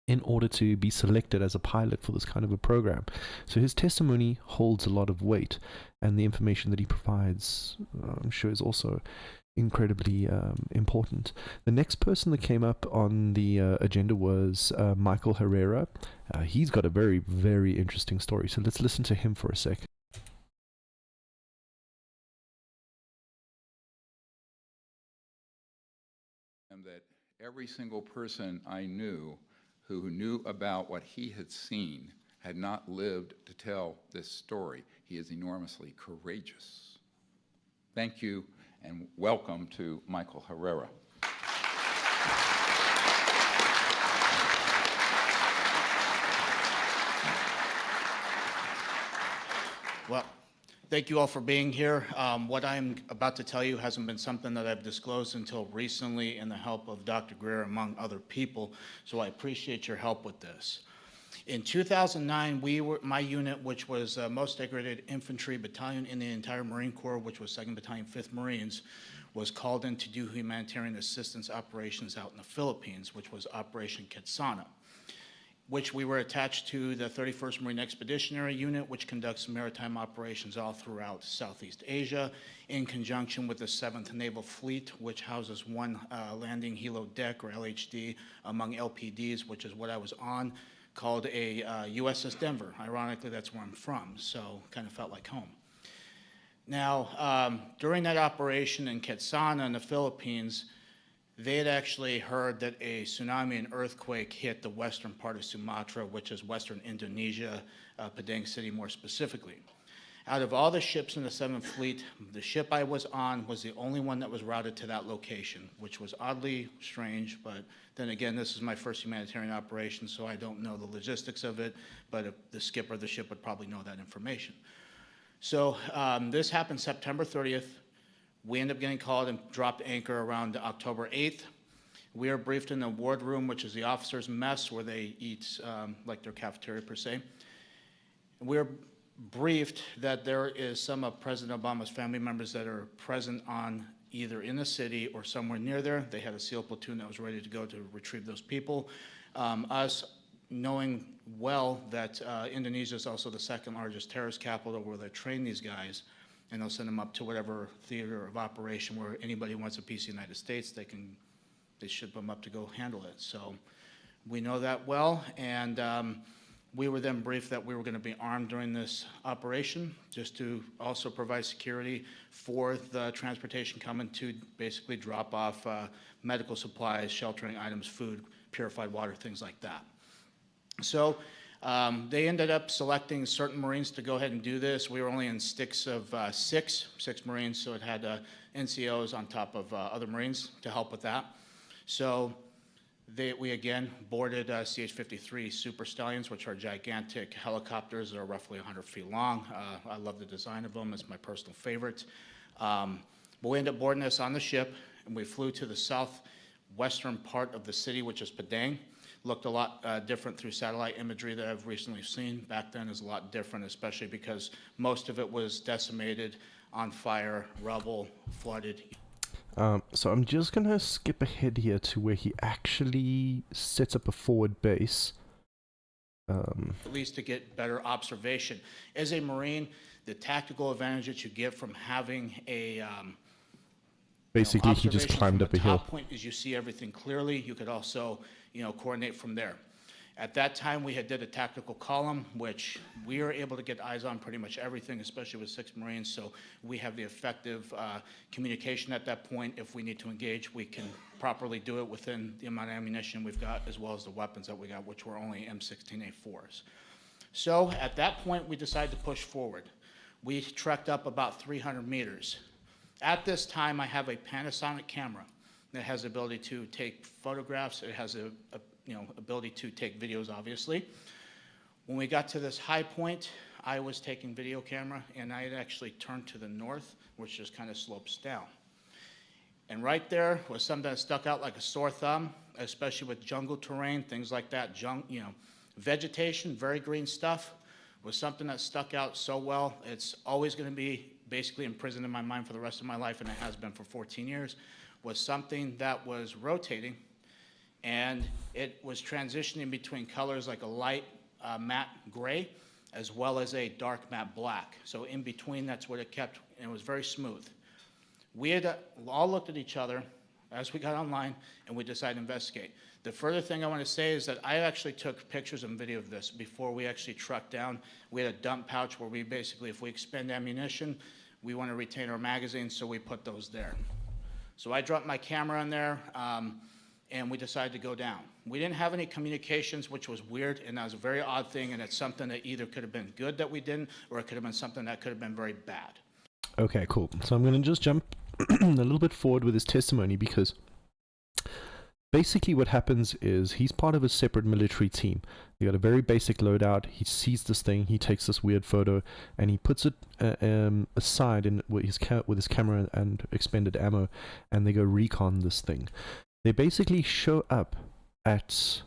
in order to be selected as a pilot for this kind of a program. So his testimony holds a lot of weight, and the information that he provides, I'm sure, is also incredibly important. The next person that came up on the agenda was Michael Herrera. He's got a very, very interesting story, so let's listen to him for a sec. And that every single person I knew who knew about what he had seen had not lived to tell this story. He is enormously courageous. Thank you, and welcome to Michael Herrera. Well, thank you all for being here. What I'm about to tell you hasn't been something that I've disclosed until recently in the help of Dr. Greer, among other people, so I appreciate your help with this. In 2009, my unit, which was most degraded infantry battalion in the entire Marine Corps, which was 2nd Battalion, 5th Marines, was called in to do humanitarian assistance operations out in the Philippines, which was Operation Quetzana, which we were attached to the 31st Marine Expeditionary Unit, which conducts maritime operations all throughout Southeast Asia, in conjunction with the 7th Naval Fleet, which houses one landing helo deck, or LHD, among LPDs, which is what I was on, called a USS Denver. Ironically, that's where I'm from, so kind of felt like home. Now, during that operation in Quetzana in the Philippines, they had actually heard that a tsunami and earthquake hit the western part of Sumatra, which is western Indonesia, Padang City more specifically. Out of all the ships in the 7th Fleet, the ship I was on was the only one that was routed to that location, which was oddly strange, but then again, this is my first humanitarian operation, so I don't know the logistics of it, but if the skipper of the ship would probably know that information. So this happened September 30th. We ended up getting called and dropped anchor around October 8th. We are briefed in the ward room, which is the officers' mess, where they eat like their cafeteria per se. We're briefed that there is some of President Obama's family members that are present on either in the city or somewhere near there. They had a SEAL platoon that was ready to go to retrieve those people. Us knowing well that Indonesia is also the 2nd largest terrorist capital where they train these guys, and they'll send them up to whatever theater of operation where anybody wants a piece of the United States, they ship them up to go handle it. So we know that well, and we were then briefed that we were going to be armed during this operation, just to also provide security for the transportation coming to basically drop off medical supplies, sheltering items, food, purified water, things like that. So they ended up selecting certain Marines to go ahead and do this. We were only in sticks of six Marines, so it had NCOs on top of other Marines to help with that. So we again boarded CH-53 Super Stallions, which are gigantic helicopters that are roughly 100 feet long. I love the design of them. It's my personal favorite. But we ended up boarding this on the ship, and we flew to the southwestern part of the city, which is Padang. Looked a lot different through satellite imagery that I've recently seen. Back then is a lot different, especially because most of it was decimated, on fire, rubble, flooded. So I'm just going to skip ahead here to where he actually sets up a forward base. At least to get better observation. As a Marine, the tactical advantage that you get from having a basically he just climbed up a hill. Top point is you see everything clearly. You could also coordinate from there. At that time, we had did a tactical column, which we are able to get eyes on pretty much everything, especially with 6 Marines, so we have the effective communication at that point. If we need to engage, we can properly do it within the amount of ammunition we've got, as well as the weapons that we got, which were only M16A4s. So at that point, we decided to push forward. We trekked up about 300 meters. At this time, I have a Panasonic camera that has the ability to take photographs. It has a ability to take videos, obviously. When we got to this high point, I was taking video camera, and I had actually turned to the north, which just kind of slopes down. And right there was something that stuck out like a sore thumb, especially with jungle terrain, things like that, vegetation, very green stuff. was something that stuck out so well. It's always going to be basically imprisoned in my mind for the rest of my life, and it has been for 14 years, was something that was rotating, and it was transitioning between colors like a light matte gray as well as a dark matte black. So in between, that's what it kept, and it was very smooth. We had all looked at each other as we got online, and we decided to investigate. The further thing I want to say is that I actually took pictures and video of this before we actually trucked down. We had a dump pouch where we basically, if we expend ammunition, we want to retain our magazines, so we put those there. So I dropped my camera in there, and we decided to go down. We didn't have any communications, which was weird, and that was a very odd thing, and it's something that either could have been good that we didn't, or it could have been something that could have been very bad. Okay, cool. So I'm going to just jump a little bit forward with his testimony, because basically what happens is he's part of a separate military team. They got a very basic loadout. He sees this thing, he takes this weird photo, and he puts it aside with his camera and expended ammo, and they go recon this thing. They basically show up at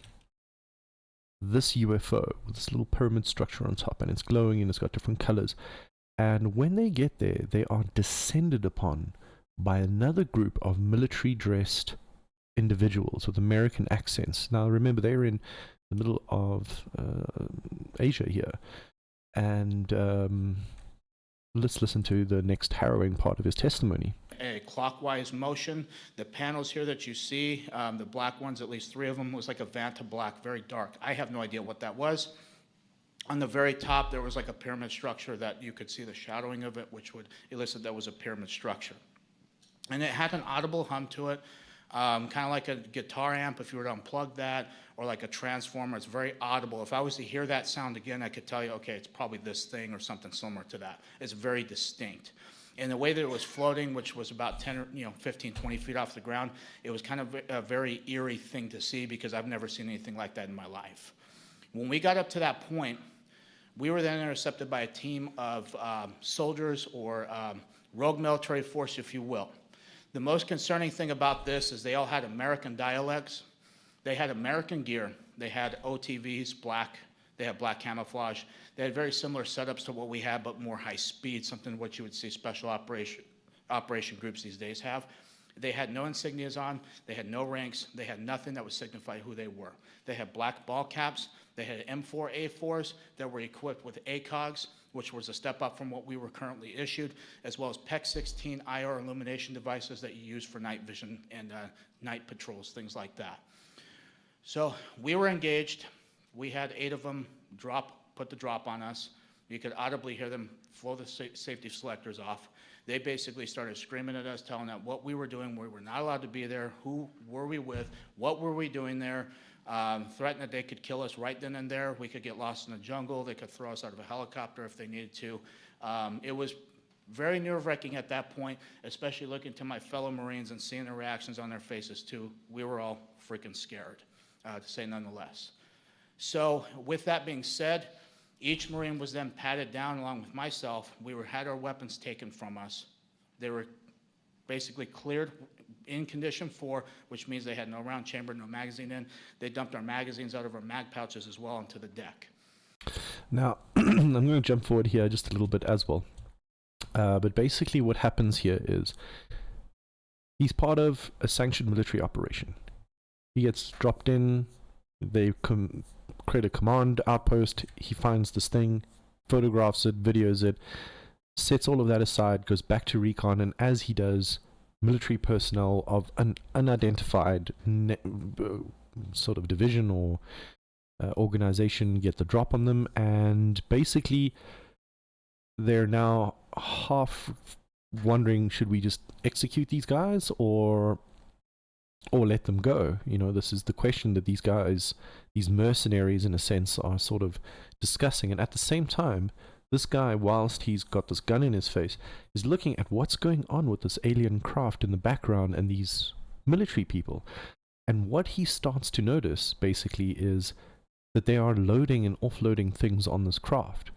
this UFO with this little pyramid structure on top, and it's glowing and it's got different colors. And when they get there, they are descended upon by another group of military dressed individuals with American accents. Now remember, they're in the middle of Asia here, and let's listen to the next harrowing part of his testimony. A clockwise motion. The panels here that you see, the black ones, at least 3 of them, was like a Vanta black, very dark. I have no idea what that was. On the very top, there was like a pyramid structure that you could see the shadowing of it, which would elicit that was a pyramid structure. And it had an audible hum to it, kind of like a guitar amp if you were to unplug that, or like a transformer. It's very audible. If I was to hear that sound again, I could tell you, okay, it's probably this thing or something similar to that. It's very distinct. And the way that it was floating, which was about 10 or 15, 20 feet off the ground, it was kind of a very eerie thing to see, because I've never seen anything like that in my life. When we got up to that point, we were then intercepted by a team of soldiers, or rogue military force, if you will. The most concerning thing about this is they all had American dialects. They had American gear. They had OTVs, black. They had black camouflage. They had very similar setups to what we have, but more high speed, something what you would see special operation groups these days have. They had no insignias on. They had no ranks. They had nothing that would signify who they were. They had black ball caps. They had M4A4s that were equipped with ACOGs, which was a step up from what we were currently issued, as well as PEC-16 IR illumination devices that you use for night vision and night patrols, things like that. So we were engaged. We had 8 of them put the drop on us. You could audibly hear them blow the safety selectors off. They basically started screaming at us, telling us what we were doing. We were not allowed to be there. Who were we with? What were we doing there? Threatened that they could kill us right then and there. We could get lost in the jungle. They could throw us out of a helicopter if they needed to. It was very nerve-wracking at that point, especially looking to my fellow Marines and seeing the reactions on their faces too. We were all freaking scared, to say none the less. So with that being said, each Marine was then patted down along with myself. We had our weapons taken from us. They were basically cleared in condition 4, which means they had no round chamber, no magazine in. They dumped our magazines out of our mag pouches as well into the deck. Now, I'm going to jump forward here just a little bit as well. But basically what happens here is he's part of a sanctioned military operation. He gets dropped in. They create a command outpost. He finds this thing, photographs it, videos it, sets all of that aside, goes back to recon, and as he does, military personnel of an unidentified sort of division or organization get the drop on them, and basically they're now half wondering, should we just execute these guys or let them go? You know, this is the question that these guys, these mercenaries in a sense, are sort of discussing. And at the same time, this guy, whilst he's got this gun in his face, is looking at what's going on with this alien craft in the background and these military people. And what he starts to notice, basically, is that they are loading and offloading things on this craft.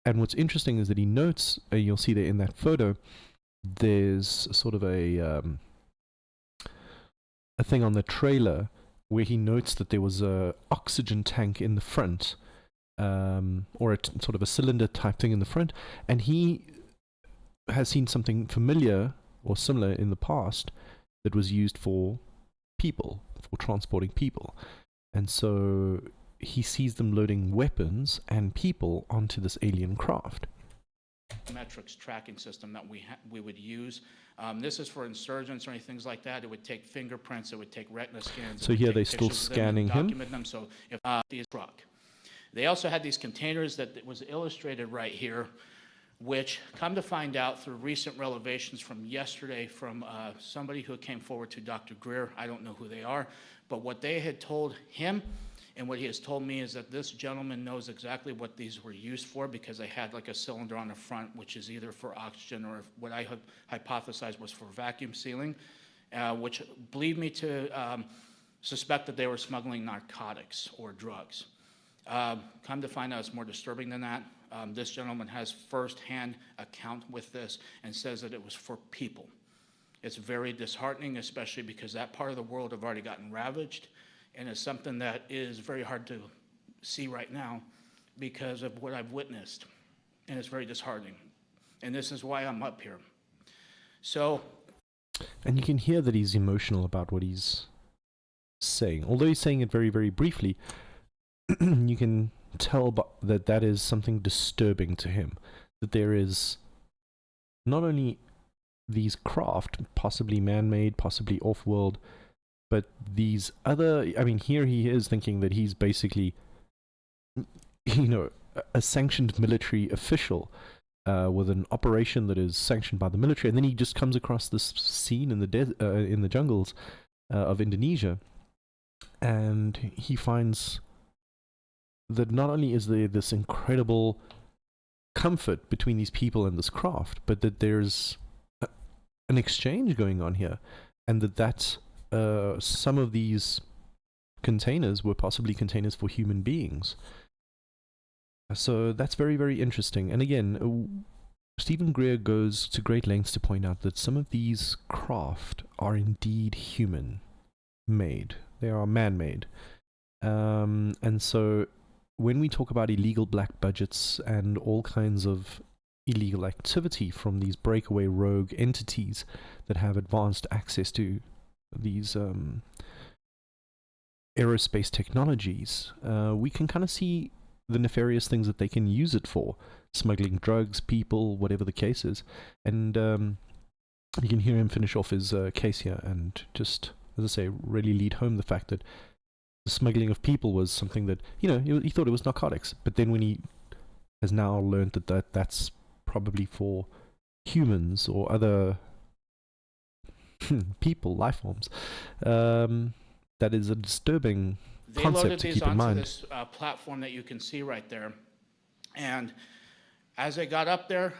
And what's interesting is that he notes, you'll see there in that photo, there's sort of a thing on the trailer where he notes that there was a oxygen tank in the front, or sort of a cylinder type thing in the front, and he has seen something familiar or similar in the past that was used for people, for transporting people. And so he sees them loading weapons and people onto this alien craft. Metrics tracking system that we would use. This is for insurgents or any things like that. It would take fingerprints, it would take retina scans. So here they're still scanning him. Document them. So if the truck. They also had these containers that was illustrated right here, which come to find out through recent revelations from yesterday from somebody who came forward to Dr. Greer. I don't know who they are, but what they had told him and what he has told me is that this gentleman knows exactly what these were used for, because they had like a cylinder on the front, which is either for oxygen or what I hypothesized was for vacuum sealing, which lead me to suspect that they were smuggling narcotics or drugs. Come to find out it's more disturbing than that. This gentleman has first-hand account with this and says that it was for people. It's very disheartening, especially because that part of the world have already gotten ravaged, and it's something that is very hard to see right now because of what I've witnessed, and it's very disheartening. And this is why I'm up here. So. And you can hear that he's emotional about what he's saying. Although he's saying it very, very briefly, you can tell that that is something disturbing to him. That there is not only these craft, possibly man-made, possibly off-world, but these other, I mean, here he is thinking that he's basically, you know, a sanctioned military official with an operation that is sanctioned by the military, and then he just comes across this scene in the jungles of Indonesia, and he finds that not only is there this incredible comfort between these people and this craft, but that there's an exchange going on here, and that some of these containers were possibly containers for human beings. So that's very, very interesting. And again, Steven Greer goes to great lengths to point out that some of these craft are indeed human-made. They are man-made. And so when we talk about illegal black budgets and all kinds of illegal activity from these breakaway rogue entities that have advanced access to these aerospace technologies, we can kind of see the nefarious things that they can use it for, smuggling drugs, people, whatever the case is. And you can hear him finish off his case here and just, as I say, really lead home the fact that the smuggling of people was something that, you know, he thought it was narcotics, but then when he has now learned that that's probably for humans or other people, life forms, that is a disturbing concept to keep in mind. They loaded these onto this platform that you can see right there, and as I got up there,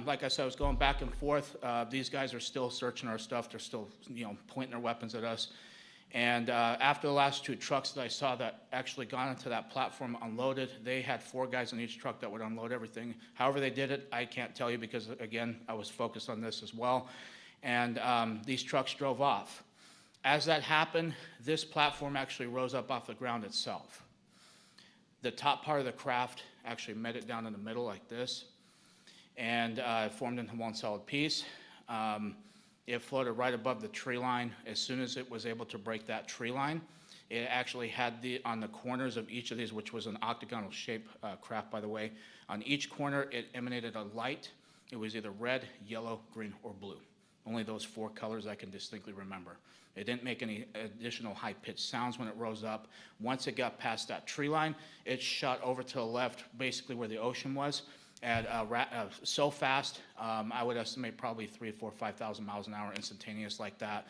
like I said, I was going back and forth. These guys are still searching our stuff. They're still, you know, pointing their weapons at us. And after the last two trucks that I saw that actually got into that platform unloaded, they had 4 guys in each truck that would unload everything. However they did it, I can't tell you because, again, I was focused on this as well. And these trucks drove off. As that happened, this platform actually rose up off the ground itself. The top part of the craft actually met it down in the middle like this, and it formed into one solid piece. It floated right above the tree line. As soon as it was able to break that tree line, it actually had on the corners of each of these, which was an octagonal shape craft, by the way, on each corner it emanated a light. It was either red, yellow, green, or blue. Only those 4 colors I can distinctly remember. It didn't make any additional high-pitched sounds when it rose up. Once it got past that tree line, it shot over to the left, basically where the ocean was, at so fast, I would estimate probably 3,000, 4,000, 5,000 miles an hour instantaneous like that.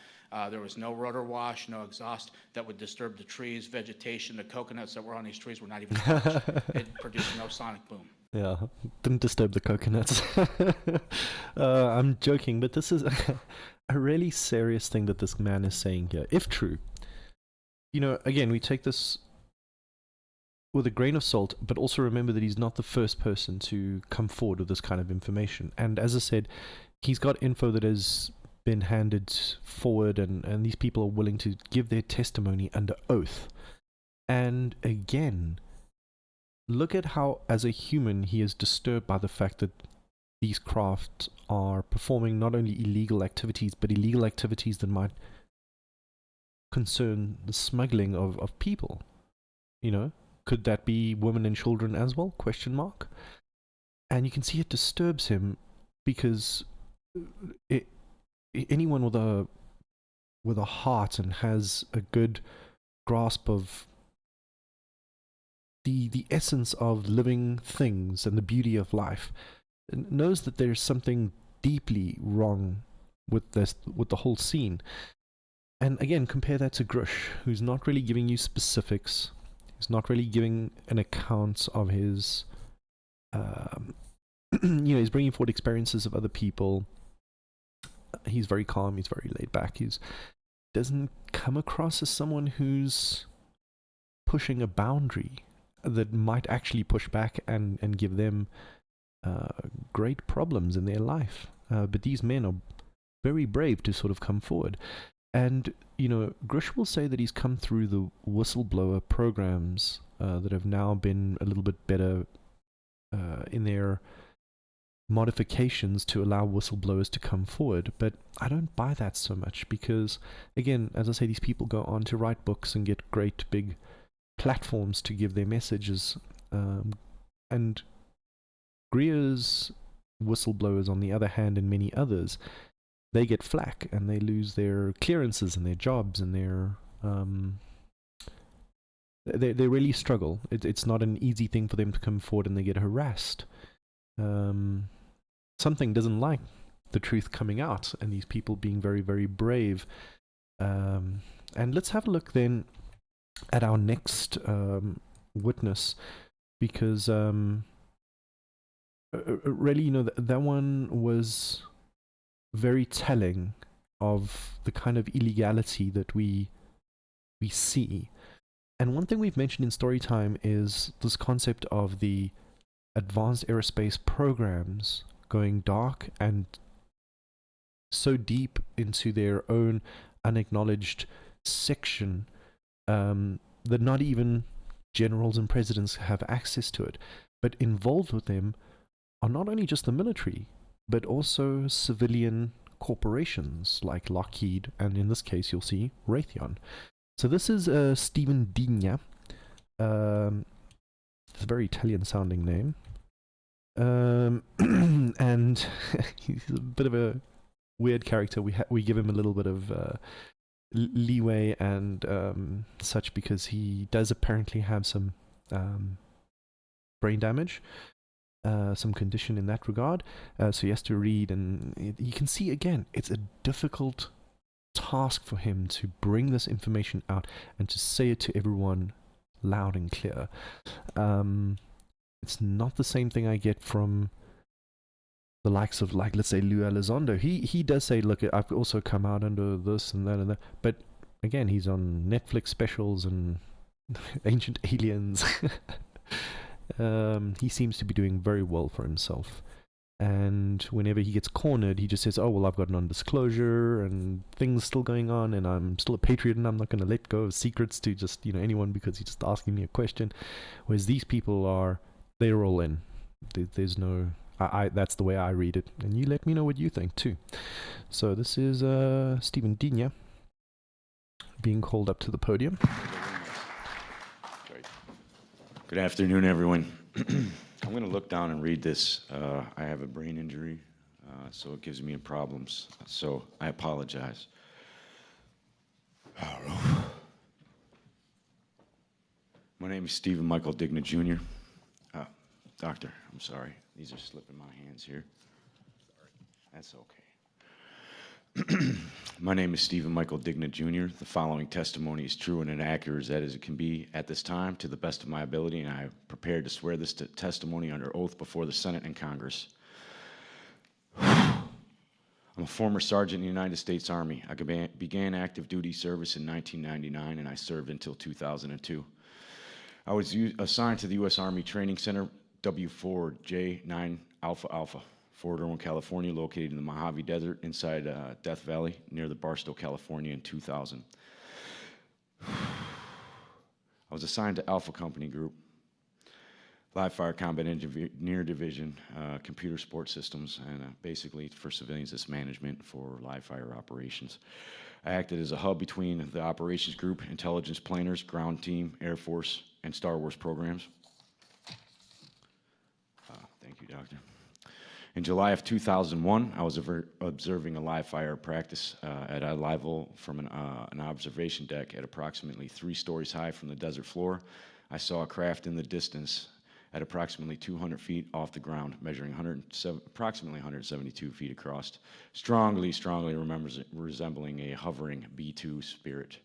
There was no rotor wash, no exhaust that would disturb the trees, vegetation. The coconuts that were on these trees were not even touched. It produced no sonic boom. Yeah, didn't disturb the coconuts. I'm joking, but this is a really serious thing that this man is saying here, if true. You know, again, we take this with a grain of salt, but also remember that he's not the first person to come forward with this kind of information. And as I said, he's got info that has been handed forward, and these people are willing to give their testimony under oath. And again, look at how, as a human, he is disturbed by the fact that these crafts are performing not only illegal activities, but illegal activities that might concern the smuggling of people. You know, could that be women and children as well? Question mark. And you can see it disturbs him because anyone with a heart and has a good grasp of the essence of living things and the beauty of life knows that there's something deeply wrong with the whole scene. And again, compare that to Grush, who's not really giving you specifics. He's not really giving an account of his, he's bringing forward experiences of other people. He's very calm. He's very laid back. He doesn't come across as someone who's pushing a boundary that might actually push back and give them great problems in their life. But these men are very brave to sort of come forward. And, Grush will say that he's come through the whistleblower programs that have now been a little bit better in their modifications to allow whistleblowers to come forward. But I don't buy that so much because, again, as I say, these people go on to write books and get great big platforms to give their messages. And Greer's whistleblowers, on the other hand, and many others, they get flack and they lose their clearances and their jobs and they really struggle. It's not an easy thing for them to come forward, and they get harassed. Something doesn't like the truth coming out, and these people being very, very brave. And let's have a look then at our next witness, because really, that one was very telling of the kind of illegality that we see. And one thing we've mentioned in Storytime is this concept of the advanced aerospace programs going dark and so deep into their own unacknowledged section that not even generals and presidents have access to it. But involved with them are not only just the military, but also civilian corporations like Lockheed, and in this case you'll see Raytheon. So this is Steven Greer. It's a very Italian sounding name. And he's a bit of a weird character. We give him a little bit of leeway and such, because he does apparently have some brain damage, some condition in that regard. So he has to read, and you can see again, it's a difficult task for him to bring this information out and to say it to everyone loud and clear. It's not the same thing I get from the likes of, like, let's say, Lou Elizondo. He does say, look, I've also come out under this and that and that. But again, he's on Netflix specials and Ancient Aliens. He seems to be doing very well for himself. And whenever he gets cornered, he just says, oh, well, I've got non-disclosure and things still going on, and I'm still a patriot, and I'm not going to let go of secrets to just, anyone because he's just asking me a question. Whereas these people they're all in. There's no... that's the way I read it, and you let me know what you think too. So this is Steven Greer being called up to the podium. Good afternoon, everyone. I'm going to look down and read this. I have a brain injury, so it gives me problems. So I apologize. My name is Stephen Michael Greer, Jr. Doctor, I'm sorry. These are slipping my hands here. That's okay. My name is Stephen Michael Greer, Jr. The following testimony is true and inaccurate as it can be at this time, to the best of my ability, and I am prepared to swear this testimony under oath before the Senate and Congress. I'm a former sergeant in the United States Army. I began active duty service in 1999, and I served until 2002. I was assigned to the U.S. Army Training Center, W4J9 Alpha Alpha, Fort Irwin, California, located in the Mojave Desert inside Death Valley near the Barstow, California in 2000. I was assigned to Alpha Company Group. live fire combat engineer division, computer support systems, and basically for civilians, it's management for live fire operations. I acted as a hub between the operations group, intelligence planners, ground team, Air Force, and Star Wars programs. Thank you, Doctor. In July of 2001, I was observing a live fire practice at a level from an observation deck at approximately 3 stories high from the desert floor. I saw a craft in the distance at approximately 200 feet off the ground, measuring approximately 172 feet across, strongly resembling a hovering B-2 Spirit.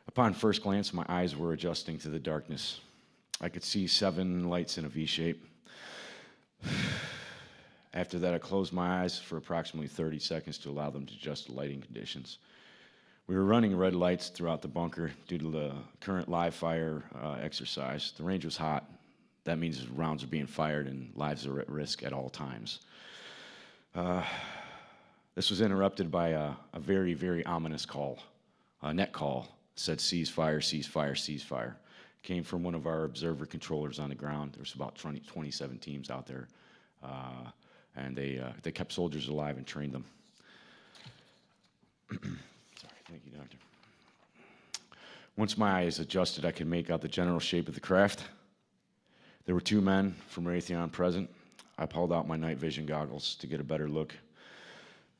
Upon first glance, my eyes were adjusting to the darkness. I could see 7 lights in a V shape. After that, I closed my eyes for approximately 30 seconds to allow them to adjust to lighting conditions. We were running red lights throughout the bunker due to the current live fire exercise. The range was hot. That means rounds are being fired and lives are at risk at all times. This was interrupted by a very, very ominous call, a net call. It said, ceasefire, ceasefire, ceasefire. It came from one of our observer controllers on the ground. There was about 27 teams out there. And they kept soldiers alive and trained them. Sorry, thank you, Doctor. Once my eyes adjusted, I could make out the general shape of the craft. There were 2 men from Raytheon present. I pulled out my night vision goggles to get a better look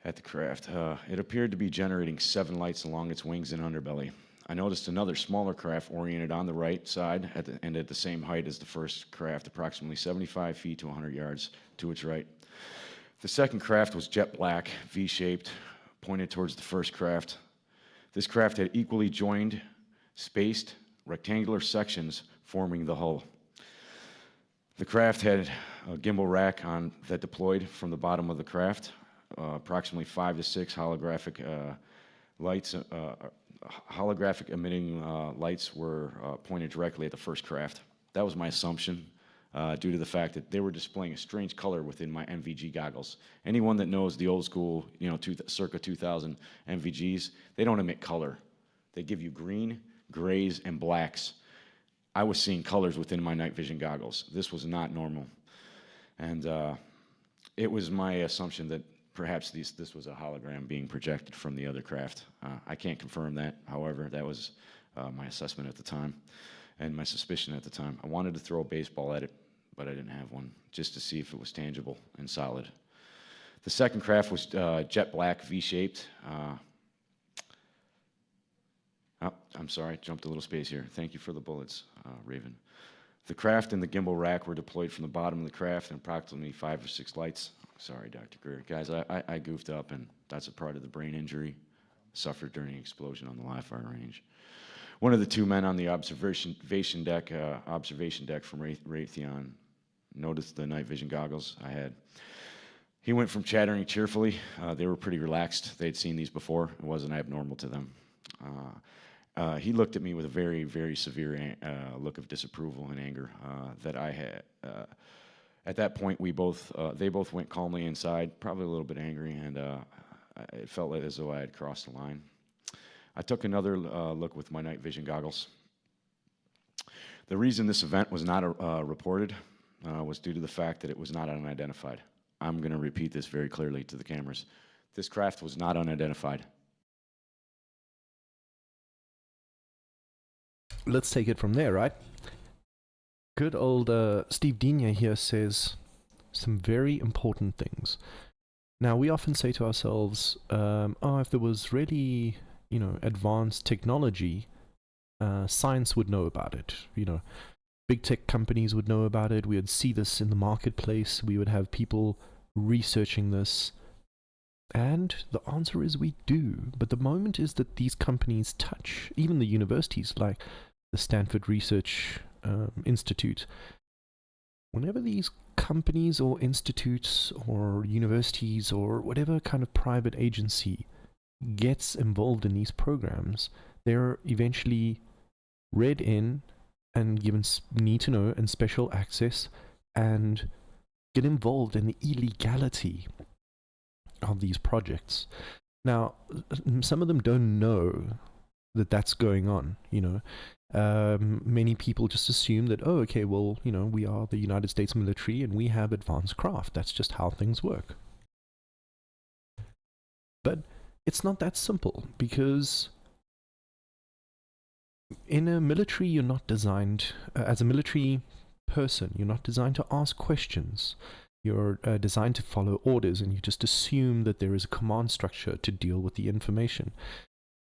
at the craft. It appeared to be generating 7 lights along its wings and underbelly. I noticed another smaller craft oriented on the right side and at the same height as the first craft, approximately 75 feet to 100 yards to its right. The second craft was jet black, V-shaped, pointed towards the first craft. This craft had equally joined, spaced, rectangular sections forming the hull. The craft had a gimbal rack that deployed from the bottom of the craft. Approximately 5 to 6 holographic lights, holographic emitting lights were pointed directly at the first craft. That was my assumption. Due to the fact that they were displaying a strange color within my NVG goggles. Anyone that knows the old school, circa 2000 NVGs, they don't emit color. They give you green, grays, and blacks. I was seeing colors within my night vision goggles. This was not normal. And it was my assumption that perhaps this was a hologram being projected from the other craft. I can't confirm that. However, that was my assessment at the time and my suspicion at the time. I wanted to throw a baseball at it, but I didn't have one, just to see if it was tangible and solid. The second craft was jet black, V-shaped. Oh, I'm sorry, jumped a little space here. Thank you for the bullets, Raven. The craft and the gimbal rack were deployed from the bottom of the craft and approximately 5 or 6 lights. Sorry, Dr. Greer. Guys, I goofed up, and that's a part of the brain injury suffered during an explosion on the live fire range. One of the 2 men on the observation deck from Raytheon noticed the night vision goggles I had. He went from chattering cheerfully. They were pretty relaxed. They'd seen these before. It wasn't abnormal to them. He looked at me with a very, very severe look of disapproval and anger that I had. At that point, they both went calmly inside, probably a little bit angry, and it felt as though I had crossed the line. I took another look with my night vision goggles. The reason this event was not reported was due to the fact that it was not unidentified. I'm going to repeat this very clearly to the cameras. This craft was not unidentified. Let's take it from there, right? Good old Steve Digne here says some very important things. Now, we often say to ourselves, if there was really, advanced technology, science would know about it. Big tech companies would know about it. We would see this in the marketplace. We would have people researching this. And the answer is we do. But the moment is that these companies touch, even the universities like the Stanford Research Institute, whenever these companies or institutes or universities or whatever kind of private agency gets involved in these programs, they're eventually read in and given need to know and special access and get involved in the illegality of these projects. Now, some of them don't know that that's going on, you know. Many people just assume that, oh, okay, well, you know, we are the United States military and we have advanced craft. That's just how things work. But it's not that simple, because in a military, you're not designed, as a military person, you're not designed to ask questions. You're designed to follow orders, and you just assume that there is a command structure to deal with the information.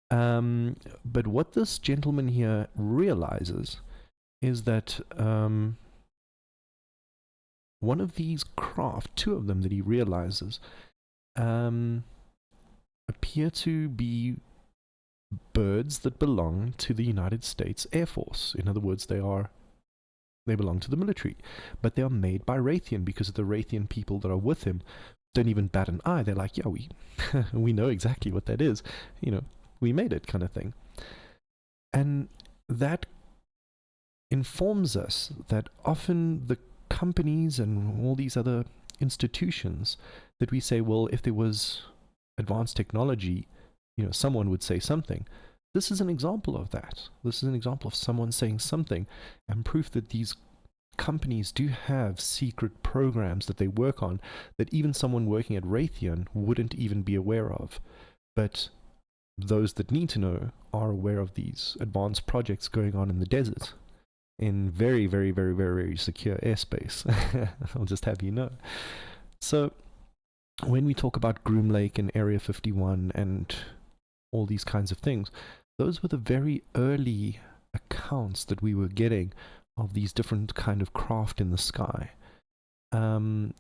But what this gentleman here realizes is that one of these craft, two of them that he realizes, appear to be birds that belong to the United States Air Force. In other words, they belong to the military, but they are made by Raytheon, because the Raytheon people that are with him don't even bat an eye. They're like, yeah, we know exactly what that is. You know, we made it, kind of thing. And that informs us that often the companies and all these other institutions that we say, well, if there was advanced technology, you know, someone would say something. This is an example of that. This is an example of someone saying something, and proof that these companies do have secret programs that they work on that even someone working at Raytheon wouldn't even be aware of. But those that need to know are aware of these advanced projects going on in the desert, in very, very, very, very, very secure airspace. I'll just have you know. So when we talk about Groom Lake and Area 51 and all these kinds of things, those were the very early accounts that we were getting of these different kind of craft in the sky. And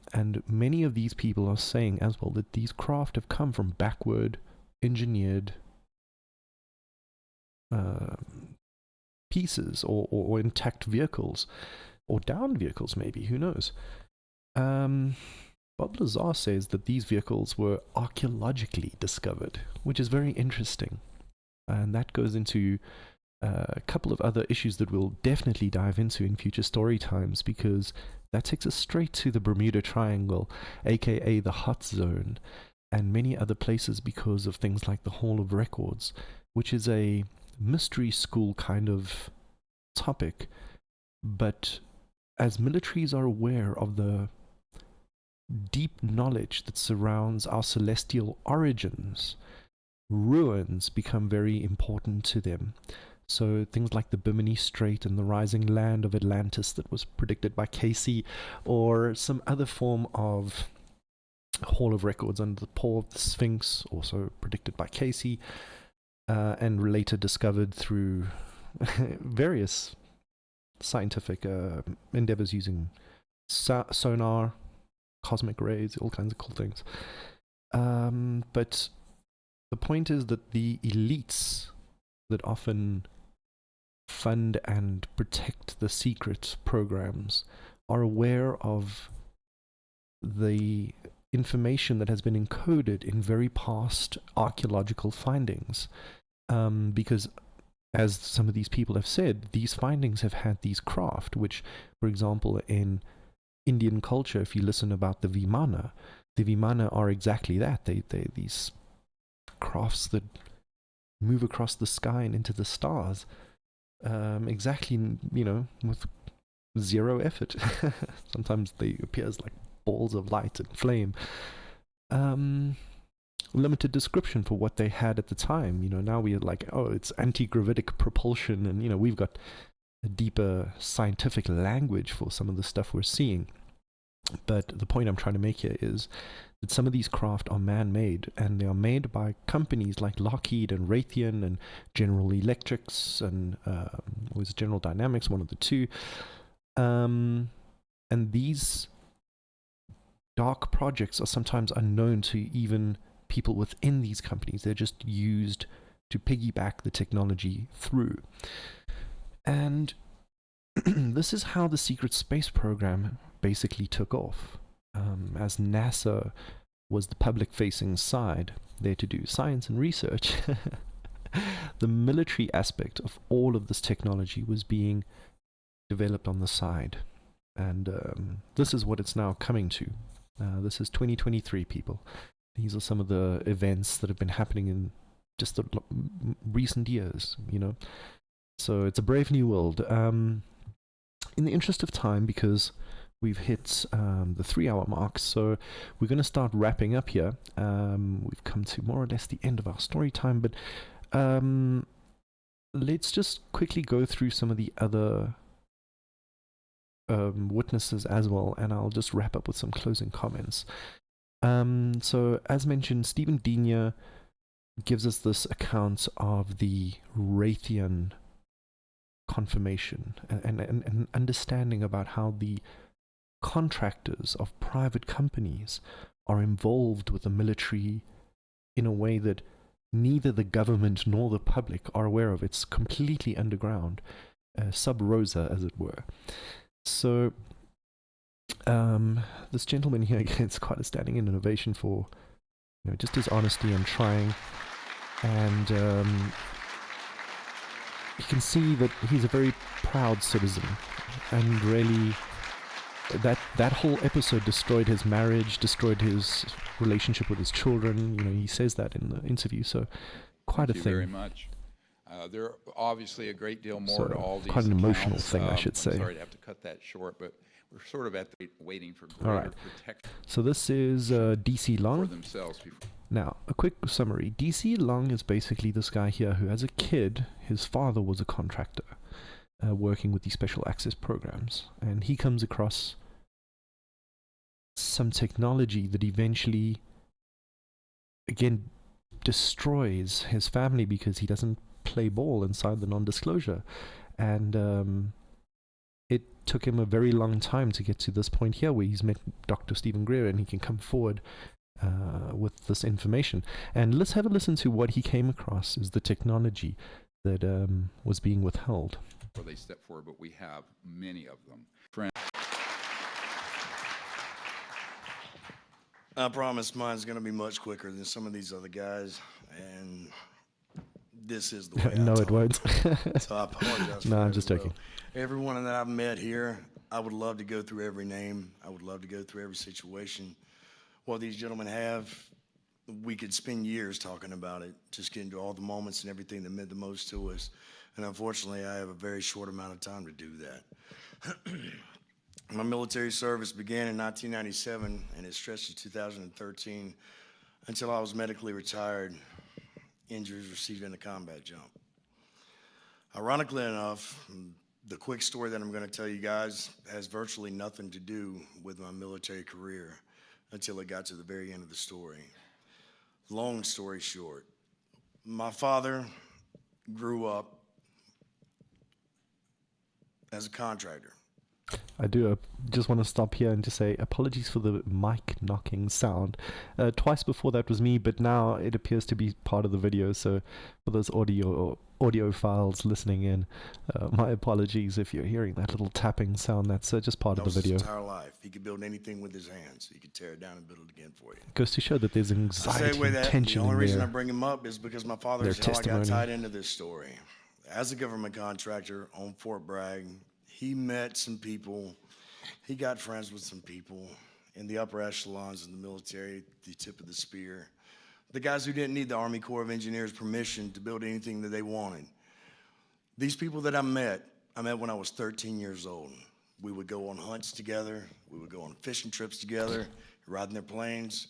many of these people are saying as well that these craft have come from backward engineered pieces, or intact vehicles, or downed vehicles maybe, who knows. Bob Lazar says that these vehicles were archaeologically discovered, which is very interesting. And that goes into a couple of other issues that we'll definitely dive into in future story times, because that takes us straight to the Bermuda Triangle, aka the Hot Zone, and many other places because of things like the Hall of Records, which is a mystery school kind of topic. But as militaries are aware of the deep knowledge that surrounds our celestial origins, ruins become very important to them. So things like the Bimini Strait and the rising land of Atlantis that was predicted by Casey, or some other form of Hall of Records under the paw of the Sphinx, also predicted by Casey, and later discovered through various scientific endeavors using sonar, cosmic rays, all kinds of cool things. But the point is that the elites that often fund and protect the secret programs are aware of the information that has been encoded in very past archaeological findings, because as some of these people have said, these findings have had these craft, which, for example, in Indian culture, if you listen about the Vimana are exactly that. They these crafts that move across the sky and into the stars, exactly, you know, with zero effort. Sometimes they appear as like balls of light and flame. Limited description for what they had at the time. You know, now we are like, oh, it's anti-gravitic propulsion, and you know, we've got a deeper scientific language for some of the stuff we're seeing. But the point I'm trying to make here is that some of these craft are man-made, and they are made by companies like Lockheed and Raytheon and General Electrics and was General Dynamics, one of the two. And these dark projects are sometimes unknown to even people within these companies. They're just used to piggyback the technology through. And this is how the secret space program basically took off. As NASA was the public-facing side, there to do science and research, the military aspect of all of this technology was being developed on the side. And this is what it's now coming to. This is 2023, people. These are some of the events that have been happening in just the recent years, you know. So it's a brave new world. In the interest of time, because we've hit the 3-hour mark, so we're going to start wrapping up here. We've come to more or less the end of our story time, but let's just quickly go through some of the other witnesses as well, and I'll just wrap up with some closing comments. So as mentioned, Stephen Greer gives us this account of the Raytheon confirmation and an understanding about how the contractors of private companies are involved with the military in a way that neither the government nor the public are aware of. It's completely underground, sub rosa, as it were. So this gentleman here gets quite a standing innovation for, you know, just his honesty and trying. And you can see that he's a very proud citizen, and really that whole episode destroyed his marriage, destroyed his relationship with his children. You know, he says that in the interview. So quite Thank a you thing. very much. There are obviously a great deal more So, to all these quite an emotional accounts. thing, I should say. I'm sorry to have to cut that short, but we're sort of at the waiting for All greater right. protection So this is DC for Long. themselves. Before. Now, a quick summary. DC Long is basically this guy here who, as a kid, his father was a contractor working with these special access programs. And he comes across some technology that eventually, again, destroys his family because he doesn't play ball inside the non-disclosure. And it took him a very long time to get to this point here where he's met Dr. Steven Greer and he can come forward with this information. And let's have a listen to what he came across as the technology that was being withheld. Before they step forward, but we have many of them. Friends. I promise mine's going to be much quicker than some of these other guys, and this is the way No, I it talk. won't. So I apologize. No, for I'm that just as well. joking. Everyone that I've met here, I would love to go through every name. I would love to go through every situation. What these gentlemen have, we could spend years talking about it, just getting to all the moments and everything that meant the most to us. And unfortunately, I have a very short amount of time to do that. My military service began in 1997 and it stretched to 2013 until I was medically retired, injuries received in a combat jump. Ironically enough, the quick story that I'm going to tell you guys has virtually nothing to do with my military career until it got to the very end of the story. Long story short, my father grew up as a contractor. I do just want to stop here and just say apologies for the mic knocking sound. Twice before that was me, but now it appears to be part of the video. So for those audio files listening in, my apologies if you're hearing that little tapping sound. That's just part of the video. His entire life. He could build anything with his hands. He could tear it down and build it again for you. Goes to show that there's anxiety and tension the only in reason I there. bring him up is because my father Their is how I testimony. got tied into this story. As a government contractor on Fort Bragg, he met some people. He got friends with some people in the upper echelons in the military, the tip of the spear. The guys who didn't need the Army Corps of Engineers permission to build anything that they wanted. These people that I met when I was 13 years old. We would go on hunts together. We would go on fishing trips together, riding their planes.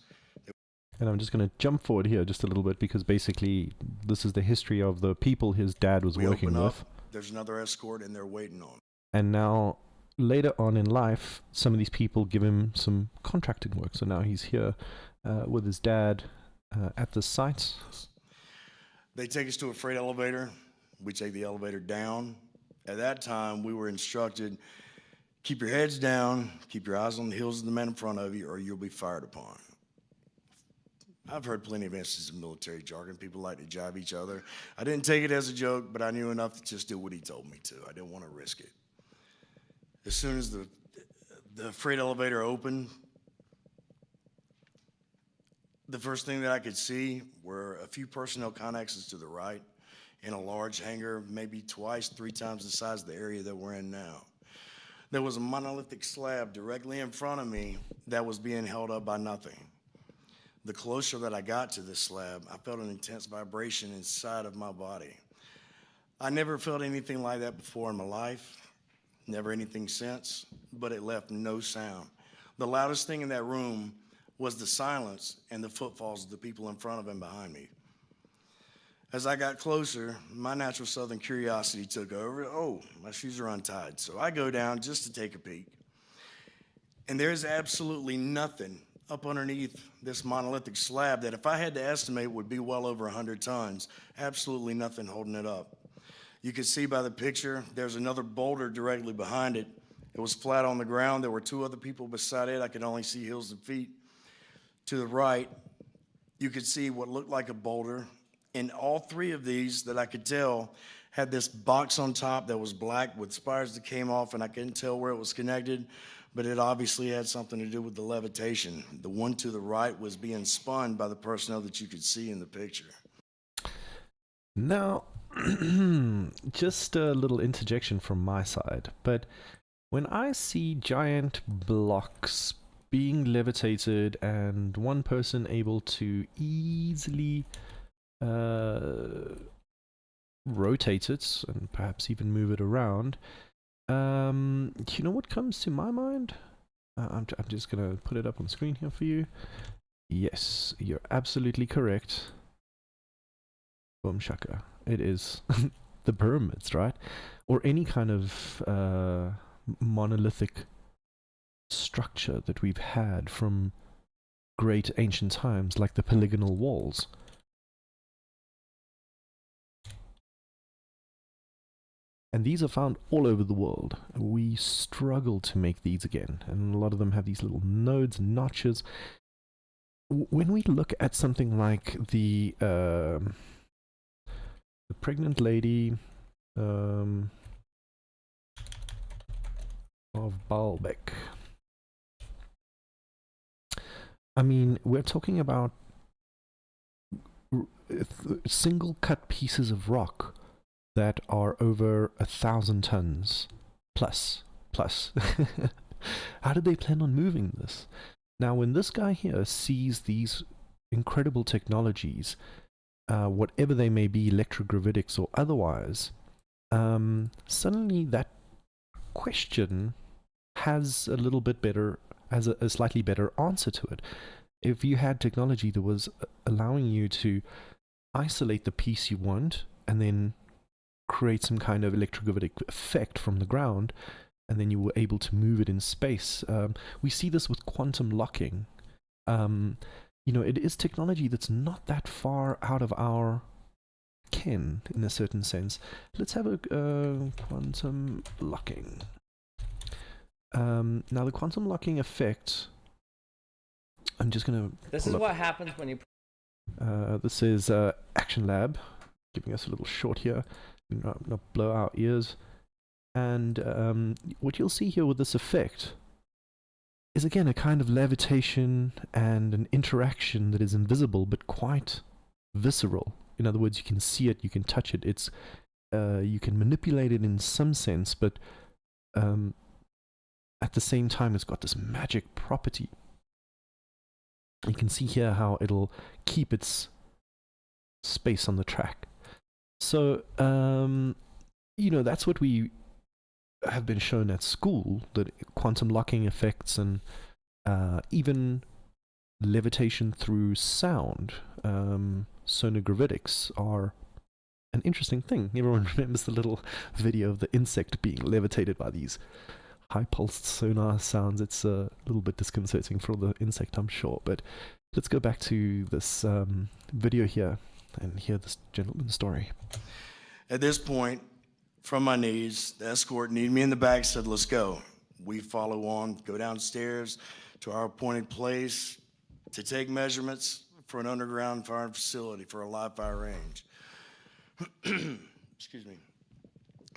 And I'm just going to jump forward here just a little bit because basically this is the history of the people his dad was working open with. up, there's another escort and they're waiting on him. And now later on in life, some of these people give him some contracting work. So now he's here with his dad at the site. They take us to a freight elevator. We take the elevator down. At that time, we were instructed, keep your heads down, keep your eyes on the heels of the man in front of you, or you'll be fired upon. I've heard plenty of instances of military jargon. People like to jibe each other. I didn't take it as a joke, but I knew enough to just do what he told me to. I didn't want to risk it. As soon as the freight elevator opened, the first thing that I could see were a few personnel connexes to the right in a large hangar, maybe twice, 3 times the size of the area that we're in now. There was a monolithic slab directly in front of me that was being held up by nothing. The closer that I got to this slab, I felt an intense vibration inside of my body. I never felt anything like that before in my life, never anything since, but it left no sound. The loudest thing in that room was the silence and the footfalls of the people in front of and behind me. As I got closer, my natural southern curiosity took over. Oh, my shoes are untied. So I go down just to take a peek. And there's absolutely nothing up underneath this monolithic slab that, if I had to estimate, would be well over 100 tons. Absolutely nothing holding it up. You can see by the picture, there's another boulder directly behind it. It was flat on the ground. There were two other people beside it. I could only see heels and feet. To the right, you could see what looked like a boulder. And all three of these that I could tell had this box on top that was black with spires that came off, and I couldn't tell where it was connected, but it obviously had something to do with the levitation. The one to the right was being spun by the personnel that you could see in the picture. Now, just a little interjection from my side, but when I see giant blocks being levitated and one person able to easily rotate it and perhaps even move it around, you know what comes to my mind? I'm just gonna put it up on screen here for you. Yes, you're absolutely correct. Boom shaka. It is the pyramids, right? Or any kind of monolithic structure that we've had from great ancient times, like the polygonal walls. And these are found all over the world. We struggle to make these again, and a lot of them have these little nodes and notches. When we look at something like the pregnant lady of Baalbek, I mean, we're talking about single cut pieces of rock that are over 1,000 tons plus. How did they plan on moving this? Now, when this guy here sees these incredible technologies, whatever they may be, electrogravitics or otherwise, suddenly that question has a little bit better, has a slightly better answer to it. If you had technology that was allowing you to isolate the piece you want and then create some kind of electrogravitic effect from the ground, and then you were able to move it in space. We see this with quantum locking. You know, it is technology that's not that far out of our ken in a certain sense. Let's have a quantum locking. Now the quantum locking effect, I'm just going to... This is what happens when you... this is Action Lab, giving us a little short here. Not blow our ears. And what you'll see here with this effect is, again, a kind of levitation and an interaction that is invisible but quite visceral. In other words, you can see it, you can touch it. It's you can manipulate it in some sense, but at the same time, it's got this magic property. You can see here how it'll keep its space on the track. So, you know, that's what we have been shown at school, that quantum locking effects and even levitation through sound, sonogravitics, are an interesting thing. Everyone remembers the little video of the insect being levitated by these high-pulsed sonar sounds. It's a little bit disconcerting for the insect, I'm sure. But let's go back to this video here and hear this gentleman's story. At this point, from my knees, the escort kneed me in the back, said, "Let's go." We follow on, go downstairs to our appointed place to take measurements for an underground firing facility for a live fire range. Excuse me.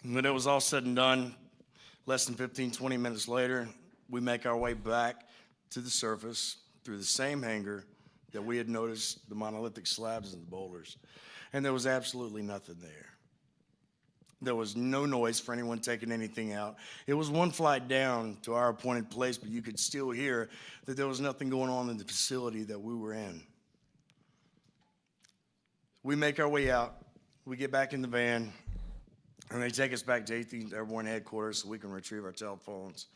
When it was all said and done, less than 15, 20 minutes later, we make our way back to the surface through the same hangar that we had noticed the monolithic slabs and the boulders. And there was absolutely nothing there. There was no noise for anyone taking anything out. It was one flight down to our appointed place, but you could still hear that there was nothing going on in the facility that we were in. We make our way out. We get back in the van, and they take us back to 18th Airborne Headquarters so we can retrieve our telephones,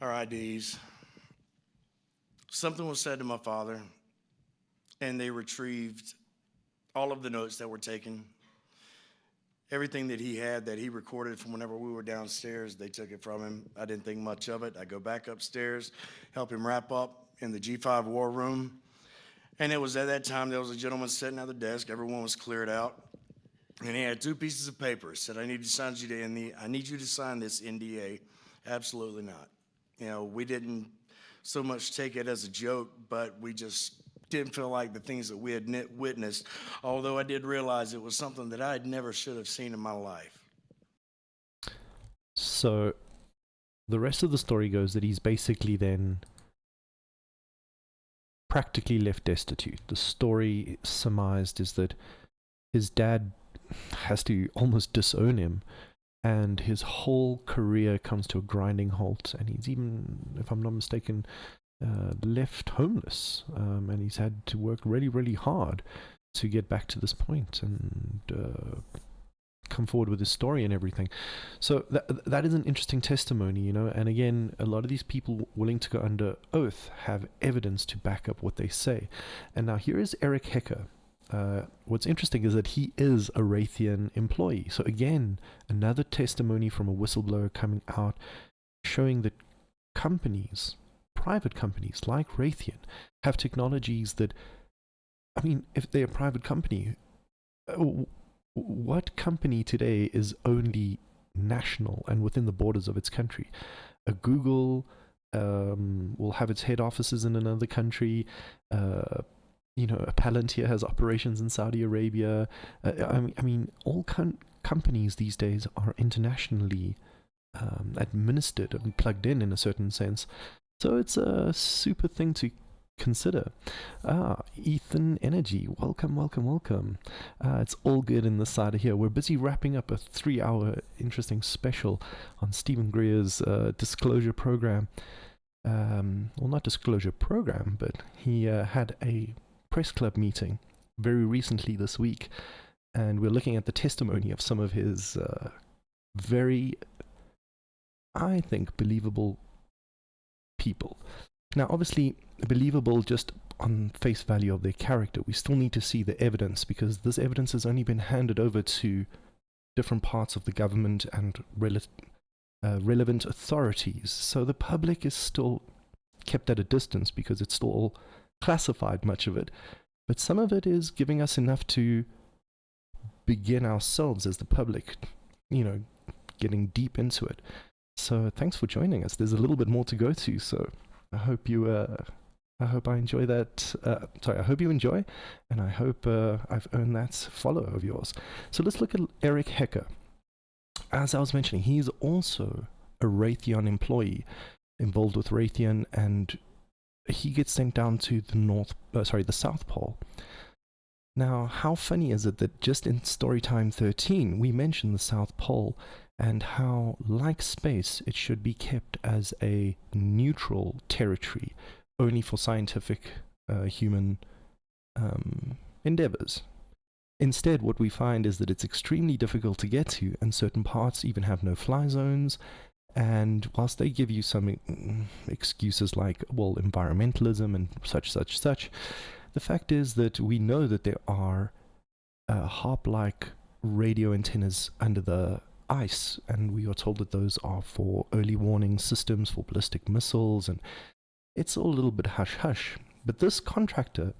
our IDs. Something was said to my father, and they retrieved all of the notes that were taken. Everything that he had that he recorded from whenever we were downstairs, they took it from him. I didn't think much of it. I go back upstairs, help him wrap up in the G5 war room. And it was at that time there was a gentleman sitting at the desk. Everyone was cleared out. And he had 2 pieces of paper. Said, I need you to sign this NDA. Absolutely not. You know, we didn't so much take it as a joke, but we just didn't feel like the things that we had witnessed, although I did realize it was something that I never should have seen in my life. So the rest of the story goes that he's basically then practically left destitute. The story surmised is that his dad has to almost disown him, and his whole career comes to a grinding halt, and he's even, if I'm not mistaken, left homeless, and he's had to work really, really hard to get back to this point and come forward with his story and everything. So that is an interesting testimony, you know, and again, a lot of these people willing to go under oath have evidence to back up what they say. And now here is Eric Hecker. What's interesting is that he is a Raytheon employee. So again, another testimony from a whistleblower coming out showing that companies, private companies like Raytheon, have technologies that, I mean, if they're a private company, what company today is only national and within the borders of its country? A Google will have its head offices in another country. You know, a Palantir has operations in Saudi Arabia. I mean, all companies these days are internationally administered and plugged in a certain sense. So it's a super thing to consider. Ethan Energy, welcome. It's all good in the side of here. We're busy wrapping up a 3-hour interesting special on Steven Greer's disclosure program. Well, not disclosure program, but he had a press club meeting very recently this week, and we're looking at the testimony of some of his very, I think, believable people. Now, obviously, believable just on face value of their character. We still need to see the evidence, because this evidence has only been handed over to different parts of the government and relevant authorities. So the public is still kept at a distance because it's still all classified, much of it. But some of it is giving us enough to begin ourselves as the public, you know, getting deep into it. So thanks for joining us. There's a little bit more to go to, so I hope you I hope I enjoy that. I hope you enjoy, and I hope I've earned that follow of yours. So let's look at Eric Hecker. As I was mentioning, he's also a Raytheon employee involved with Raytheon, and he gets sent down to the South Pole. Now, how funny is it that just in StoryTime 13, we mentioned the South Pole and how, like space, it should be kept as a neutral territory, only for scientific human endeavors. Instead, what we find is that it's extremely difficult to get to, and certain parts even have no fly zones. And whilst they give you some excuses like, well, environmentalism and such, the fact is that we know that there are harp-like radio antennas under the ice, and we are told that those are for early warning systems for ballistic missiles, and it's all a little bit hush-hush. But this contractor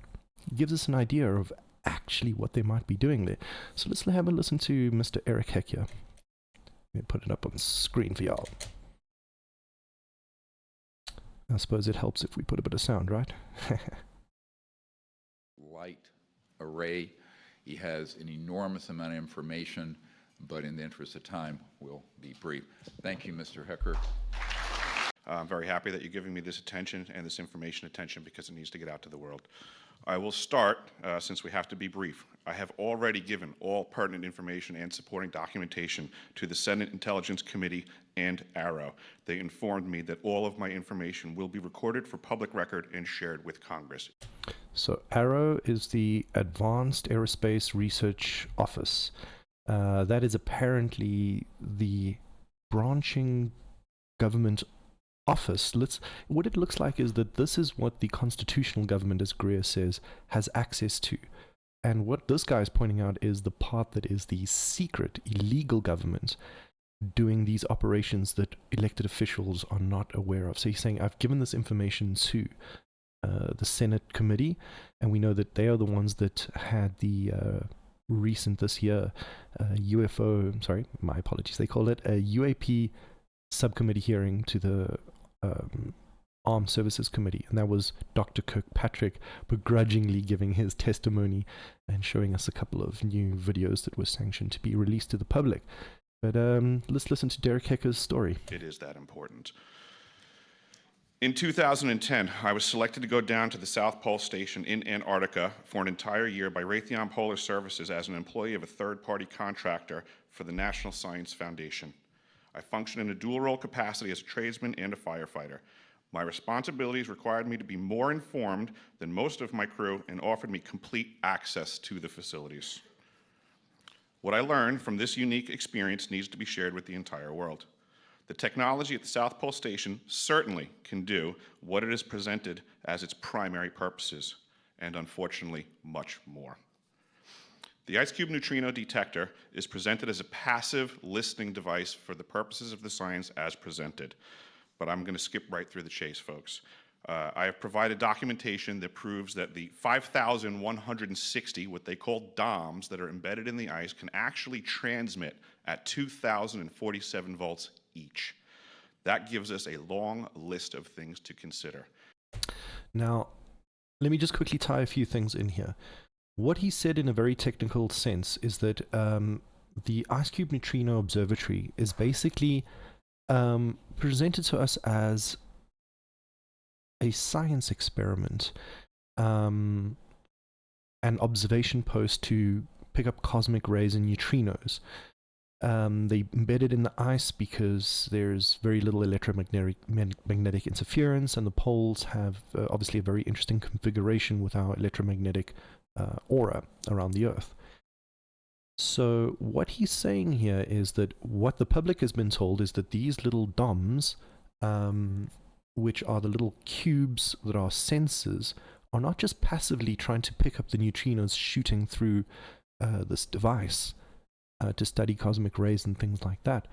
gives us an idea of actually what they might be doing there. So let's have a listen to Mr. Eric Hecker. Let me put it up on the screen for y'all. I suppose it helps if we put a bit of sound, right? Light array. He has an enormous amount of information, but in the interest of time, we'll be brief. Thank you, Mr. Hecker. I'm very happy that you're giving me this attention and this information attention, because it needs to get out to the world. I will start, since we have to be brief. I have already given all pertinent information and supporting documentation to the Senate Intelligence Committee and AARO. They informed me that all of my information will be recorded for public record and shared with Congress. So AARO is the Advanced Aerospace Research Office. That is apparently the branching government office. What it looks like is that this is what the constitutional government, as Greer says, has access to. And what this guy is pointing out is the part that is the secret, illegal government doing these operations that elected officials are not aware of. So he's saying, I've given this information to the Senate committee, and we know that they are the ones that had the recent this year UFO, sorry, my apologies, they call it a UAP subcommittee hearing to the Armed Services Committee, and that was Dr. Kirkpatrick begrudgingly giving his testimony and showing us a couple of new videos that were sanctioned to be released to the public. But let's listen to Derek Hecker's story. It is that important. In 2010, I was selected to go down to the South Pole Station in Antarctica for an entire year by Raytheon Polar Services as an employee of a third-party contractor for the National Science Foundation. I functioned in a dual-role capacity as a tradesman and a firefighter. My responsibilities required me to be more informed than most of my crew and offered me complete access to the facilities. What I learned from this unique experience needs to be shared with the entire world. The technology at the South Pole Station certainly can do what it is presented as its primary purposes, and unfortunately, much more. The Ice Cube neutrino detector is presented as a passive listening device for the purposes of the science as presented. But I'm going to skip right through the chase, folks. I have provided documentation that proves that the 5,160, what they call DOMs, that are embedded in the ice can actually transmit at 2,047 volts each. That gives us a long list of things to consider. Now, let me just quickly tie a few things in here. What he said in a very technical sense is that the Ice Cube Neutrino Observatory is basically presented to us as a science experiment, an observation post to pick up cosmic rays and neutrinos. They embedded in the ice because there's very little electromagnetic interference, and the poles have obviously a very interesting configuration with our electromagnetic aura around the Earth. So what he's saying here is that what the public has been told is that these little DOMs, which are the little cubes that are sensors, are not just passively trying to pick up the neutrinos shooting through this device to study cosmic rays and things like that.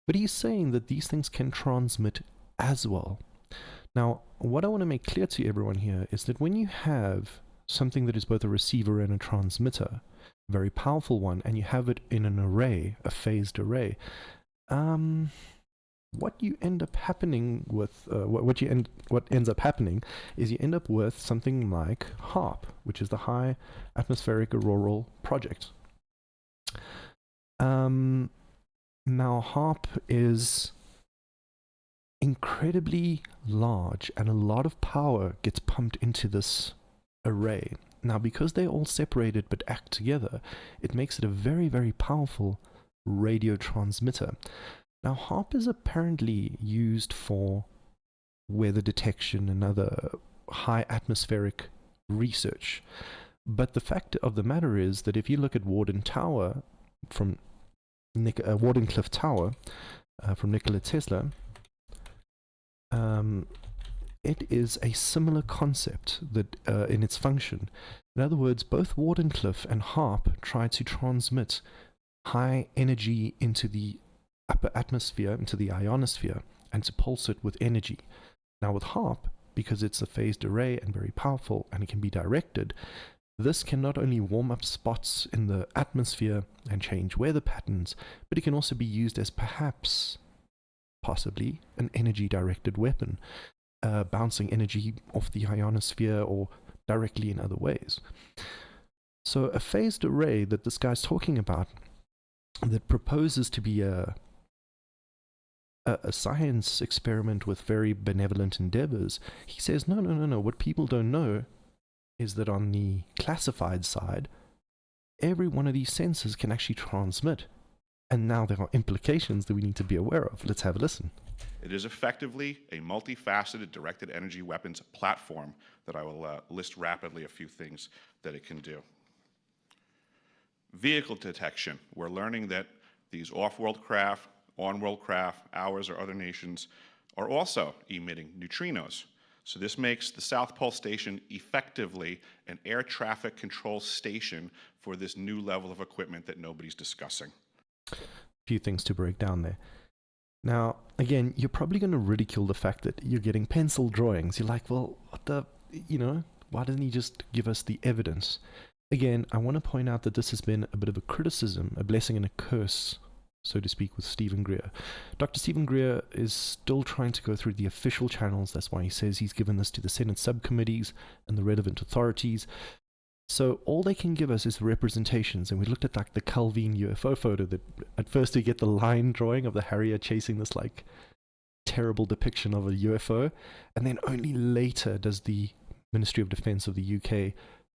But he's saying that these things can transmit as well. Now, what I want to make clear to everyone here is that when you have something that is both a receiver and a transmitter, a very powerful one, and you have it in an array, a phased array, what you end up happening with what ends up happening is you end up with something like HAARP, which is the High Atmospheric Auroral Project. Now HAARP is incredibly large, and a lot of power gets pumped into this array. Now, because they're all separated but act together, it makes it a very, very powerful radio transmitter. Now, HAARP is apparently used for weather detection and other high atmospheric research. But the fact of the matter is that if you look at Wardenclyffe Tower from Nikola Tesla, it is a similar concept that in its function. In other words, both Wardenclyffe and HAARP try to transmit high energy into the upper atmosphere, into the ionosphere, and to pulse it with energy. Now with HAARP, because it's a phased array and very powerful and it can be directed, this can not only warm up spots in the atmosphere and change weather patterns, but it can also be used as possibly an energy directed weapon, bouncing energy off the ionosphere or directly in other ways. So a phased array that this guy's talking about, that proposes to be a science experiment with very benevolent endeavors, he says, no. What people don't know is that on the classified side, every one of these sensors can actually transmit And now there are implications that we need to be aware of. Let's have a listen. It is effectively a multifaceted directed energy weapons platform that I will list rapidly a few things that it can do. Vehicle detection. We're learning that these off-world craft, on-world craft, ours or other nations, are also emitting neutrinos. So this makes the South Pole Station effectively an air traffic control station for this new level of equipment that nobody's discussing. A few things to break down there. Now, again, you're probably going to ridicule the fact that you're getting pencil drawings. You're like, well, what the, why doesn't he just give us the evidence? Again, I want to point out that this has been a bit of a criticism, a blessing and a curse, so to speak, with Steven Greer. Dr. Steven Greer is still trying to go through the official channels. That's why he says he's given this to the Senate subcommittees and the relevant authorities. So all they can give us is representations. And we looked at like the Calvin UFO photo that at first we get the line drawing of the Harrier chasing this like terrible depiction of a UFO. And then only later does the Ministry of Defense of the UK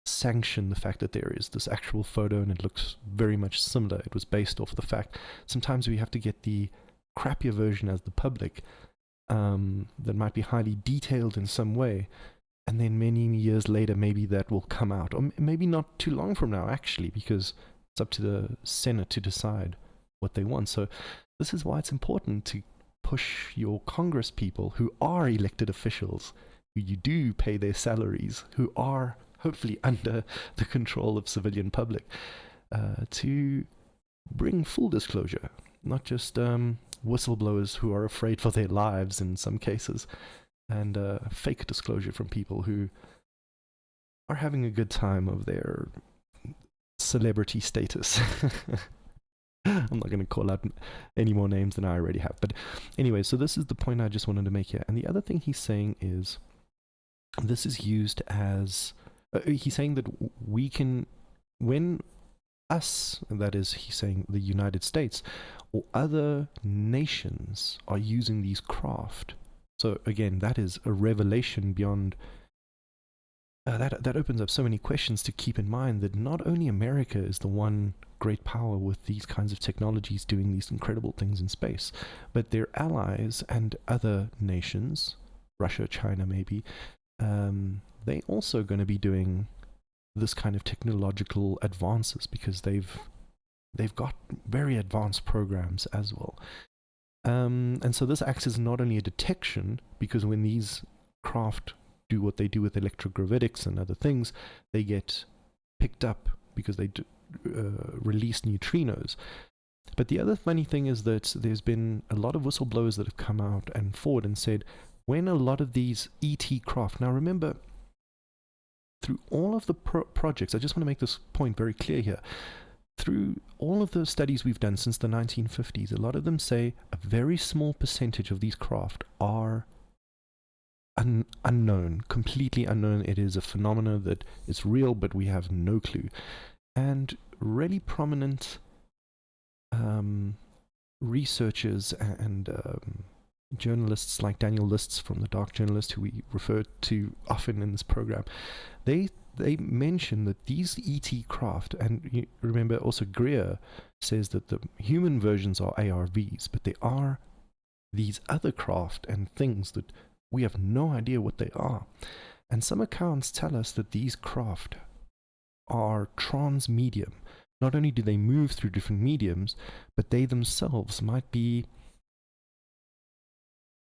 sanction the fact that there is this actual photo and it looks very much similar. It was based off the fact sometimes we have to get the crappier version as the public that might be highly detailed in some way, and then many years later maybe that will come out, or maybe not too long from now actually, because it's up to the Senate to decide what they want. So this is why it's important to push your Congress people who are elected officials, who you do pay their salaries, who are hopefully under the control of civilian public, to bring full disclosure, not just whistleblowers who are afraid for their lives in some cases, and fake disclosure from people who are having a good time of their celebrity status. I'm not going to call out any more names than I already have. But anyway, so this is the point I just wanted to make here. And the other thing he's saying is this is used as he's saying that we can, when us, that is, he's saying the United States or other nations are using these craft. So again, that is a revelation beyond, that opens up so many questions to keep in mind, that not only America is the one great power with these kinds of technologies doing these incredible things in space, but their allies and other nations, Russia, China maybe, they also going to be doing this kind of technological advances because they've got very advanced programs as well. And so this acts as not only a detection, because when these craft do what they do with electrogravitics and other things, they get picked up because they release neutrinos. But the other funny thing is that there's been a lot of whistleblowers that have come out and forward and said, when a lot of these ET craft, now remember, through all of the projects, I just want to make this point very clear here, through all of the studies we've done since the 1950s, a lot of them say a very small percentage of these craft are unknown, completely unknown. It is a phenomenon that is real, but we have no clue. And really prominent researchers and journalists like Daniel Lists from The Dark Journalist, who we refer to often in this program, they mention that these ET craft, and you remember also Greer says that the human versions are ARVs, but there are these other craft and things that we have no idea what they are. And some accounts tell us that these craft are transmedium. Not only do they move through different mediums, but they themselves might be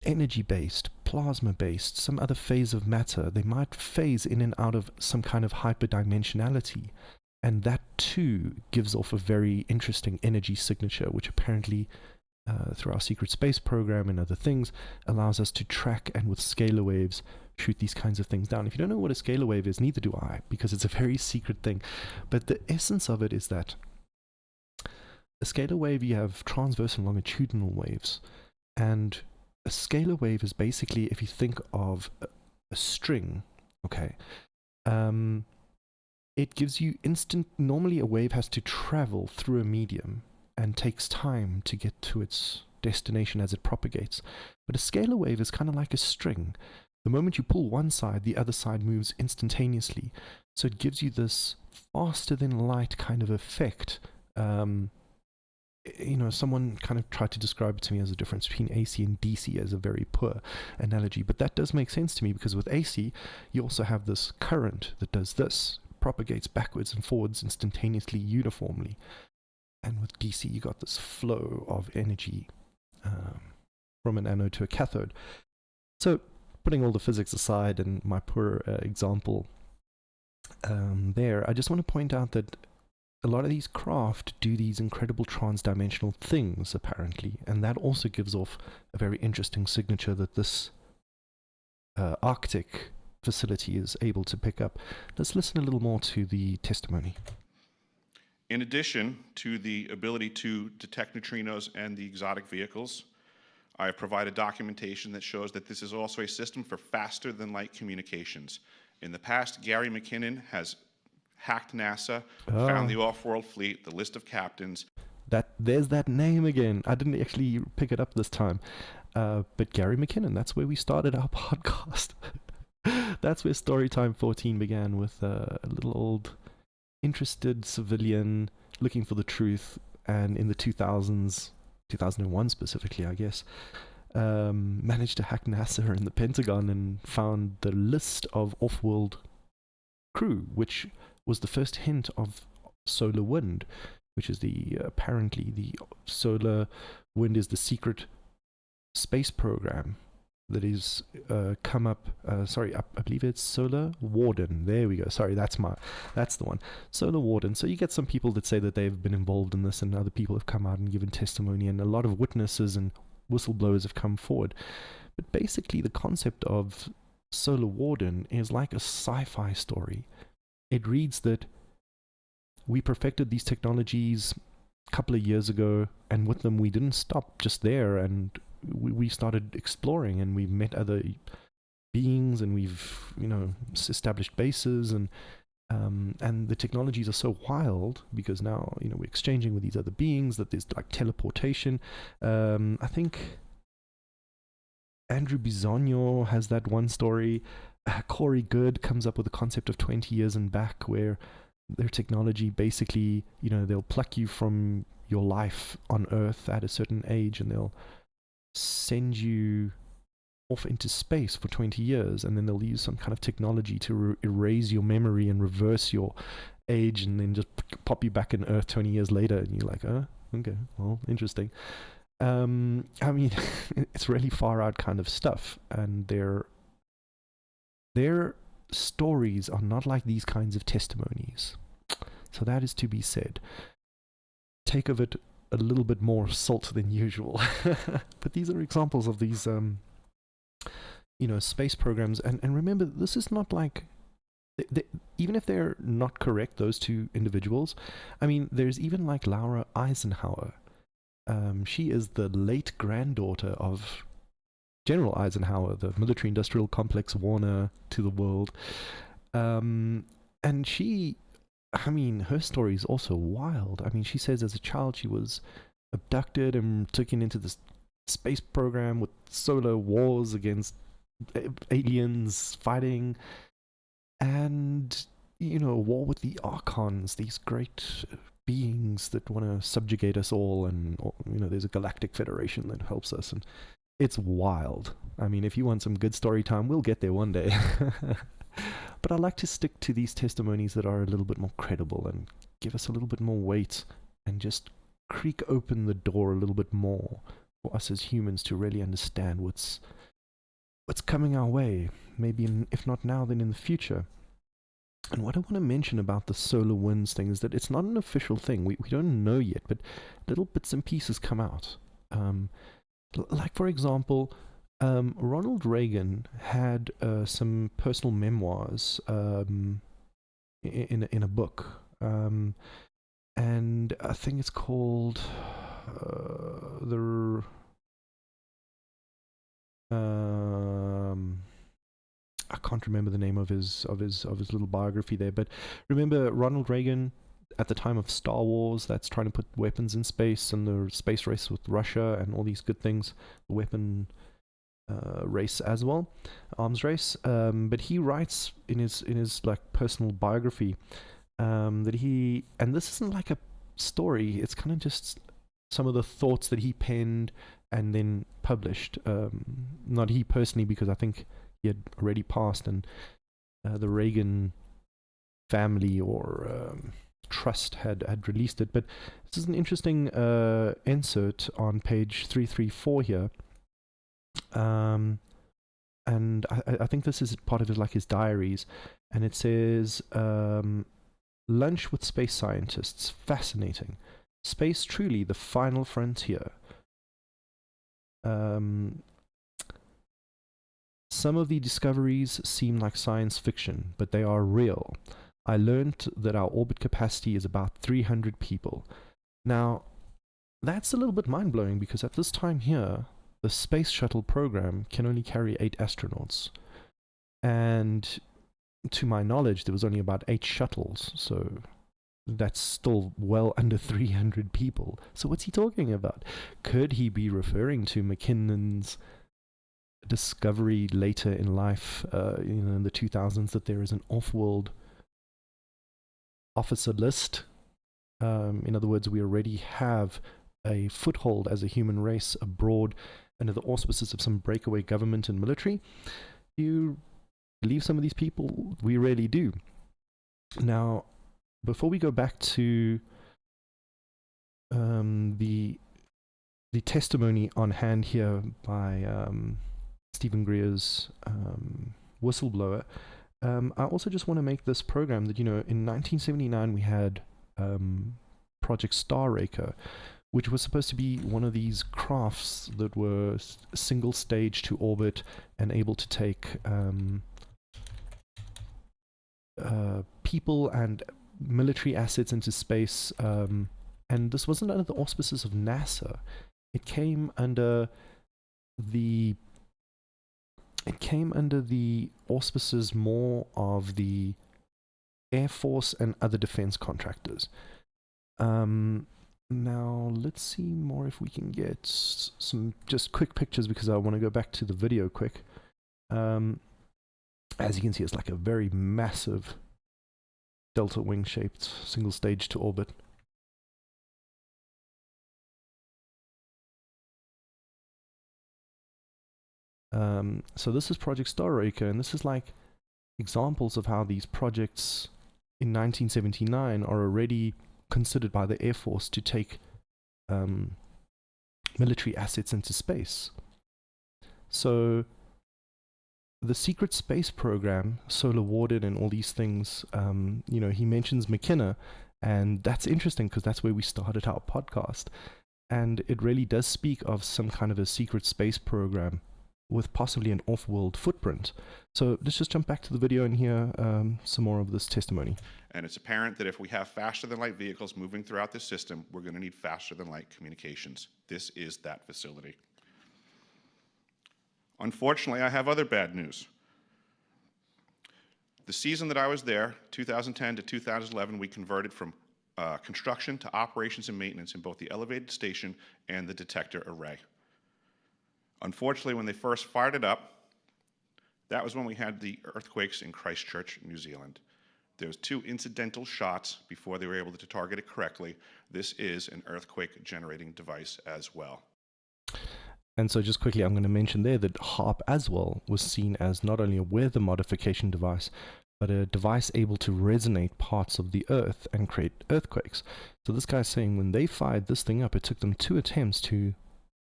energy-based, plasma-based, some other phase of matter. They might phase in and out of some kind of hyperdimensionality. And that too gives off a very interesting energy signature, which apparently through our secret space program and other things allows us to track and with scalar waves shoot these kinds of things down. If you don't know what a scalar wave is, neither do I, because it's a very secret thing. But the essence of it is that a scalar wave, you have transverse and longitudinal waves. And a scalar wave is basically, if you think of a string, okay, it gives you instant, normally a wave has to travel through a medium and takes time to get to its destination as it propagates. But a scalar wave is kind of like a string. The moment you pull one side, the other side moves instantaneously. So it gives you this faster than light kind of effect. someone kind of tried to describe it to me as a difference between AC and DC as a very poor analogy, but that does make sense to me, because with AC, you also have this current that does this, propagates backwards and forwards instantaneously, uniformly. And with DC, you got this flow of energy from an anode to a cathode. So, putting all the physics aside and my poor example there, I just want to point out that a lot of these craft do these incredible trans-dimensional things, apparently, and that also gives off a very interesting signature that this Arctic facility is able to pick up. Let's listen a little more to the testimony. In addition to the ability to detect neutrinos and the exotic vehicles, I have provided documentation that shows that this is also a system for faster than light communications. In the past, Gary McKinnon has hacked NASA, found the off-world fleet, the list of captains. There's that name again. I didn't actually pick it up this time. But Gary McKinnon, that's where we started our podcast. That's where StoryTime 14 began, with a little old interested civilian looking for the truth, and in the 2000s, 2001 specifically, I guess, managed to hack NASA and the Pentagon and found the list of off-world crew, which was the first hint of solar wind, which is apparently the solar wind is the secret space program that is come up. I believe it's Solar Warden. There we go. Sorry, that's the one. Solar Warden. So you get some people that say that they've been involved in this, and other people have come out and given testimony, and a lot of witnesses and whistleblowers have come forward. But basically, the concept of Solar Warden is like a sci-fi story. It reads that we perfected these technologies a couple of years ago, and with them we didn't stop just there, and we started exploring, and we've met other beings, and we've established bases, and the technologies are so wild because now we're exchanging with these other beings that there's like teleportation. I think Andrew Bisogno has that one story. Corey Good comes up with the concept of 20 years and back, where their technology basically, they'll pluck you from your life on Earth at a certain age, and they'll send you off into space for 20 years, and then they'll use some kind of technology to erase your memory and reverse your age, and then just pop you back in Earth 20 years later, and you're like, oh, okay, well, interesting. I mean, it's really far out kind of stuff, and their stories are not like these kinds of testimonies. So that is to be said. Take of it a little bit more salt than usual. But these are examples of these, space programs. And remember, this is not like, even if they're not correct, those two individuals, I mean, there's even like Laura Eisenhower. She is the late granddaughter of General Eisenhower, the military-industrial complex Warner to the world. And she, I mean, her story is also wild. I mean, she says as a child she was abducted and taken into this space program with solar wars against aliens fighting, and, a war with the Archons, these great beings that want to subjugate us all, and, there's a galactic federation that helps us, and it's wild. I mean, if you want some good story time, we'll get there one day. But I like to stick to these testimonies that are a little bit more credible and give us a little bit more weight, and just creak open the door a little bit more for us as humans to really understand what's coming our way, maybe if not now, then in the future. And what I want to mention about the solar winds thing is that it's not an official thing. We don't know yet, but little bits and pieces come out. Like, for example, Ronald Reagan had some personal memoirs in a book, and I think it's called I can't remember the name of his little biography there, but remember Ronald Reagan at the time of Star Wars, that's trying to put weapons in space, and the space race with Russia and all these good things, the weapon race as well, arms race. But he writes in his like personal biography that he, and this isn't like a story, it's kind of just some of the thoughts that he penned and then published. Not he personally, because I think he had already passed, and the Reagan family or trust had released it. But this is an interesting insert on page 334 here. And I think this is part of his diaries, and it says, lunch with space scientists, fascinating. Space truly the final frontier. Some of the discoveries seem like science fiction, but they are real. I learned that our orbit capacity is about 300 people. Now, that's a little bit mind-blowing, because at this time here, the space shuttle program can only carry 8 astronauts. And to my knowledge, there was only about 8 shuttles, so that's still well under 300 people. So what's he talking about? Could he be referring to McKinnon's discovery later in life, in the 2000s, that there is an off-world officer list? In other words, we already have a foothold as a human race abroad under the auspices of some breakaway government and military. You believe some of these people? We really do. Now, before we go back to the testimony on hand here by Steven Greer's whistleblower, I also just want to make this program that, in 1979 we had Project Starraker, which was supposed to be one of these crafts that were single stage to orbit and able to take people and military assets into space. And this wasn't under the auspices of NASA. It came under the auspices more of the Air Force and other defense contractors. Now, let's see more if we can get some just quick pictures, because I want to go back to the video quick. As you can see, it's like a very massive delta wing shaped single stage to orbit. So this is Project Starraker, and this is like examples of how these projects in 1979 are already considered by the Air Force to take military assets into space. So the secret space program, Solar Warden and all these things, he mentions McKinnon, and that's interesting because that's where we started our podcast. And it really does speak of some kind of a secret space program with possibly an off-world footprint. So let's just jump back to the video and hear some more of this testimony. And it's apparent that if we have faster-than-light vehicles moving throughout this system, we're going to need faster-than-light communications. This is that facility. Unfortunately, I have other bad news. The season that I was there, 2010 to 2011, we converted from construction to operations and maintenance in both the elevated station and the detector array. Unfortunately, when they first fired it up, that was when we had the earthquakes in Christchurch, New Zealand. There was 2 incidental shots before they were able to target it correctly. This is an earthquake generating device as well. And so just quickly, I'm going to mention there that HARP as well was seen as not only a weather modification device, but a device able to resonate parts of the earth and create earthquakes. So this guy's saying when they fired this thing up, it took them 2 attempts to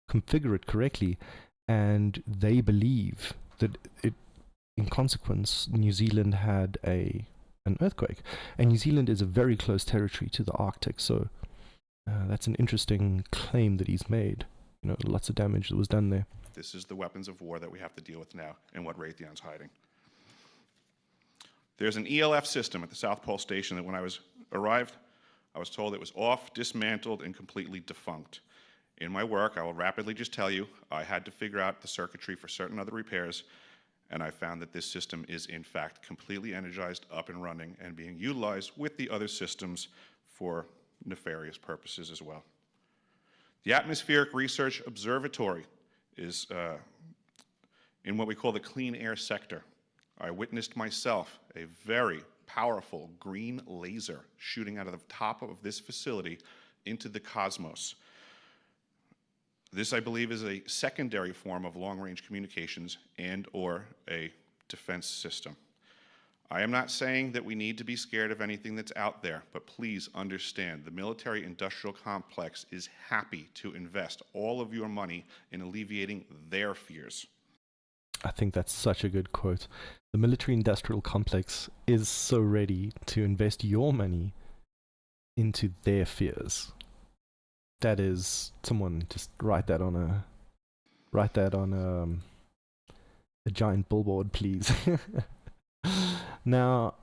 configure it correctly, and they believe that in consequence, New Zealand had an earthquake. And New Zealand is a very close territory to the Arctic, so that's an interesting claim that he's made. Lots of damage that was done there. This is the weapons of war that we have to deal with now, and what Raytheon's hiding. There's an ELF system at the South Pole Station that when I arrived, I was told it was off, dismantled, and completely defunct. In my work, I will rapidly just tell you, I had to figure out the circuitry for certain other repairs, and I found that this system is in fact completely energized, up and running, and being utilized with the other systems for nefarious purposes as well. The Atmospheric Research Observatory is in what we call the clean air sector. I witnessed myself a very powerful green laser shooting out of the top of this facility into the cosmos. This, I believe, is a secondary form of long-range communications and/or a defense system. I am not saying that we need to be scared of anything that's out there, but please understand the military-industrial complex is happy to invest all of your money in alleviating their fears. I think that's such a good quote. The military-industrial complex is so ready to invest your money into their fears. That is, someone just write that on a giant billboard, please. Now,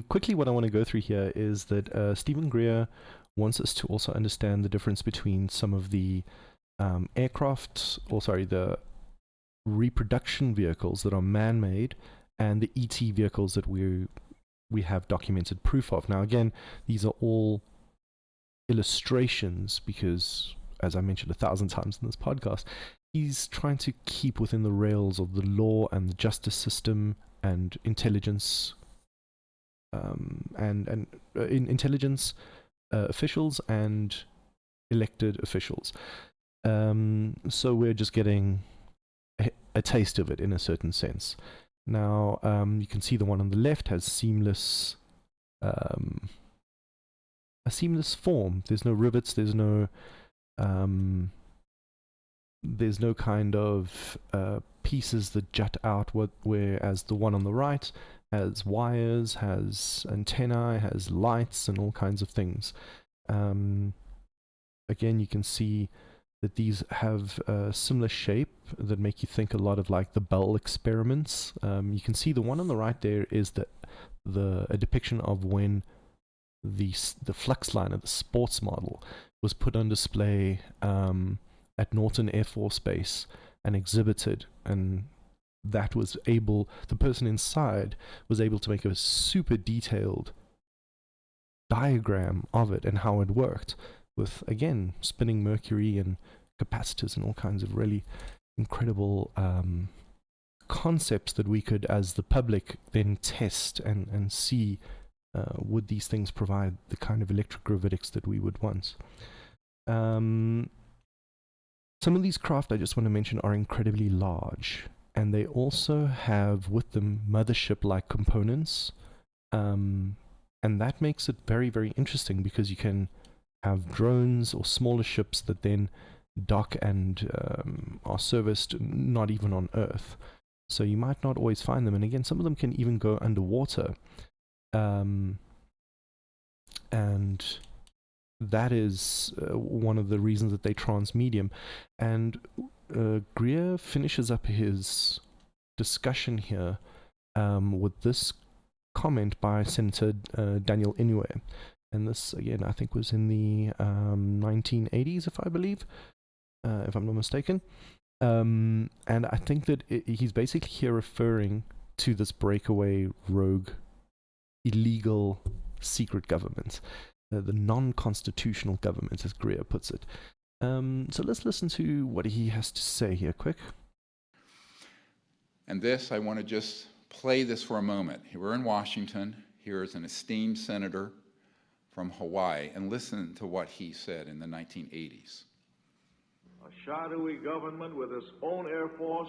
quickly, what I want to go through here is that Steven Greer wants us to also understand the difference between some of the the reproduction vehicles that are man-made and the ET vehicles that we have documented proof of. Now, again, these are all illustrations because, as I mentioned 1,000 times in this podcast, he's trying to keep within the rails of the law and the justice system and intelligence, intelligence officials and elected officials. So we're just getting a taste of it in a certain sense. Now, you can see the one on the left has seamless, a seamless form. There's no rivets. There's no kind of pieces that jut out. Whereas the one on the right has wires, has antennae, has lights, and all kinds of things. Again, you can see that these have a similar shape that make you think a lot of like the Bell experiments. You can see the one on the right there is a depiction of when the flux line of the sports model was put on display at Norton Air Force Base and exhibited, and that was able, the person inside was able to make a super detailed diagram of it and how it worked, with, again, spinning mercury and capacitors and all kinds of really incredible concepts that we could, as the public, then test and see would these things provide the kind of electrogravitics that we would want. Some of these craft, I just want to mention, are incredibly large, and they also have with them mothership-like components, and that makes it very, very interesting because you can have drones or smaller ships that then dock and are serviced not even on Earth. So you might not always find them. And again, some of them can even go underwater. And that is one of the reasons that they transmedium. And Greer finishes up his discussion here with this comment by Senator Daniel Inouye. And this, again, I think was in the 1980s, if I'm not mistaken. And I think that he's basically here referring to this breakaway, rogue, illegal, secret government, the non-constitutional government, as Greer puts it. So let's listen to what he has to say here, quick. And this, I want to just play this for a moment. We're in Washington. Here is an esteemed senator from Hawaii, and listen to what he said in the 1980s. A shadowy government with its own Air Force,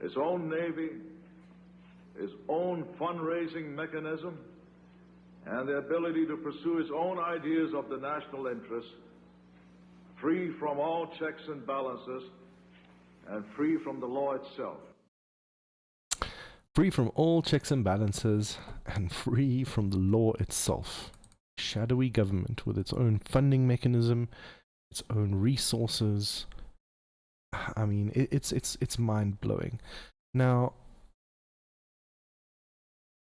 its own Navy, its own fundraising mechanism, and the ability to pursue its own ideas of the national interest, free from all checks and balances, and free from the law itself. Free from all checks and balances, and free from the law itself. Shadowy government with its own funding mechanism, its own resources. I mean, it's mind-blowing. Now,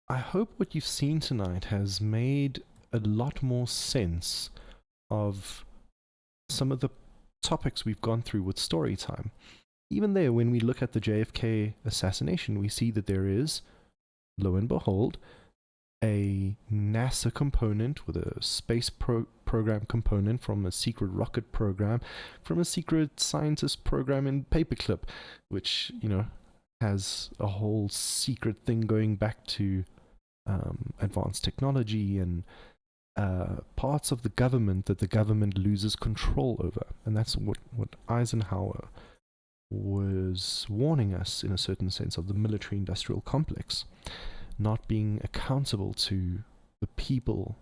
I hope what you've seen tonight has made a lot more sense of some of the topics we've gone through with StoryTime. Even there, when we look at the JFK assassination, we see that there is, lo and behold, a NASA component with a space program component from a secret rocket program, from a secret scientist program in Paperclip, which, you know, has a whole secret thing going back to advanced technology and parts of the government that the government loses control over. And that's what Eisenhower was warning us, in a certain sense, of the military-industrial complex, not being accountable to the people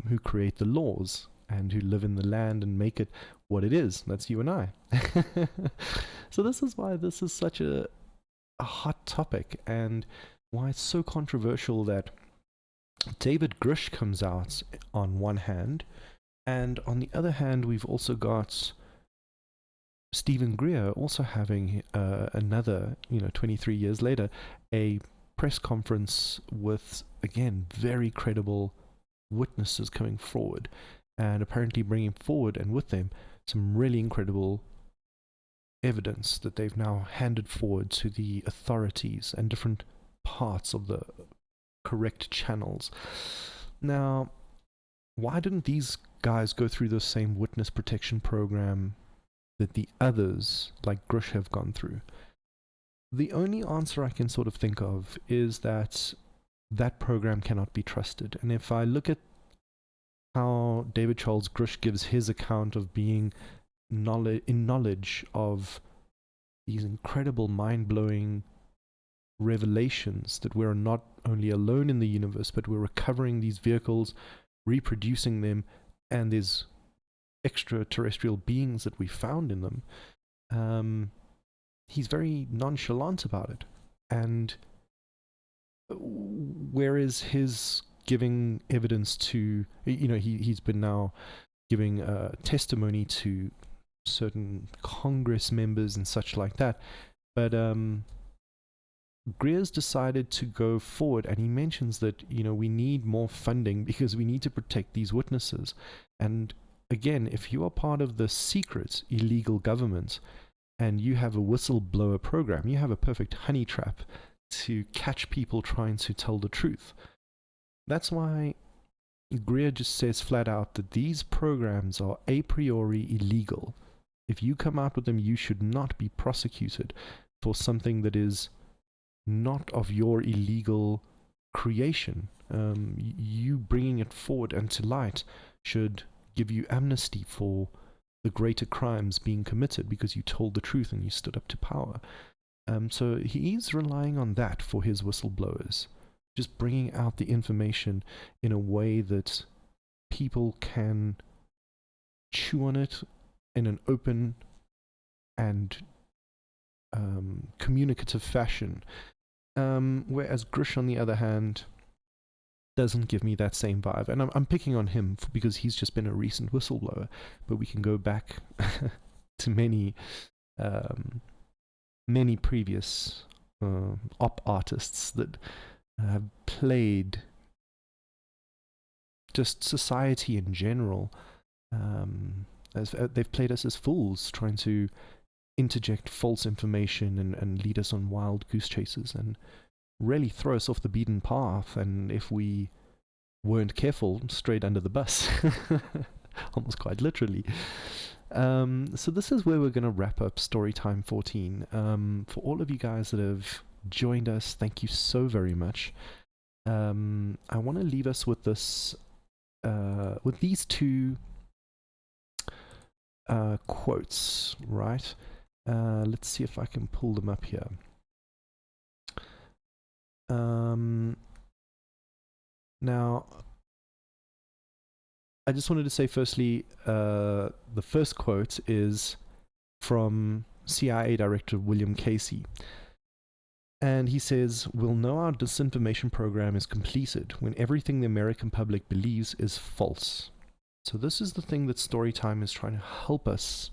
who create the laws and who live in the land and make it what it is. That's you and I. So this is why this is such a hot topic, and why it's so controversial that David Grush comes out on one hand, and on the other hand we've also got Steven Greer also having another, 23 years later, a press conference with, again, very credible witnesses coming forward, and apparently bringing forward, and with them, some really incredible evidence that they've now handed forward to the authorities and different parts of the correct channels. Now, why didn't these guys go through the same witness protection program that the others, like Grush, have gone through? The only answer I can sort of think of is that that program cannot be trusted. And if I look at how David Charles Grush gives his account of being in knowledge of these incredible, mind-blowing revelations that we're not only alone in the universe, but we're recovering these vehicles, reproducing them, and there's extraterrestrial beings that we found in them. He's very nonchalant about it. And whereas his giving evidence to, he's been now giving testimony to certain Congress members and such like that, but Greer's decided to go forward, and he mentions that we need more funding because we need to protect these witnesses. And again, if you are part of the secret illegal government and you have a whistleblower program, you have a perfect honey trap to catch people trying to tell the truth. That's why Greer just says flat out that these programs are a priori illegal. If you come out with them, you should not be prosecuted for something that is not of your illegal creation. You bringing it forward and to light should give you amnesty for the greater crimes being committed because you told the truth and you stood up to power. So he's relying on that for his whistleblowers, just bringing out the information in a way that people can chew on it in an open and communicative fashion. Whereas Grush, on the other hand, doesn't give me that same vibe. And I'm picking on him because he's just been a recent whistleblower, but we can go back to many previous op artists that have played just society in general. As they've played us as fools, trying to interject false information and lead us on wild goose chases and really throw us off the beaten path, and if we weren't careful, straight under the bus. Almost quite literally. So this is where we're going to wrap up Storytime 14. For all of you guys that have joined us, thank you so very much. I want to leave us with this, with these two quotes, right? Let's see if I can pull them up here. Now, I just wanted to say firstly, the first quote is from CIA Director William Casey. And he says, "We'll know our disinformation program is completed when everything the American public believes is false." So this is the thing that Storytime is trying to help us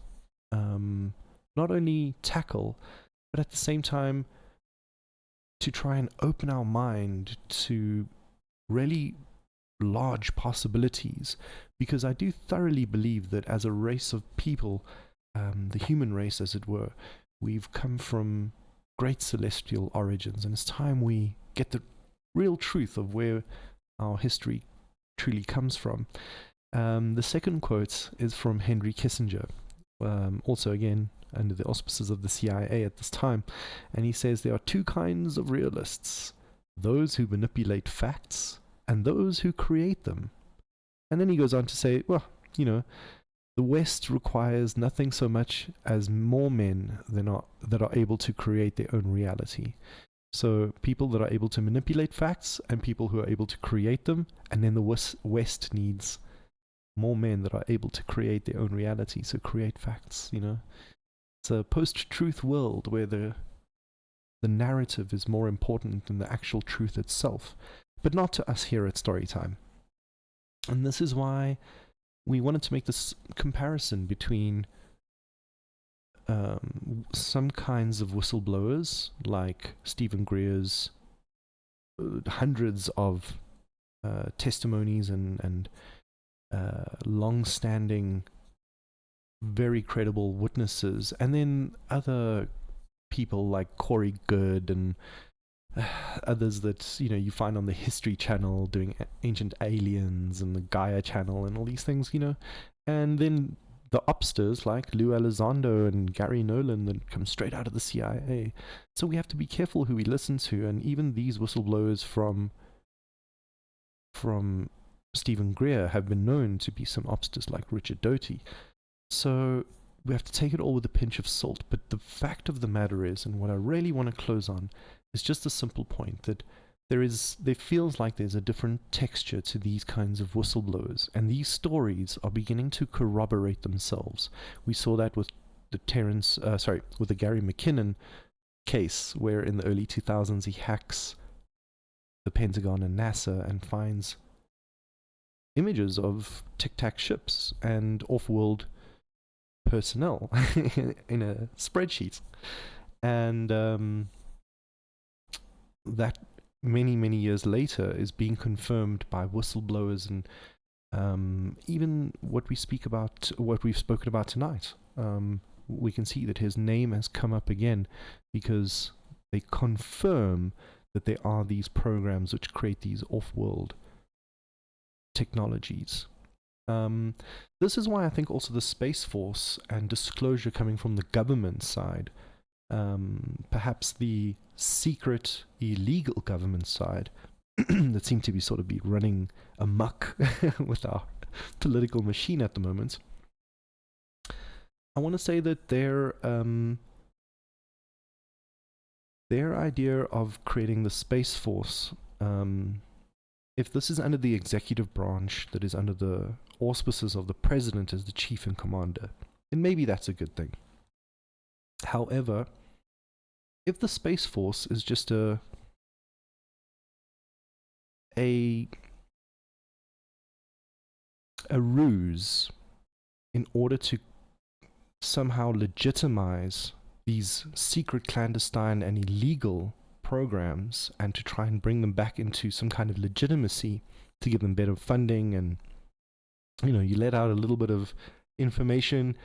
not only tackle, but at the same time to try and open our mind to really large possibilities. Because I do thoroughly believe that as a race of people, the human race as it were, we've come from great celestial origins, and it's time we get the real truth of where our history truly comes from. The second quote is from Henry Kissinger, also again under the auspices of the CIA at this time, and he says there are two kinds of realists: those who manipulate facts and those who create them. And then he goes on to say, well, the West requires nothing so much as more men that are able to create their own reality. So people that are able to manipulate facts and people who are able to create them, and then the West needs more men that are able to create their own reality, so create facts, It's a post-truth world where the narrative is more important than the actual truth itself, but not to us here at Storytime. And this is why we wanted to make this comparison between some kinds of whistleblowers, like Steven Greer's hundreds of testimonies and long-standing, very credible witnesses, and then other people like Corey Good and others that you find on the History Channel doing Ancient Aliens and the Gaia Channel and all these things, and then the obsters like Lou Elizondo and Gary Nolan that come straight out of the CIA. So we have to be careful who we listen to, and even these whistleblowers from Steven Greer have been known to be some obsters like Richard Doty. So we have to take it all with a pinch of salt. But the fact of the matter is, and what I really want to close on, is just a simple point that there feels like there's a different texture to these kinds of whistleblowers, and these stories are beginning to corroborate themselves. We saw that with the with the Gary McKinnon case, where in the early 2000s he hacks the Pentagon and NASA and finds images of Tic Tac ships and off-world personnel in a spreadsheet, and that many years later is being confirmed by whistleblowers and even what we've spoken about tonight. We can see that his name has come up again because they confirm that there are these programs which create these off-world technologies. This is why I think also the Space Force and disclosure coming from the government side, perhaps the secret illegal government side that seem to be sort of be running amok with our political machine at the moment. I want to say that their idea of creating the Space Force, if this is under the executive branch that is under the auspices of the president as the chief and commander, then maybe that's a good thing. However, if the Space Force is just a ruse in order to somehow legitimize these secret, clandestine, and illegal programs and to try and bring them back into some kind of legitimacy to give them better funding, and you let out a little bit of information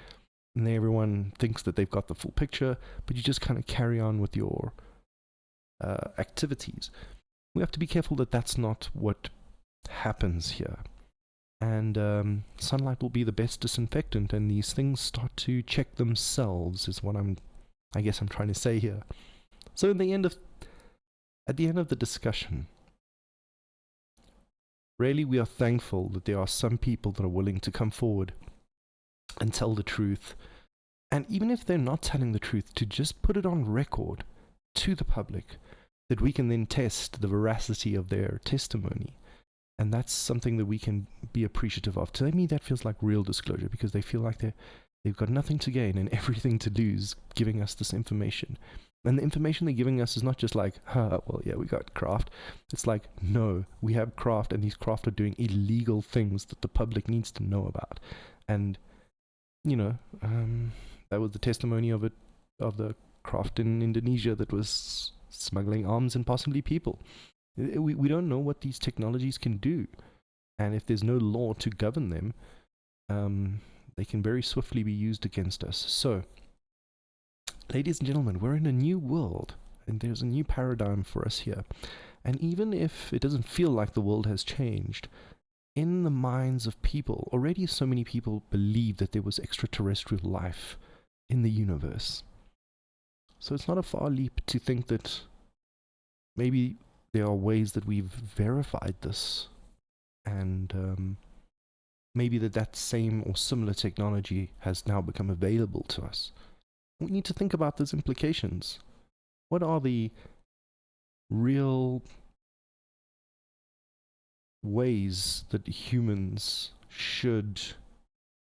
and everyone thinks that they've got the full picture, but you just kind of carry on with your activities. We have to be careful that that's not what happens here. And sunlight will be the best disinfectant, and these things start to check themselves, is what I guess I'm trying to say here. So at the end of the discussion, really we are thankful that there are some people that are willing to come forward and tell the truth, and even if they're not telling the truth, to just put it on record to the public, that we can then test the veracity of their testimony. And that's something that we can be appreciative of. To me, that feels like real disclosure, because they feel like they've got nothing to gain and everything to lose giving us this information. And the information they're giving us is not just like, well, yeah, we got craft. It's like, no, we have craft, and these craft are doing illegal things that the public needs to know about. And that was the testimony of the craft in Indonesia that was smuggling arms and possibly people. We don't know what these technologies can do, and if there's no law to govern them, they can very swiftly be used against us. So, ladies and gentlemen, we're in a new world, and there's a new paradigm for us here. And even if it doesn't feel like the world has changed, in the minds of people, already so many people believe that there was extraterrestrial life in the universe. So it's not a far leap to think that maybe there are ways that we've verified this, and maybe that same or similar technology has now become available to us. We need to think about those implications. What are the real ways that humans should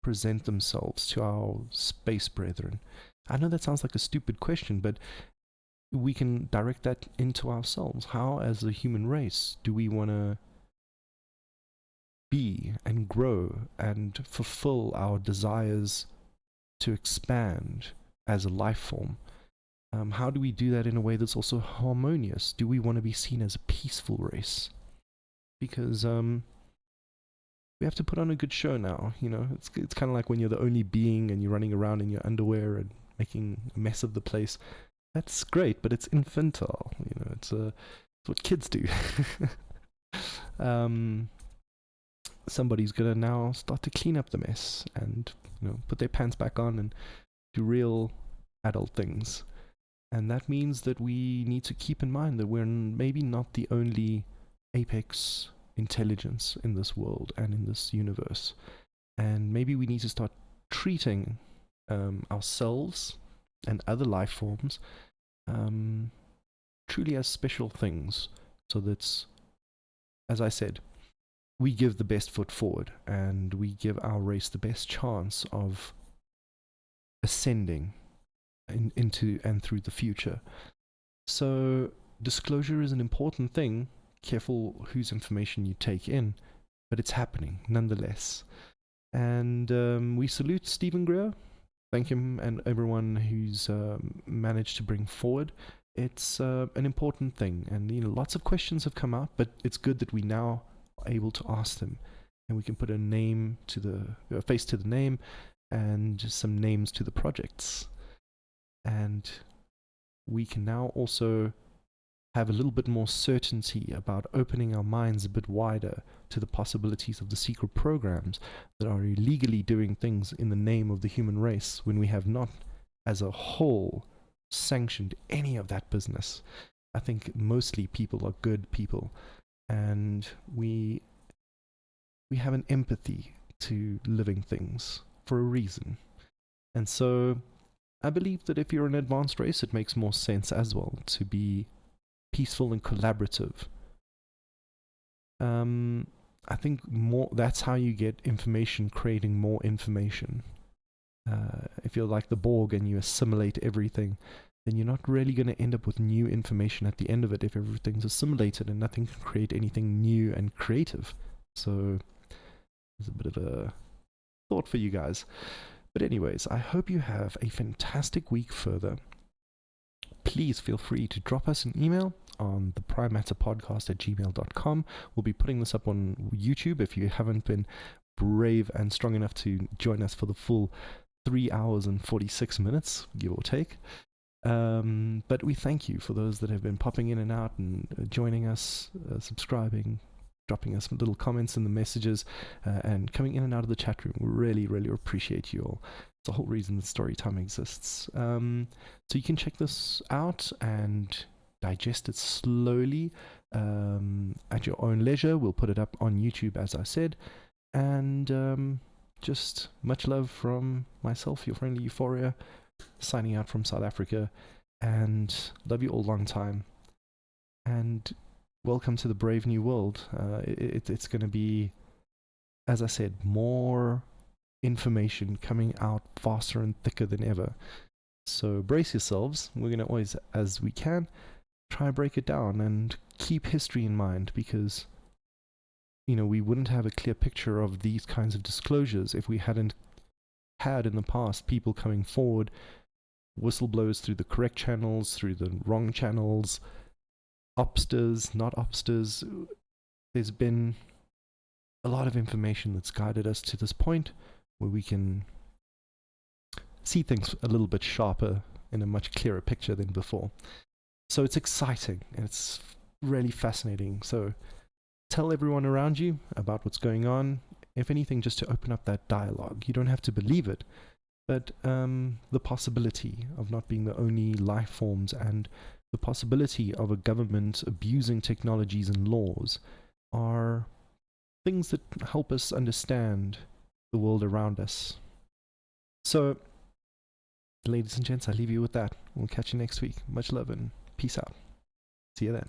present themselves to our space brethren? I know that sounds like a stupid question, but we can direct that into ourselves. How, as a human race, do we want to be and grow and fulfill our desires to expand as a life form? How do we do that in a way that's also harmonious? Do we want to be seen as a peaceful race? Because we have to put on a good show now. You know, it's kind of like when you're the only being and you're running around in your underwear and making a mess of the place. That's great, but it's infantile. You know, it's what kids do. Somebody's gonna now start to clean up the mess and, you know, put their pants back on and do real adult things. And that means that we need to keep in mind that we're maybe not the only apex intelligence in this world and in this universe. And maybe we need to start treating ourselves and other life forms truly as special things, so that, as I said, we give the best foot forward and we give our race the best chance of ascending into and through the future. So disclosure is an important thing. Careful whose information you take in, but it's happening nonetheless. And we salute Steven Greer. Thank him and everyone who's managed to bring forward. It's an important thing, and you know, lots of questions have come out, but it's good that we now are able to ask them, and we can put a name to the face to the name, and just some names to the projects. And we can now also have a little bit more certainty about opening our minds a bit wider to the possibilities of the secret programs that are illegally doing things in the name of the human race, when we have not, as a whole, sanctioned any of that business. I think mostly people are good people, and we have an empathy to living things for a reason. And so I believe that if you're an advanced race, it makes more sense as well to be peaceful and collaborative. I think that's how you get information creating more information. If you're like the Borg and you assimilate everything, then you're not really going to end up with new information at the end of it if everything's assimilated and nothing can create anything new and creative. So there's a bit of a thought for you guys. But anyways, I hope you have a fantastic week further. Please feel free to drop us an email on theprimematterpodcast@gmail.com. We'll be putting this up on YouTube if you haven't been brave and strong enough to join us for the full 3 hours and 46 minutes, give or take. But we thank you for those that have been popping in and out and joining us, subscribing, dropping us little comments in the messages, and coming in and out of the chat room. We really, really appreciate you all. It's the whole reason that StoryTime exists. So you can check this out and digest it slowly at your own leisure. We'll put it up on YouTube, as I said. And just much love from myself, your friendly Euphoria, signing out from South Africa. And love you all long time. And welcome to the brave new world. It's going to be, as I said, more information coming out faster and thicker than ever. So brace yourselves. We're going to always, as we can, try and break it down and keep history in mind, because, you know, we wouldn't have a clear picture of these kinds of disclosures if we hadn't had in the past people coming forward, whistleblowers through the correct channels, through the wrong channels, obsters, not obsters. There's been a lot of information that's guided us to this point where we can see things a little bit sharper in a much clearer picture than before. So it's exciting and it's really fascinating. So tell everyone around you about what's going on. If anything, just to open up that dialogue. You don't have to believe it, but the possibility of not being the only life forms, and the possibility of a government abusing technologies and laws, are things that help us understand the world around us. So, ladies and gents, I leave you with that. We'll catch you next week. Much love and peace out. See you then.